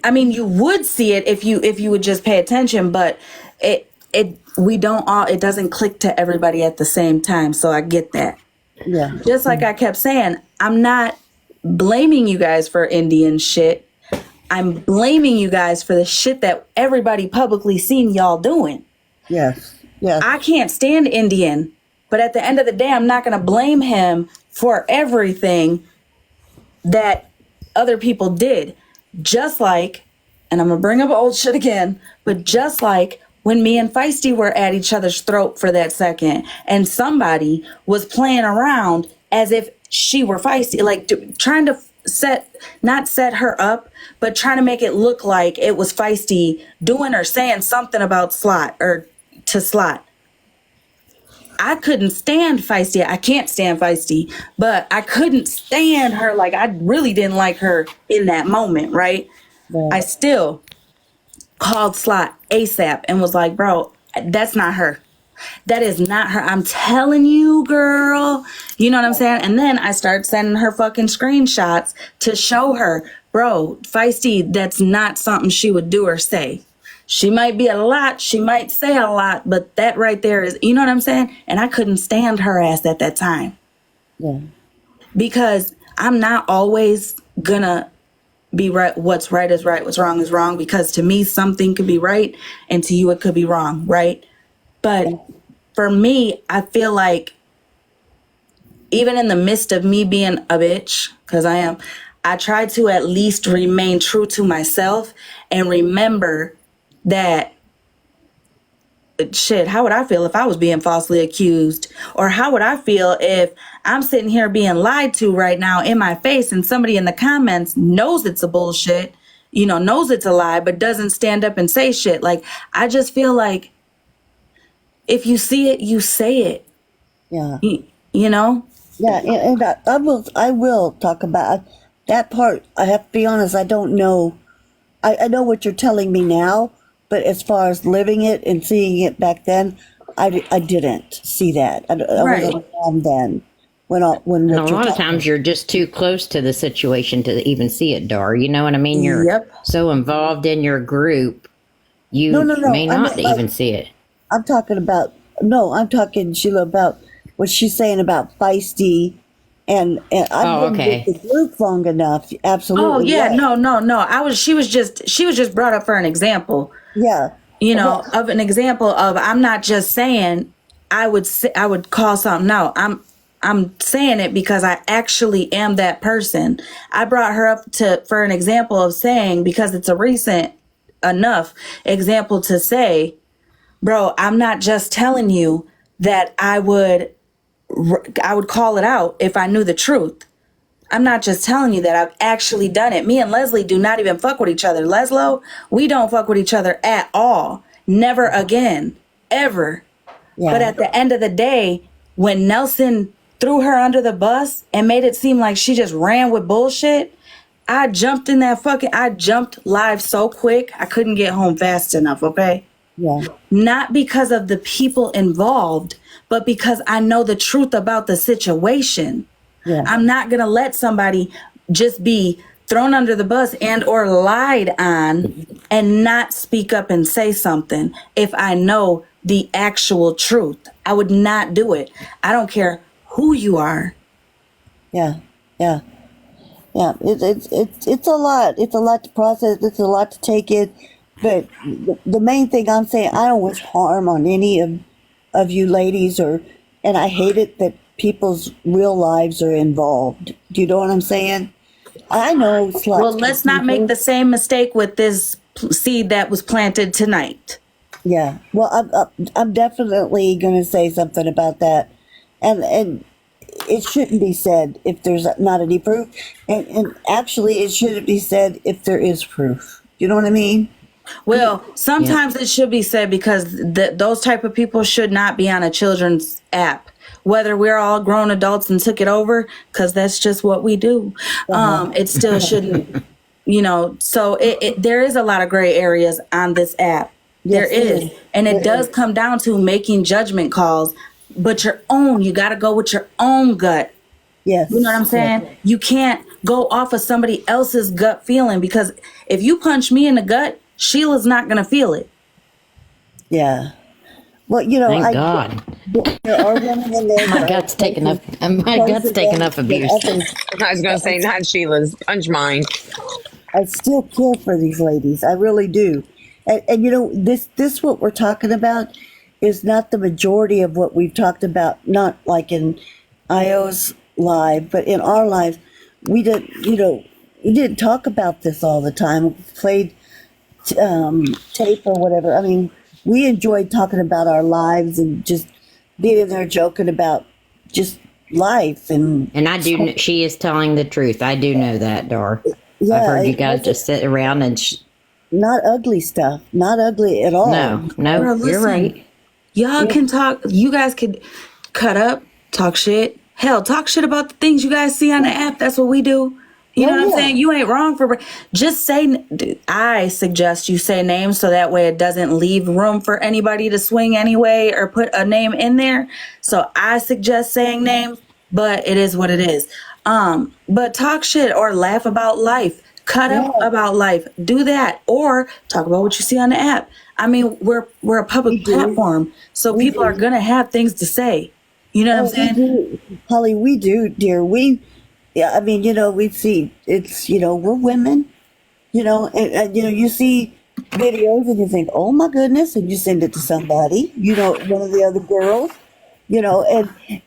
I mean, you would see it if you would just pay attention, but it doesn't click to everybody at the same time. So I get that. Yeah. Just like I kept saying, I'm not blaming you guys for Indian shit. I'm blaming you guys for the shit that everybody publicly seen y'all doing. Yes. Yeah. I can't stand Indian, but at the end of the day, I'm not going to blame him for everything that other people did. Just like, and I'm going to bring up old shit again, but just like when me and Feisty were at each other's throat for that second and somebody was playing around as if she were Feisty, like trying to not set her up, but trying to make it look like it was Feisty doing or saying something about Slot or to Slot. I couldn't stand Feisty. I can't stand Feisty, but I couldn't stand her. Like, I really didn't like her in that moment, right? I still called Slot ASAP and was like, bro, that's not her. That is not her. I'm telling you, girl. You know what I'm saying? And then I start sending her fucking screenshots to show her, bro, Feisty, that's not something she would do or say. She might be a lot, she might say a lot, but that right there is, you know what I'm saying? And I couldn't stand her ass at that time. Yeah. Because I'm not always gonna be right. What's right is right, what's wrong is wrong. Because to me, something could be right, and to you, it could be wrong, right? But for me, I feel like even in the midst of me being a bitch, because I am, I try to at least remain true to myself and remember that shit, how would I feel if I was being falsely accused? Or how would I feel if I'm sitting here being lied to right now in my face and somebody in the comments knows it's a bullshit, you know, knows it's a lie, but doesn't stand up and say shit? Like, I just feel like if you see it, you say it. Yeah. You know? Yeah, and I will talk about that part. I have to be honest, I don't know. I know what you're telling me now, but as far as living it and seeing it back then, I didn't see that. I wasn't around then. When and a lot of times you're just too close to the situation to even see it, Dar. You know what I mean? You're so involved in your group, you may not even see it. I'm talking, Sheila, about what she's saying about Feisty. And I've been with the group long enough. Absolutely. Oh yeah, no. She was just brought up for an example. Yeah. You know, of an example of, I'm not just saying I would call something out. I'm saying it because I actually am that person. I brought her up for an example of saying, because it's a recent enough example to say, bro, I'm not just telling you that I would call it out if I knew the truth. I'm not just telling you that, I've actually done it. Me and Leslie do not even fuck with each other. Leslo, we don't fuck with each other at all. Never again. Ever. Yeah. But at the end of the day, when Nelson threw her under the bus and made it seem like she just ran with bullshit, I jumped live so quick, I couldn't get home fast enough, okay? Yeah. Not because of the people involved, but because I know the truth about the situation. Yeah. I'm not going to let somebody just be thrown under the bus and or lied on and not speak up and say something if I know the actual truth. I would not do it. I don't care who you are. Yeah. It's a lot. It's a lot to process. It's a lot to take it. But the main thing I'm saying, I don't wish harm on any of you ladies, and I hate it that people's real lives are involved. Do you know what I'm saying? I know. Well, let's not make the same mistake with this seed that was planted tonight. Yeah. Well, I'm definitely going to say something about that, and it shouldn't be said if there's not any proof, and actually it shouldn't be said if there is proof. You know what I mean? Well, sometimes it should be said because those type of people should not be on a children's app. Whether we're all grown adults and took it over, because that's just what we do. It still shouldn't, so there is a lot of gray areas on this app. There is. And it does come down to making judgment calls, but you got to go with your own gut. Yes. You know what I'm saying? Yes. You can't go off of somebody else's gut feeling, because if you punch me in the gut, Sheila's not going to feel it. Yeah. Well, Thank God. There are women in there. My gut's taking up. My gut's taking up abuse. I was going to say, not Sheila's. Punch mine. I still care for these ladies. I really do. And this what we're talking about is not the majority of what we've talked about. Not like in IO's live, but in our lives, we didn't talk about this all the time. We played tape or whatever. I mean, we enjoyed talking about our lives and just being there joking about just life. And I do. She is telling the truth. I do know that, Dar. Yeah, I've heard you guys just sit around and. Not ugly stuff. Not ugly at all. No, Girl, you're right. Y'all can talk. You guys could cut up, talk shit. Hell, talk shit about the things you guys see on the app. That's what we do. You know what I'm saying? You ain't wrong for just say. I suggest you say names so that way it doesn't leave room for anybody to swing anyway or put a name in there. So I suggest saying names, but it is what it is. But talk shit or laugh about life. Cut up about life. Do that, or talk about what you see on the app. I mean, we're a public platform, so people are gonna have things to say. You know what I'm saying? Holly, we do, dear. I mean, we see it's, we're women, and you see videos and you think, oh my goodness, and you send it to somebody, one of the other girls,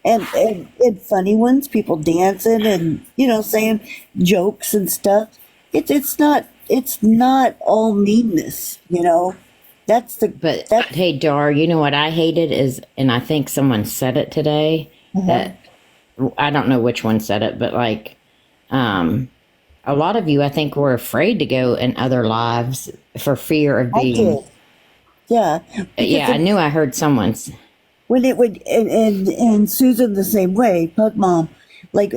and funny ones, people dancing and, saying jokes and stuff. It's not all meanness, Hey, Dar, you know what I hated is, and I think someone said it today, that I don't know which one said it, but like, a lot of you, I think, were afraid to go in other lives for fear of being. Yeah. I knew I heard someone's. When it would, and Susan the same way, Pug Mom, like,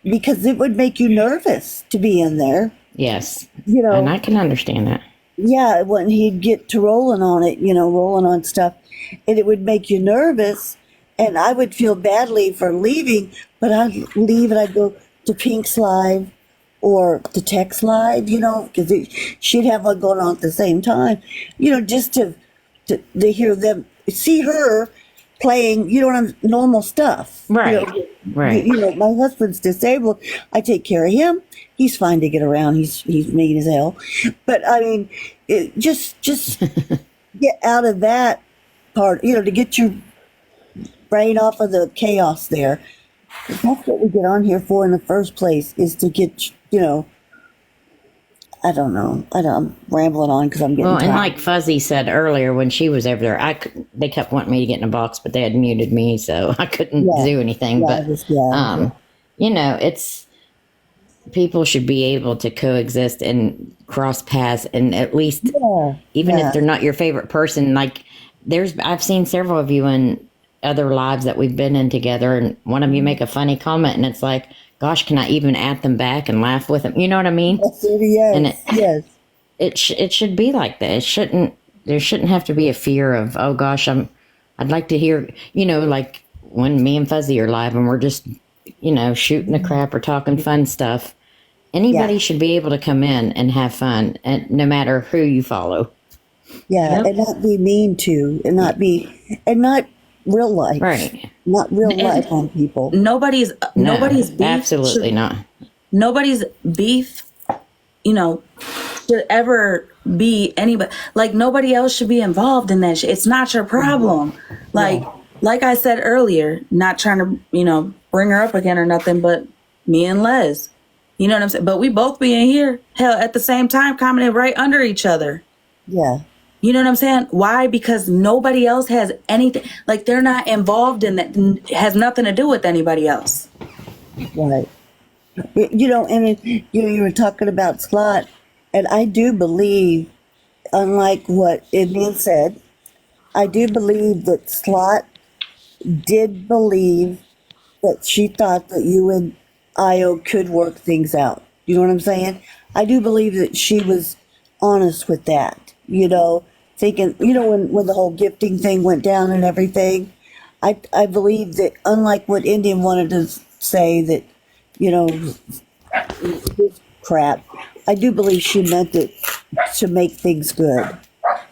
because it would make you nervous to be in there. Yes. And I can understand that. Yeah, when he'd get to rolling on it, rolling on stuff, and it would make you nervous. And I would feel badly for leaving, but I'd leave and I'd go to Pink's live or to Tech's live, because she'd have one going on at the same time, just to hear them, see her playing, normal stuff. Right. Right. My husband's disabled. I take care of him. He's fine to get around. He's mean as hell. But I mean, just get out of that part, to get your brain off of the chaos there. That's what we get on here for in the first place, is to get, I don't know. I'm rambling on because I'm getting tired. And like Fuzzy said earlier when she was over there, they kept wanting me to get in a box, but they had muted me, so I couldn't do anything. It's people should be able to coexist and cross paths, and at least even if they're not your favorite person, like I've seen several of you in other lives that we've been in together, and one of you make a funny comment, and it's like, gosh, can I even at them back and laugh with them? You know what I mean? Yes, and it should be like that. There shouldn't have to be a fear of, oh gosh, I'd like to hear, like when me and Fuzzy are live and we're just, shooting the crap or talking fun stuff. Anybody should be able to come in and have fun, and no matter who you follow. Yeah, and not be mean to, and not real life. Right. Not real life on people. Nobody's beef. Absolutely not. Nobody's beef, should ever be anybody. Like, nobody else should be involved in that shit. It's not your problem. Like I said earlier, not trying to, bring her up again or nothing, but me and Les. You know what I'm saying? But we both be in here, hell, at the same time, commenting right under each other. Yeah. You know what I'm saying? Why? Because nobody else has anything. Like, they're not involved in that. Has nothing to do with anybody else. Right. You know, and you were talking about Slot, and I do believe, unlike what Indian said, I do believe that Slot did believe that she thought that you and Io could work things out. You know what I'm saying? I do believe that she was honest with that. You know, thinking, you know, when the whole gifting thing went down and everything, I believe that, unlike what Indian wanted to say, that, you know, this crap, I do believe she meant it to make things good.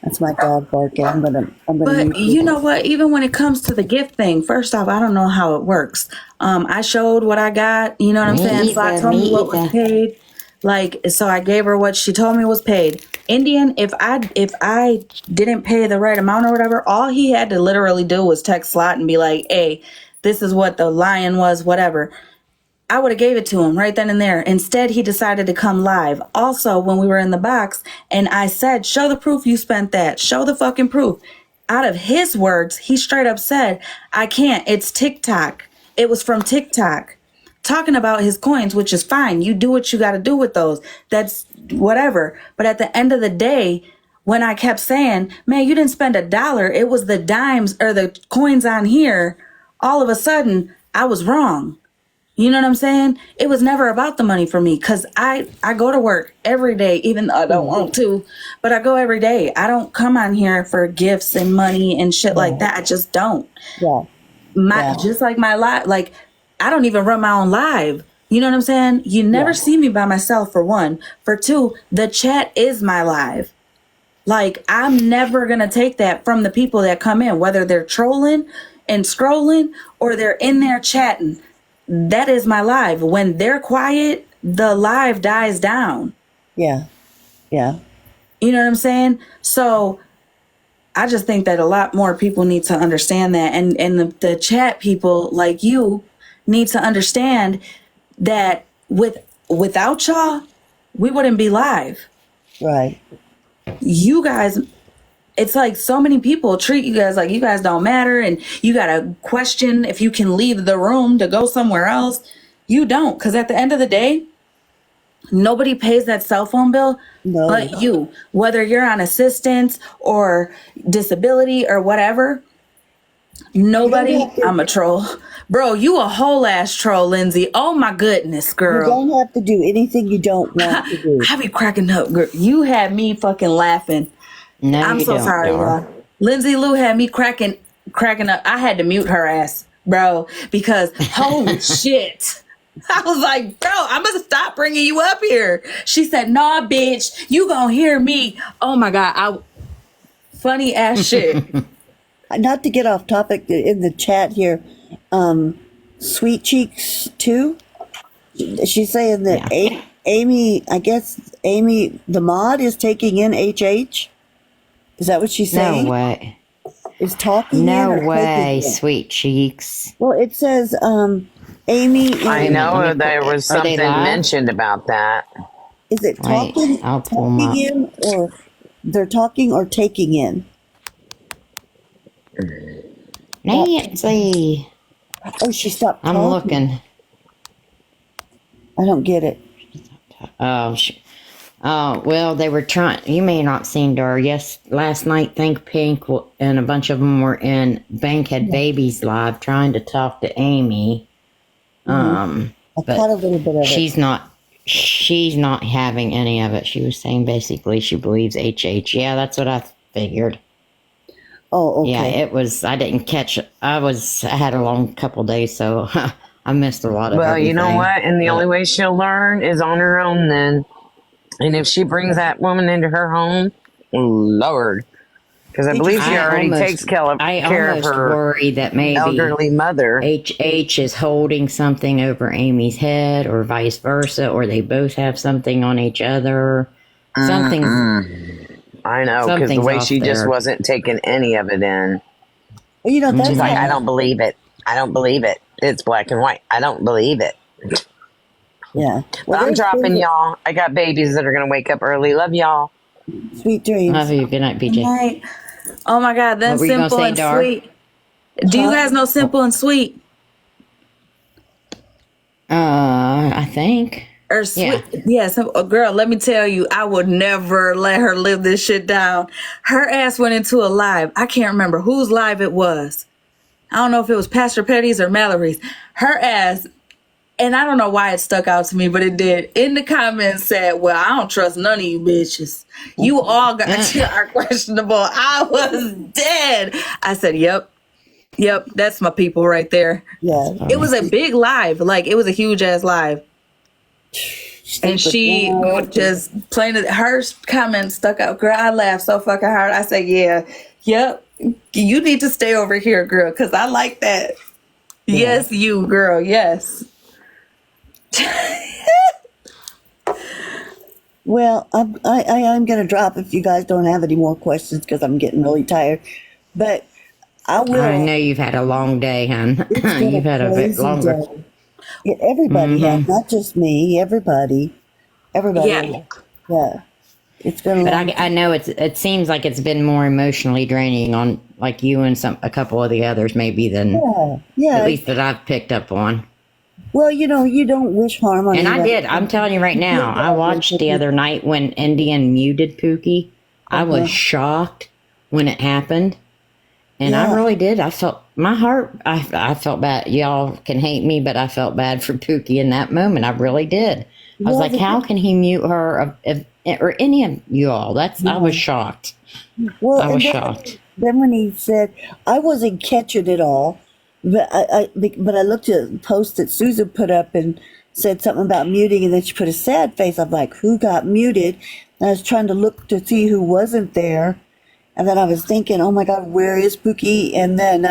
That's my dog barking. I'm gonna. But you know what? Even when it comes to the gift thing, first off, I don't know how it works. I showed what I got. You know what I'm saying? Slot told me what was paid. Like, so I gave her what she told me was paid. Indian, if I didn't pay the right amount or whatever, all he had to literally do was text Slot and be like, "Hey, this is what the lion was, whatever." I would have gave it to him right then and there. Instead, he decided to come live. Also, when we were in the box and I said, "Show the proof you spent that. Show the fucking proof." Out of his words, he straight up said, "I can't. It's TikTok. It was from TikTok." Talking about his coins, which is fine. You do what you got to do with those. That's whatever. But at the end of the day, when I kept saying, "Man, you didn't spend $1. It was the dimes or the coins on here." All of a sudden, I was wrong. You know what I'm saying? It was never about the money for me, because I go to work every day, even though I don't want to, but I go every day. I don't come on here for gifts and money and shit like that. I just don't. Yeah. Just like my life, like, I don't even run my own live. You know what I'm saying? You never see me by myself, for one. For two, the chat is my live. Like, I'm never going to take that from the people that come in, whether they're trolling and scrolling or they're in there chatting. That is my live. When they're quiet, the live dies down. Yeah. Yeah. You know what I'm saying? So I just think that a lot more people need to understand that. And the chat people like you need to understand that without y'all, we wouldn't be live. Right. You guys, it's like so many people treat you guys like you guys don't matter, and you got to question if you can leave the room to go somewhere else. You don't, because at the end of the day, nobody pays that cell phone bill but you. Whether you're on assistance or disability or whatever, nobody. I'm a troll. Bro, you a whole ass troll, Lindsay. Oh my goodness, girl. You don't have to do anything you don't want to do. I be cracking up, girl. You had me fucking laughing. No, I'm you so don't, sorry, Dora. y'all. Lindsay Lou had me cracking up. I had to mute her ass, bro, because holy shit. I was like, bro, I'm gonna stop bringing you up here. She said, "Nah, bitch, you gonna hear me." Oh my God, funny ass shit. Not to get off topic, in the chat here, Sweet Cheeks 2, she's saying that Amy, I guess Amy, the mod, is taking in HH. Is that what she's saying? No way. Is talking in No or way, taking in? Sweet Cheeks. Well, it says Amy. I know there was something mentioned about that. Is it Wait, talking, I'll pull 'em talking in, or they're talking or taking in? Nancy. Oh, she stopped talking. I'm looking. I don't get it. Oh, well, they were trying. You may not seen Dora. Yes, last night, Think Pink and a bunch of them were in Bankhead Babies live trying to talk to Amy. I caught a little bit of it. She's not having any of it. She was saying basically she believes HH. Yeah, that's what I figured. Oh, okay. Yeah, it was. I didn't catch it. I had a long couple days, so I missed a lot of. Well, you know everything. what? And the only way she'll learn is on her own then. And if she brings that woman into her home, Lord, because I believe she already takes care of her worry that maybe elderly mother. HH is holding something over Amy's head, or vice versa, or they both have something on each other. Something. I know, because the way Something's she off just there. wasn't taking any of it in. You know, that's She's like, how- I don't believe it. I don't believe it. It's black and white. I don't believe it. Yeah. But I'm dropping y'all. I got babies that are going to wake up early. Love y'all. Sweet dreams. Love you. Good night, PJ. Right. Oh my God, What that's were you gonna simple say, and Dar? sweet. Do you guys know Simple and Sweet? I think. Or sweet? Yeah. Girl, let me tell you, I would never let her live this shit down. Her ass went into a live. I can't remember whose live it was. I don't know if it was Pastor Petty's or Mallory's. Her ass, and I don't know why it stuck out to me, but it did. In the comments said, well, I don't trust none of you bitches. You all are questionable. I was dead. I said, yep, that's my people right there. Yeah. It was a big live. Like, it was a huge ass live. And she just playing it. Her comment stuck out. Girl, I laughed so fucking hard. I said, yep. You need to stay over here, girl, because I like that. Yeah. Yes, you, girl. Yes. Well, I'm going to drop if you guys don't have any more questions because I'm getting really tired. But I will. I know you've had a long day, hon. You've had a bit crazy longer. day. Yeah, everybody has, not just me. Everybody. Yeah. Yeah. It's been. But I know it seems like it's been more emotionally draining on like you and a couple of the others maybe than Yeah. at least that I've picked up on. Well, you don't wish harm on And I anybody. did. I'm telling you right now. I watched the other night when Indian muted Pookie. I was shocked when it happened, and I really did. I felt my heart. I felt bad. Y'all can hate me, but I felt bad for Pookie in that moment. I really did. I was like, how can he mute her or any of you all? I was shocked. Well, I was and shocked. Then when he said, I wasn't catching it all, but I looked at the post that Susan put up and said something about muting, and then she put a sad face. I'm like, who got muted? And I was trying to look to see who wasn't there. And then I was thinking, oh my God, where is Pookie? And then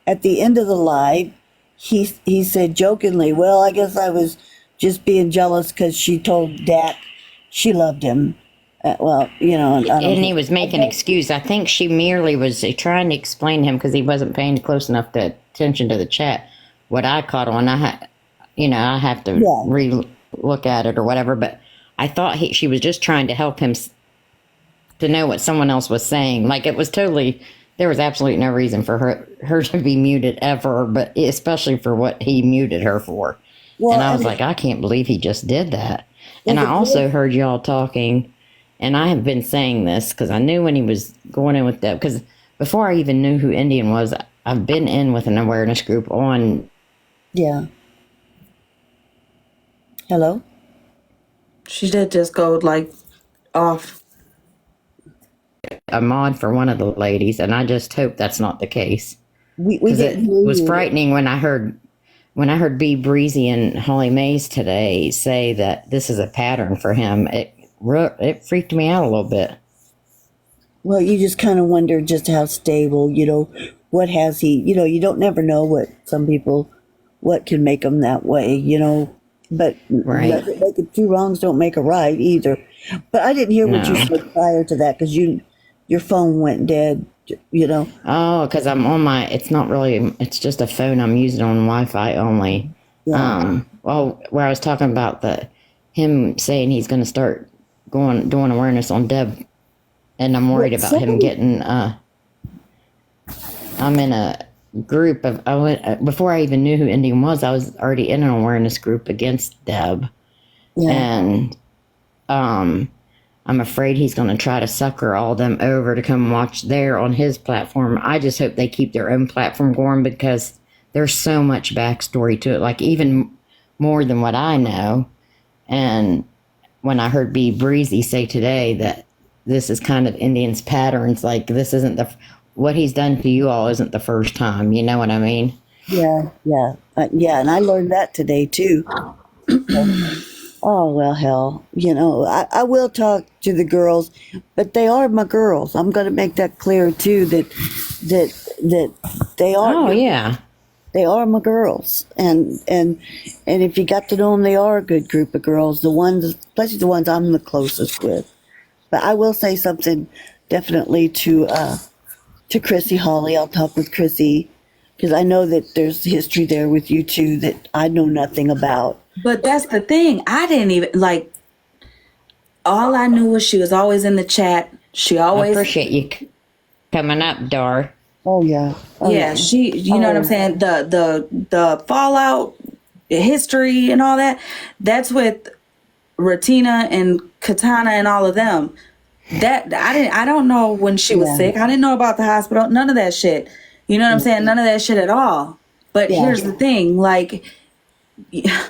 at the end of the live, he said jokingly, well, I guess I was just being jealous because she told Dak she loved him. And he was making an excuse. I think she merely was trying to explain to him because he wasn't paying close enough attention to the chat. What I caught on, I have to re-look at it or whatever. But I thought she was just trying to help him to know what someone else was saying. Like it was totally, there was absolutely no reason for her to be muted ever, but especially for what he muted her for. Well, and I was like, I can't believe he just did that. And I also heard y'all talking, and I have been saying this because I knew when he was going in with that, because before I even knew who Indian was, I've been in with an awareness group on. Yeah. Hello? She did just go like off. A mod for one of the ladies, and I just hope that's not the case. It was frightening when I heard B Breezy and Holly Mays today say that this is a pattern for him. It freaked me out a little bit. Well, you just kind of wonder just how stable, what has he, you don't never know what can make them that way, but two wrongs don't make a right either. But I didn't hear what you said prior to that because your phone went dead, Oh, because I'm on it's just a phone I'm using on Wi-Fi only. Yeah. Where I was talking about him saying he's going to start doing awareness on Deb, and I'm worried about him getting, I'm in a group before I even knew who Indian was, I was already in an awareness group against Deb. Yeah. And, I'm afraid he's going to try to sucker all them over to come watch on his platform. I just hope they keep their own platform going because there's so much backstory to it, like even more than what I know. And when I heard B Breezy say today that this is kind of Indian's patterns, like this isn't what he's done to you all isn't the first time. You know what I mean? Yeah. And I learned that today too. Oh, well, hell, I will talk to the girls, but they are my girls. I'm going to make that clear too, that they are. Oh, yeah. They are my girls. And if you got to know them, they are a good group of girls, especially the ones I'm the closest with. But I will say something definitely to Chrissy Holly. I'll talk with Chrissy because I know that there's history there with you too that I know nothing about. But that's the thing. I didn't even all I knew was she was always in the chat. She I always, appreciate you coming up, Dar. Oh yeah. Oh, yeah, she, you know what I'm saying? The fallout history and all that, that's with Ratina and Katana and all of them. That I don't know when she was sick. I didn't know about the hospital. None of that shit. You know what I'm saying? None of that shit at all. But here's the thing, like, Yeah,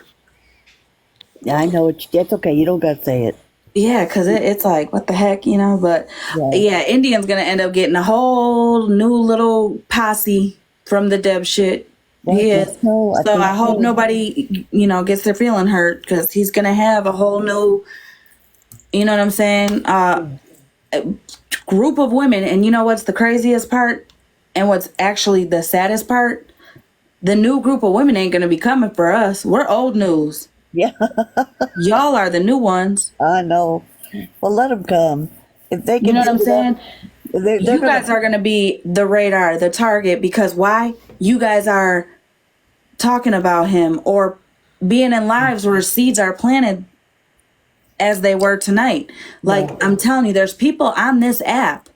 I know it's okay. You don't gotta say it. yeah, because it's like, what the heck, you know? But yeah, Indian's gonna end up getting a whole new little posse from the Deb shit. He is. So I hope nobody, you know, gets their feeling hurt, because he's gonna have a whole new, you know what I'm saying, group of women. And you know what's the craziest part, and what's actually the saddest part? The new group of women ain't gonna be coming for us. We're old news. Yeah. Y'all are the new ones. I know. Well, let them come. If they can, you know what I'm do saying? that, You guys are going to be the radar, the target, because why? You guys are talking about him or being in lives where seeds are planted as they were tonight. Like, I'm telling you, there's people on this app,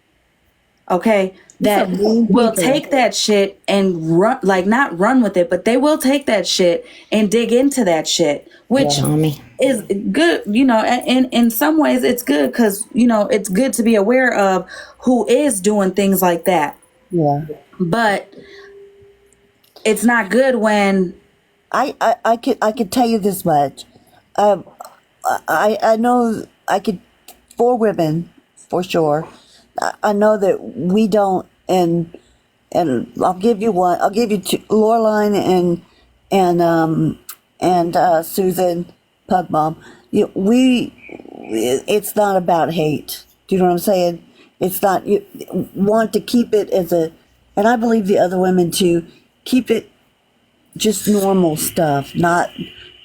okay, that will take that shit and run, like, not run with it, but they will take that shit and dig into that shit, which is good. You know, in some ways it's good, because, you know, it's good to be aware of who is doing things like that. Yeah. But it's not good when I could tell you this much. I know I could, for women, for sure. I know that we don't, and I'll give you one. I'll give you two, Loreline and Susan Pugmom. You know, it's not about hate. Do you know what I'm saying? It's not, you want to keep it as a, and I believe the other women too, keep it just normal stuff, not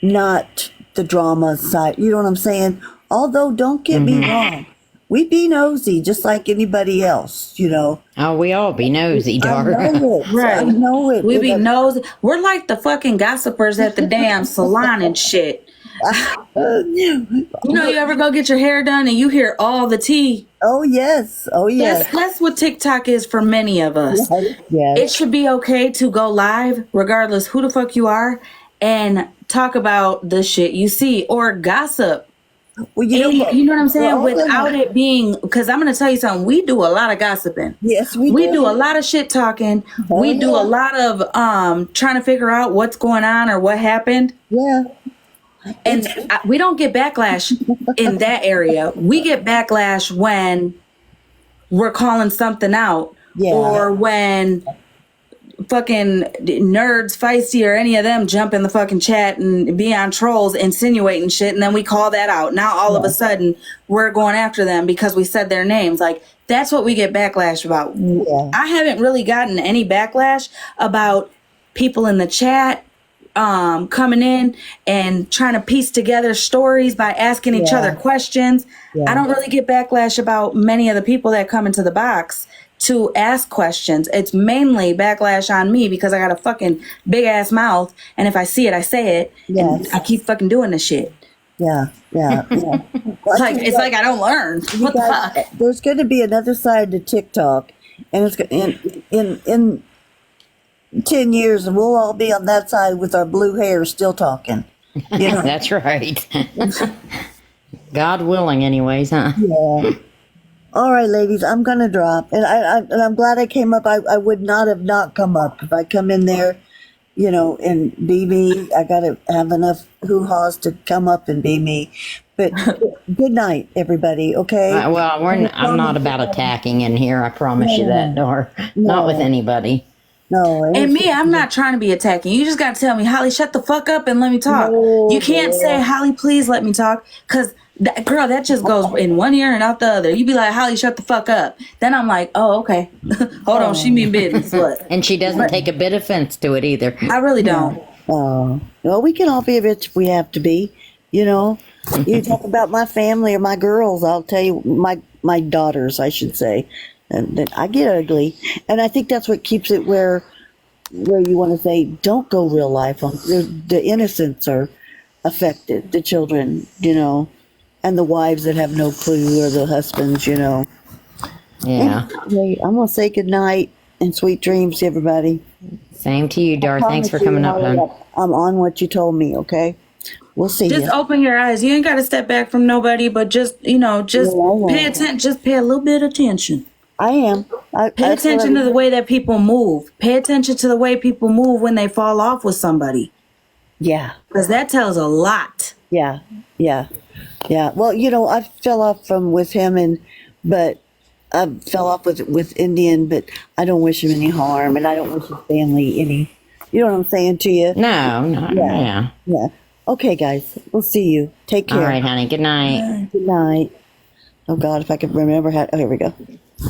the drama side. You know what I'm saying? Although, don't get me wrong, we be nosy just like anybody else, you know. Oh, we all be nosy, Dar. I know it. right. I know it. We be nosy. We're like the fucking gossipers at the damn salon and shit. You know, you ever go get your hair done and you hear all the tea? Oh yes, oh yes. That's what TikTok is for many of us. Yes. It should be okay to go live, regardless who the fuck you are, and talk about the shit you see or gossip. Well, you know what I'm saying? well, Without it being, because I'm going to tell you something. We do a lot of gossiping. Yes, we do a lot of shit talking. We do a lot of trying to figure out what's going on or what happened. Yeah. And we don't get backlash in that area. We get backlash when we're calling something out, or when fucking nerds, Feisty, or any of them jump in the fucking chat and be on trolls insinuating shit, and then we call that out. Now all of a sudden we're going after them because we said their names. Like, that's what we get backlash about. I haven't really gotten any backlash about people in the chat coming in and trying to piece together stories by asking each other questions. I don't really get backlash about many of the people that come into the box to ask questions. It's mainly backlash on me because I got a fucking big ass mouth, and if I see it, I say it. And I keep fucking doing this shit. Yeah. It's like I don't learn. What the fuck? There's going to be another side to TikTok, and it's in 10 years, and we'll all be on that side with our blue hair still talking. You know? That's right. God willing, anyways, huh? Yeah. All right, ladies, I'm gonna drop, and I'm glad I came up. I would not have not come up if I come in there, you know, and be me. I gotta have enough hoo-haws to come up and be me. But good night, everybody. Okay. Well, I'm not about attacking in here. I promise you that, Dar. Not with anybody. No. And me, I'm not trying to be attacking. You just got to tell me, Holly, shut the fuck up and let me talk. You can't say, Holly, please let me talk, because girl, that just goes in one ear and out the other. You be like, Holly, shut the fuck up. Then I'm like, oh, okay. Hold on, she mean business. What? And she doesn't take a bit of offense to it either. I really don't. Oh, well, we can all be a bitch if we have to be. You know, you talk about my family or my girls, I'll tell you, my daughters, I should say, and then I get ugly, and I think that's what keeps it where you want to say, don't go real life on. The innocents are affected, the children, you know. and the wives that have no clue, or the husbands, you know. Yeah. Anyway, I'm gonna say good night and sweet dreams to everybody. Same to you, Dar. Thanks for Promise you, coming up, Holly, hon. I'm on what you told me. Okay, we'll see Just you. open your eyes. You ain't got to step back from nobody, but just, just pay attention. Just pay a little bit of attention. I am. Pay attention to the way that people move. Pay attention to the way people move when they fall off with somebody. Yeah. Because that tells a lot. Yeah. Well, I fell off with him, but I fell off with Indian, but I don't wish him any harm, and I don't wish his family any. You know what I'm saying to you? No. Yeah. Okay, guys. We'll see you. Take care. All right, honey. Good night. Good night. Oh God, if I could remember how. Oh, here we go.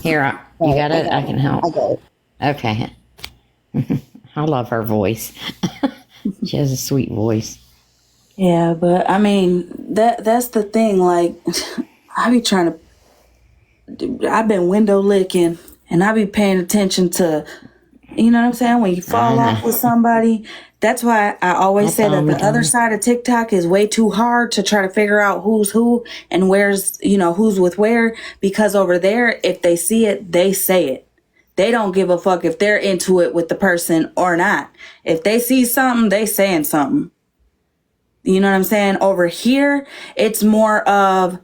Here, you got it? I can help. I got it. Okay. I love her voice. She has a sweet voice. Yeah, but I mean, that's the thing. Like, I be trying to. I've been window licking, and I be paying attention to, you know what I'm saying? When you fall off with somebody, that's why I always say that the other side of TikTok is way too hard to try to figure out who's who and where's, who's with where. Because over there, if they see it, they say it. They don't give a fuck if they're into it with the person or not. If they see something, they saying something. You know what I'm saying? Over here, it's more of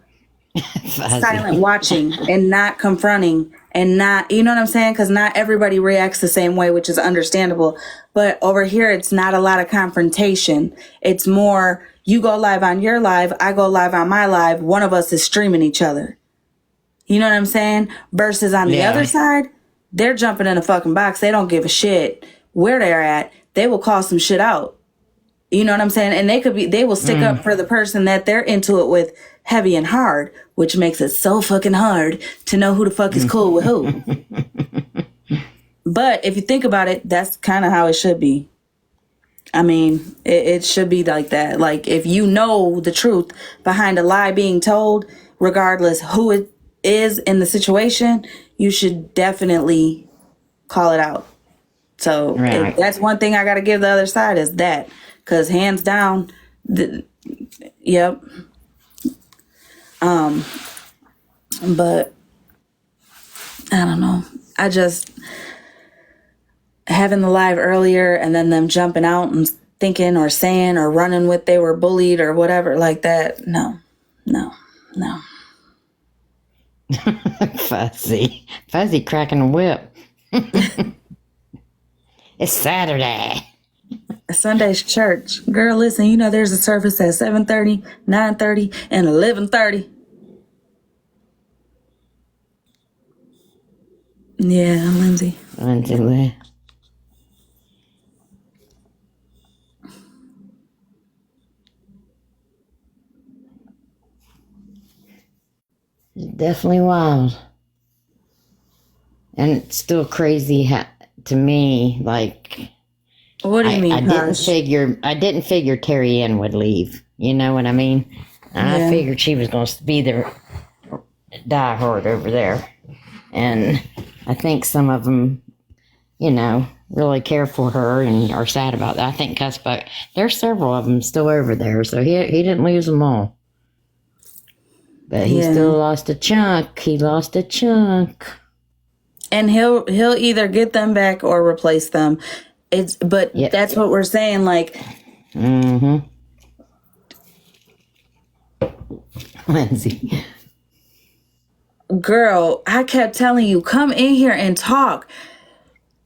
silent watching and not confronting and not, you know what I'm saying? Because not everybody reacts the same way, which is understandable. But over here, it's not a lot of confrontation. It's more, you go live on your live, I go live on my live. One of us is streaming each other. You know what I'm saying? Versus on the other side, they're jumping in a fucking box. They don't give a shit where they're at. They will call some shit out. You know what I'm saying? And they will stick up for the person that they're into it with heavy and hard, which makes it so fucking hard to know who the fuck is cool with who. But if you think about it, that's kind of how it should be. I mean, it should be like that. Like, if you know the truth behind a lie being told, regardless who it is in the situation, you should definitely call it out. So that's one thing I got to give the other side is that. Because hands down, yep. But I don't know. I just having the live earlier and then them jumping out and thinking or saying or running with they were bullied or whatever like that. No. Fuzzy cracking a whip. It's Saturday. Sunday's church. Girl, listen, there's a service at 7:30, 9:30, and 11:30. Yeah, I'm Lindsay. Lindsay Lee. It's definitely wild. And it's still crazy to me, like... What do you mean? I didn't figure Terry Ann would leave. You know what I mean? I figured she was going to be the diehard over there. And I think some of them, really care for her and are sad about that. I think Cuthbert, there's several of them still over there, so he didn't lose them all. But he still lost a chunk. He lost a chunk. And he'll either get them back or replace them. That's what we're saying, like. Lindsay. Girl, I kept telling you, come in here and talk.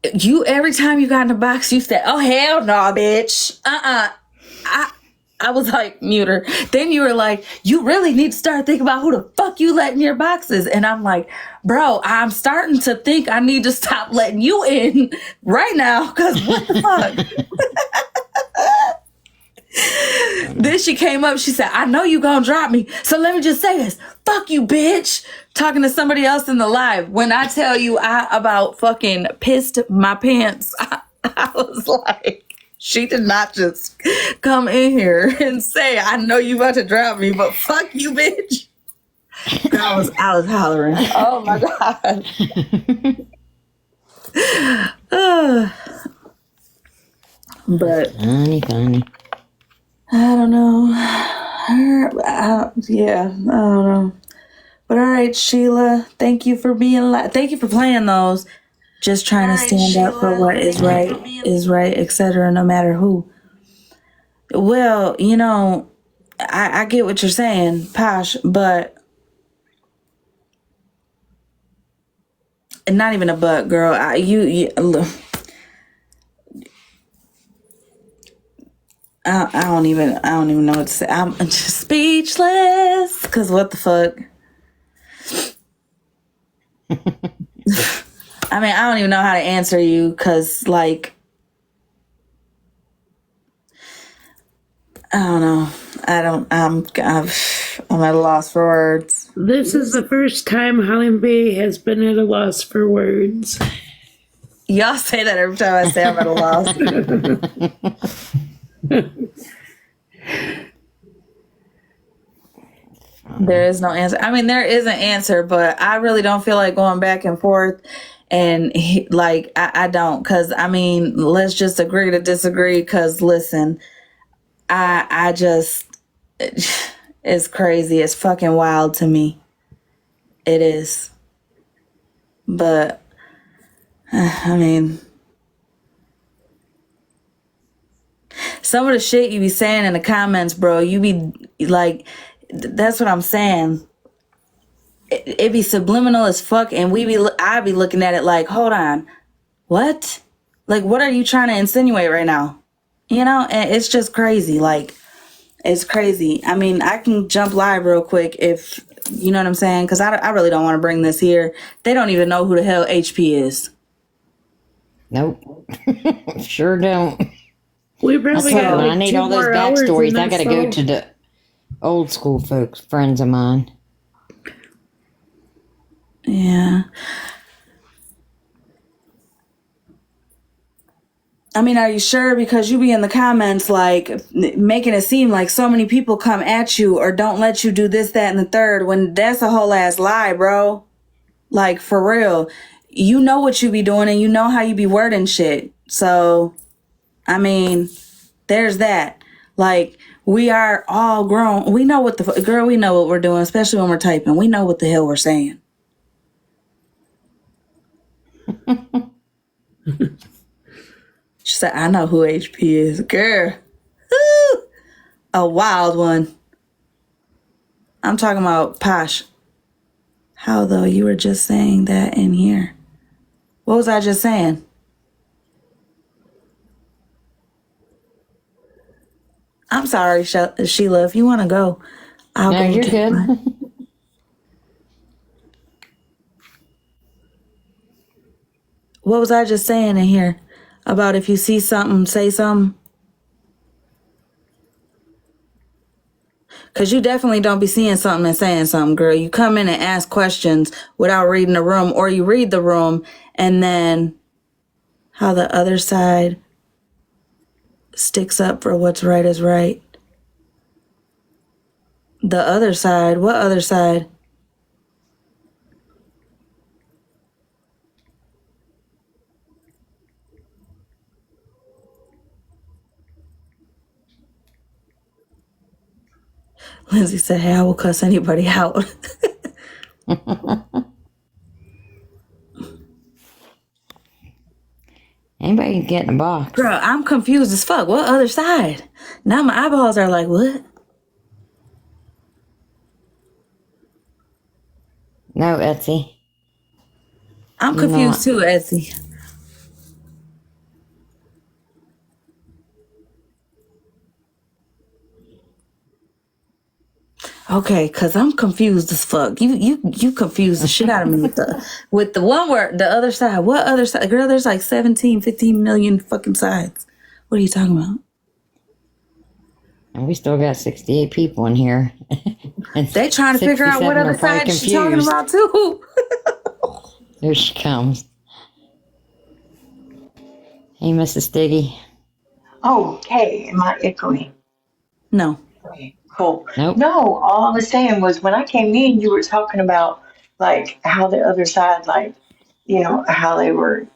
Every time you got in the box, you said, oh, hell no, bitch. I was like, mute her. Then you were like, you really need to start thinking about who the fuck you let in your boxes. And I'm like, bro, I'm starting to think I need to stop letting you in right now. Because what the fuck? Then she came up. She said, I know you gonna drop me. So let me just say this. Fuck you, bitch. Talking to somebody else in the live. When I tell you I about fucking pissed my pants, I was like, she did not just come in here and say, I know you about to drop me, but fuck you, bitch. I was hollering. Oh my God. But funny. I don't know. I Yeah, I don't know. But all right, Sheila, thank you for being thank you for playing those. Just trying to stand up for what is right, etc. No matter who. Well, you know, I get what you're saying, Posh, but not even a but, girl. Look, I don't even know what to say. I'm just speechless. Cause what the fuck? I mean, I don't even know how to answer you. Cause like, I don't know. I'm at a loss for words. This is the first time Holly Bay has been at a loss for words. Y'all say that every time I say I'm at a loss. There is no answer. I mean, there is an answer, but I really don't feel like going back and forth. And I don't, because I mean, let's just agree to disagree. Because listen, I just, it's crazy. It's fucking wild to me. It is. But I mean, some of the shit you be saying in the comments, bro, you be like, that's what I'm saying. It be subliminal as fuck, and I be looking at it like, hold on, what? Like, what are you trying to insinuate right now? You know, and it's just crazy. Like, it's crazy. I mean, I can jump live real quick if, you know what I'm saying? Because I really don't want to bring this here. They don't even know who the hell HP is. Nope. Sure don't. We probably got like I need all those backstories. I got to go to the old school folks, friends of mine. Yeah. I mean, are you sure? Because you be in the comments like making it seem like so many people come at you or don't let you do this, that, and the third, when that's a whole ass lie, bro. Like, for real. You know what you be doing and you know how you be wording shit. So, I mean, there's that. Like, we are all grown. We know what we know what we're doing, especially when we're typing. We know what the hell we're saying. She said, I know who HP is. Girl. Woo! A wild one. I'm talking about Posh. How though? You were just saying that in here. What was I just saying? I'm sorry, Sheila. If you want to go, I'll go. You're good. What was I just saying in here? About if you see something, say something? Because you definitely don't be seeing something and saying something, girl. You come in and ask questions without reading the room, or you read the room and then how the other side sticks up for what's right is right. The other side? What other side? Lindsay said, hey, I will cuss anybody out. Anybody can get in a box. Girl, I'm confused as fuck. What other side? Now my eyeballs are like, what? No, Etsy. I'm confused too, Etsy. Okay, because I'm confused as fuck. You confused the shit out of me with the one word, the other side. What other side? Girl, there's like 17, 15 million fucking sides. What are you talking about? And we still got 68 people in here. And they trying to figure out what other side she's talking about too. Here she comes. Hey, Mrs. Stiggy. Oh, hey, am I echoing? No. Okay, cool. Nope. No, all I was saying was when I came in, you were talking about like how the other side, like, you know, how they were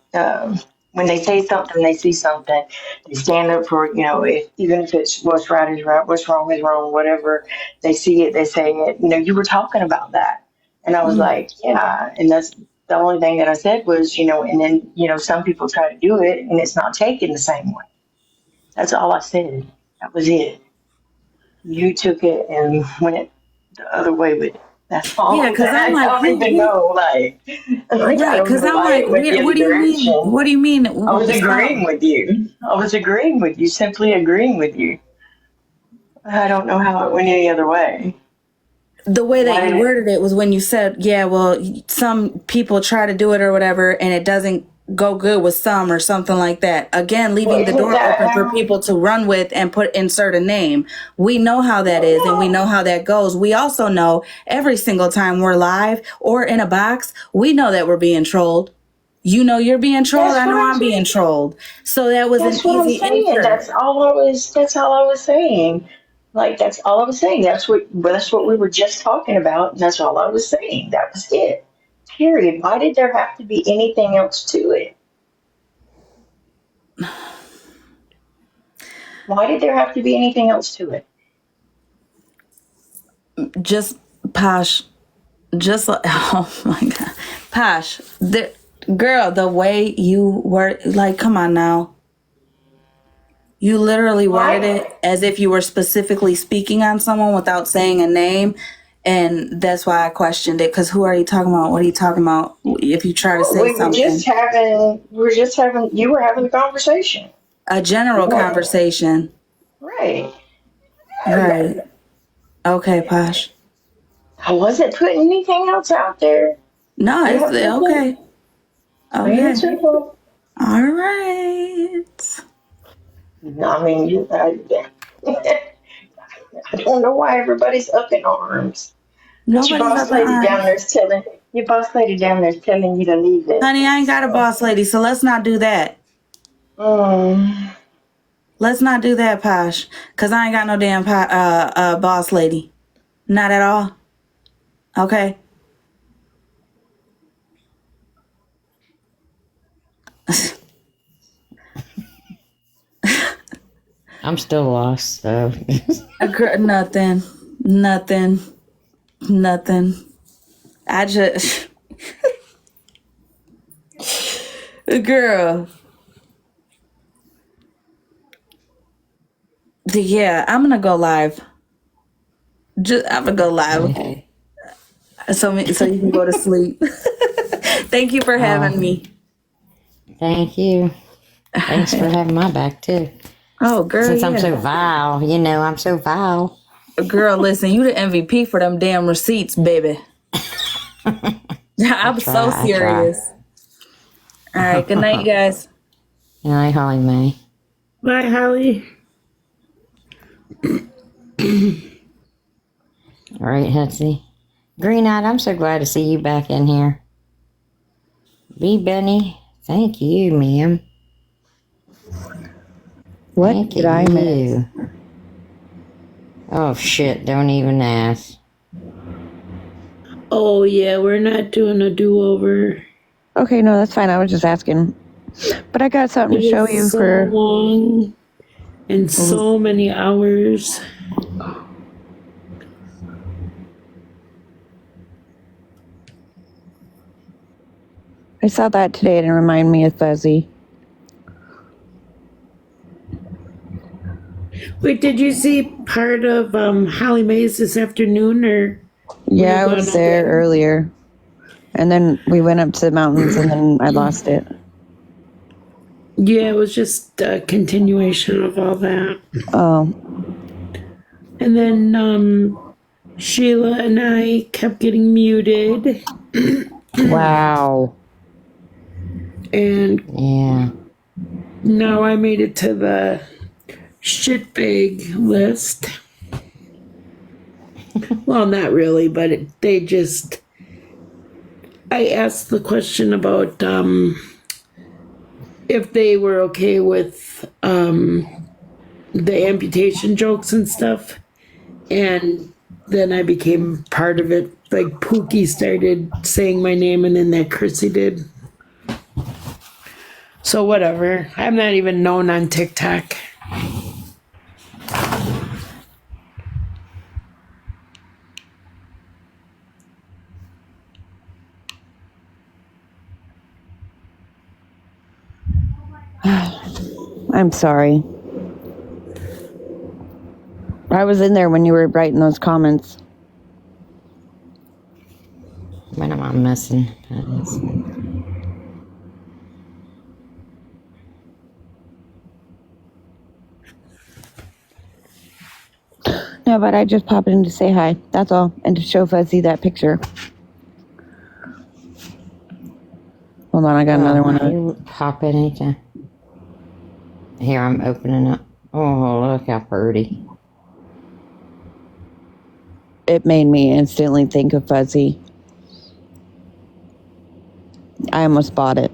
when they say something, they see something. They stand up for, if even if it's what's right is right, what's wrong is wrong, whatever. They see it, they say it. You were talking about that, and I was like, yeah. And that's the only thing that I said was, and then some people try to do it, and it's not taken the same way. That's all I said. That was it. You took it and went it the other way with it. That's all. Yeah, because I'm like, I don't even know. Right, because I'm like, what do you mean? What do you mean? I was agreeing with you. I was agreeing with you, simply agreeing with you. I don't know how it went any other way. The way that you worded it was when you said, yeah, well, some people try to do it or whatever, and it doesn't go good with some or something like that. Again, leaving the door open for people to run with and insert a name. We know how that is, and we know how that goes. We also know every single time we're live or in a box, we know that we're being trolled. You know you're being trolled. I know I'm being trolled. So that was an easy answer. That's all I was saying. Like, that's all I was saying. That's what we were just talking about. And that's all I was saying. That was it. Period. Why did there have to be anything else to it? Why did there have to be anything else to it? Just Posh, just like, oh my God, Posh, girl, the way you were, like, come on now. You literally worded it as if you were specifically speaking on someone without saying a name. And that's why I questioned it. Because who are you talking about? What are you talking about? If you try to say something. You were having a conversation. A general conversation. Right. Right. Okay, Posh. I wasn't putting anything else out there. No, it's okay. Okay. All right. I mean, I don't know why everybody's up in arms. Your boss lady down there's telling you to leave it. Honey, I ain't got a boss lady, so let's not do that. Let's not do that, Posh, because I ain't got no damn boss lady. Not at all. Okay. I'm still lost, so. Nothing. I just. Girl. Yeah, I'm gonna go live. I'm gonna go live. Okay. So you can go to sleep. Thank you for having me. Thank you. Thanks for having my back too. Oh, girl. Since I'm so vile, I'm so vile. Girl, listen, you the MVP for them damn receipts, baby. I'm so serious. All right, good night, guys. Good night, Holly Mae. Bye, Holly. All right, Hetsy. Green Eyed, I'm so glad to see you back in here. B. Benny, thank you, ma'am. What did I miss? Oh, shit, don't even ask. Oh, yeah, we're not doing a do-over. Okay, no, that's fine. I was just asking. But I got something to show you so for... long and so many hours. I saw that today and it reminded me of Fuzzy. Wait, did you see part of Holly Mae's this afternoon, or? Yeah, I was there earlier. And then we went up to the mountains and then I lost it. Yeah, it was just a continuation of all that. Oh. And then Sheila and I kept getting muted. Wow. And yeah, now I made it to the shitbag list. Well, not really, but I asked the question about if they were okay with the amputation jokes and stuff. And then I became part of it. Like Pookie started saying my name, and then that Chrissy did. So whatever. I'm not even known on TikTok. I'm sorry. I was in there when you were writing those comments. What am I missing? No, but I just popped in to say hi. That's all. And to show Fuzzy that picture. Hold on, I got another one. You pop in anytime. Here, I'm opening up. Oh, look how pretty. It made me instantly think of Fuzzy. I almost bought it.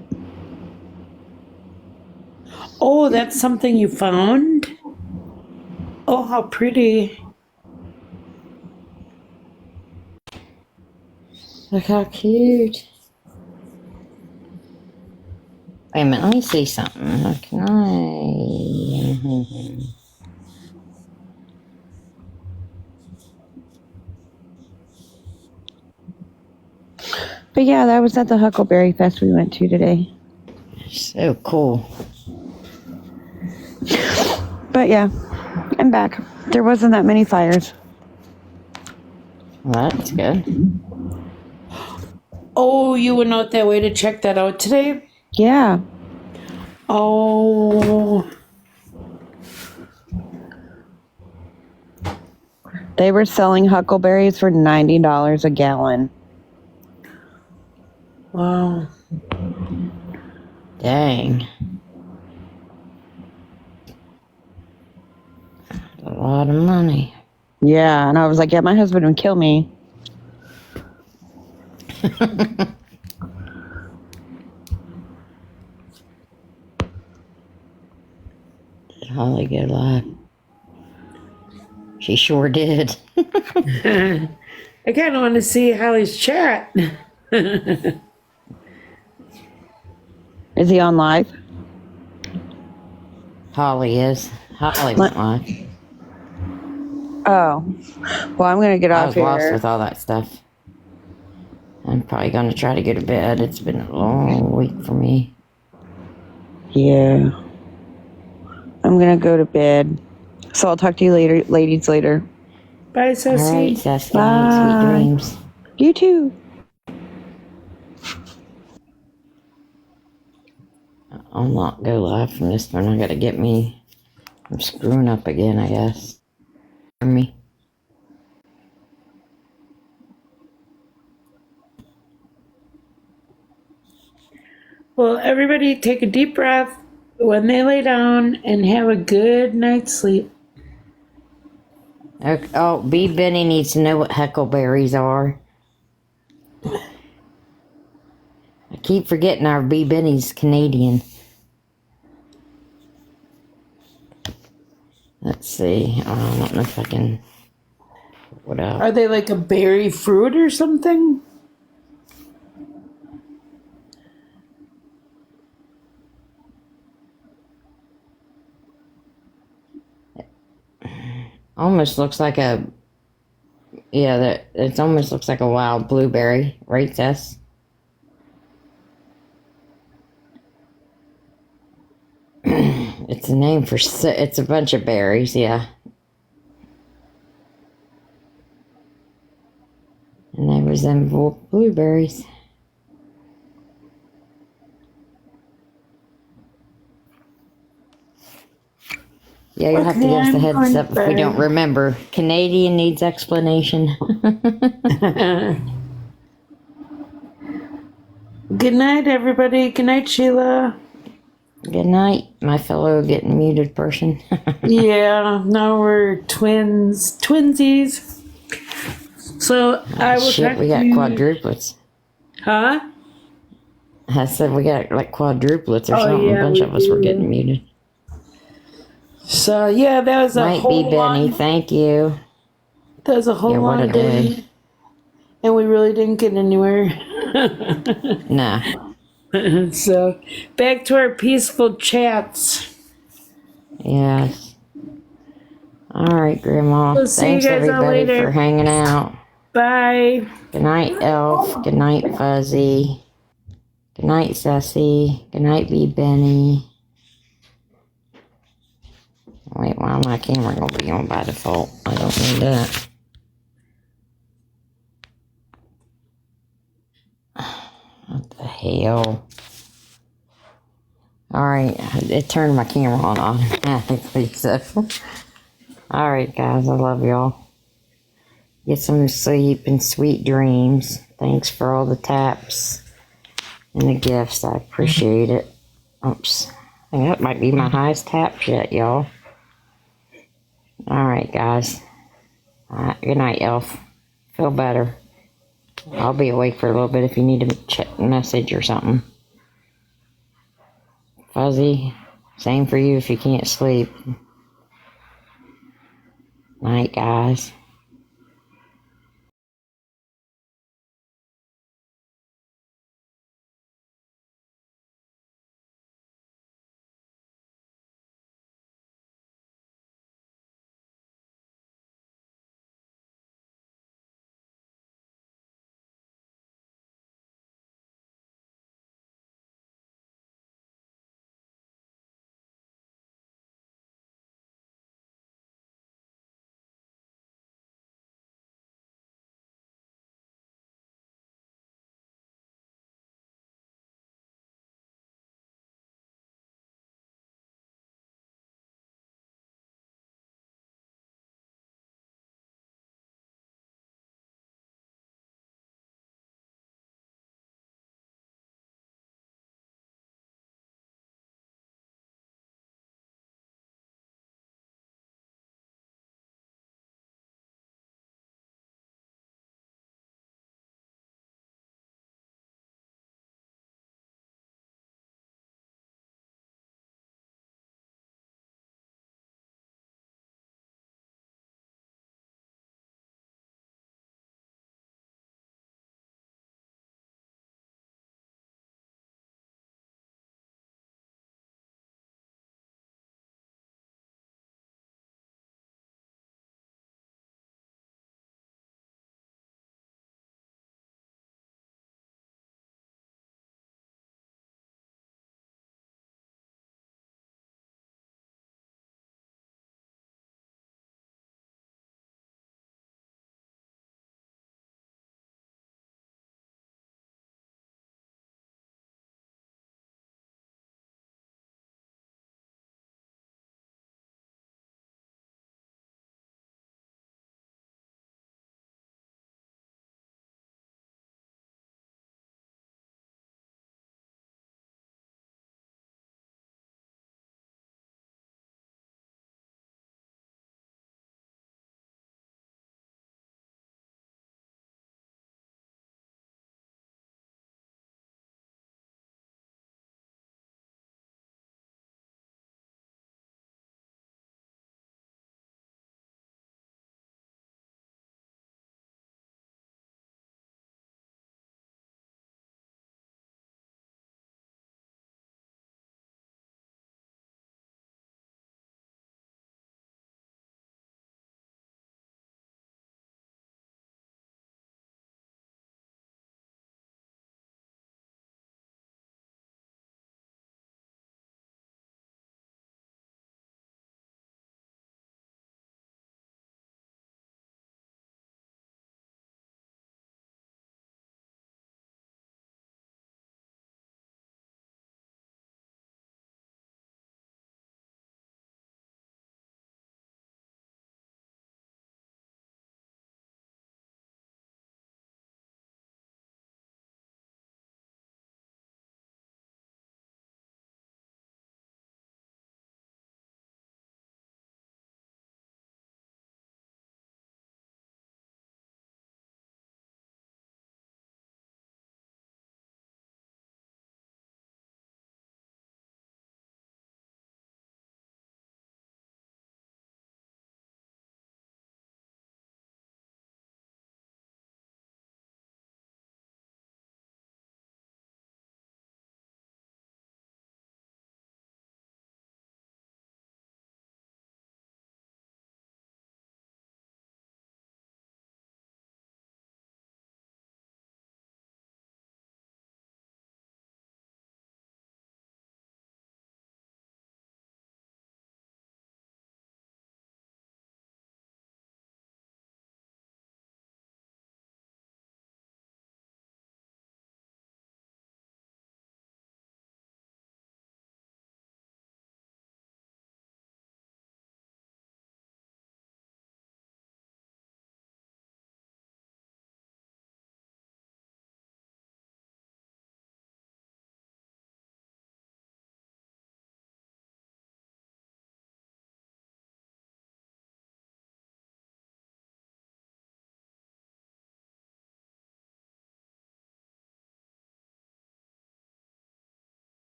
Oh, that's something you found? Oh, how pretty. Look how cute. Wait a minute, let me see something. Can I? But yeah, that was at the Huckleberry Fest we went to today. So cool. But yeah, I'm back. There wasn't that many fires. Well, that's good. Oh, you went out that way to check that out today? Yeah. Oh. They were selling huckleberries for $90 a gallon. Wow. Dang. A lot of money. Yeah, and I was like, yeah, my husband would kill me. Holly get alive. She sure did. I kind of want to see Holly's chat. Is he on live? Holly is. Holly went live. Oh. Well, I'm going to get I off was here. lost with all that stuff. I'm probably going to try to go to bed. It's been a long week for me. Yeah. I'm going to go to bed. So I'll talk to you later, ladies, later. Bye, Ceci. All right, Ceci. Bye. Sweet dreams. You too. I'll not go live from this one. I got to get me. I'm screwing up again, I guess. For me. Well, everybody take a deep breath when they lay down and have a good night's sleep. Okay. Oh, B. Benny needs to know what huckleberries are. I keep forgetting our B. Benny's Canadian. Let's see. I don't know if I can. What else? Are they like a berry fruit or something? Almost looks like a. Yeah, it almost looks like a wild blueberry, right, Tess? It's a name for. It's a bunch of berries, yeah. And they resemble blueberries. Yeah, you'll have to give us a heads up if we don't remember. Canadian needs explanation. Good night, everybody. Good night, Sheila. Good night, my fellow getting muted person. Yeah, now we're twinsies. So I will Shit, talk we got to you. quadruplets. Huh? I said we got like quadruplets or Oh, something. yeah, A bunch we of us were do. getting muted. So yeah, that was a Might whole be Benny. long, Thank you. that was a whole Yeah, what long a day, day. and we really didn't get anywhere. Nah. So, back to our peaceful chats. Yes. All right, Grandma. We'll see you Thanks guys all everybody later. for hanging out. Bye. Good night, Elf. Good night, Fuzzy. Good night, Sassy. Good night, B. Benny. Wait, why my camera gonna be on by default? I don't need that. What the hell? Alright, it turned my camera on automatically, so. Alright, guys, I love y'all. Get some sleep and sweet dreams. Thanks for all the taps and the gifts. I appreciate it. Oops. I think that might be my highest tap yet, y'all. Alright, guys. Good night, Elf. Feel better. I'll be awake for a little bit if you need a message or something. Fuzzy, same for you if you can't sleep. Night, guys.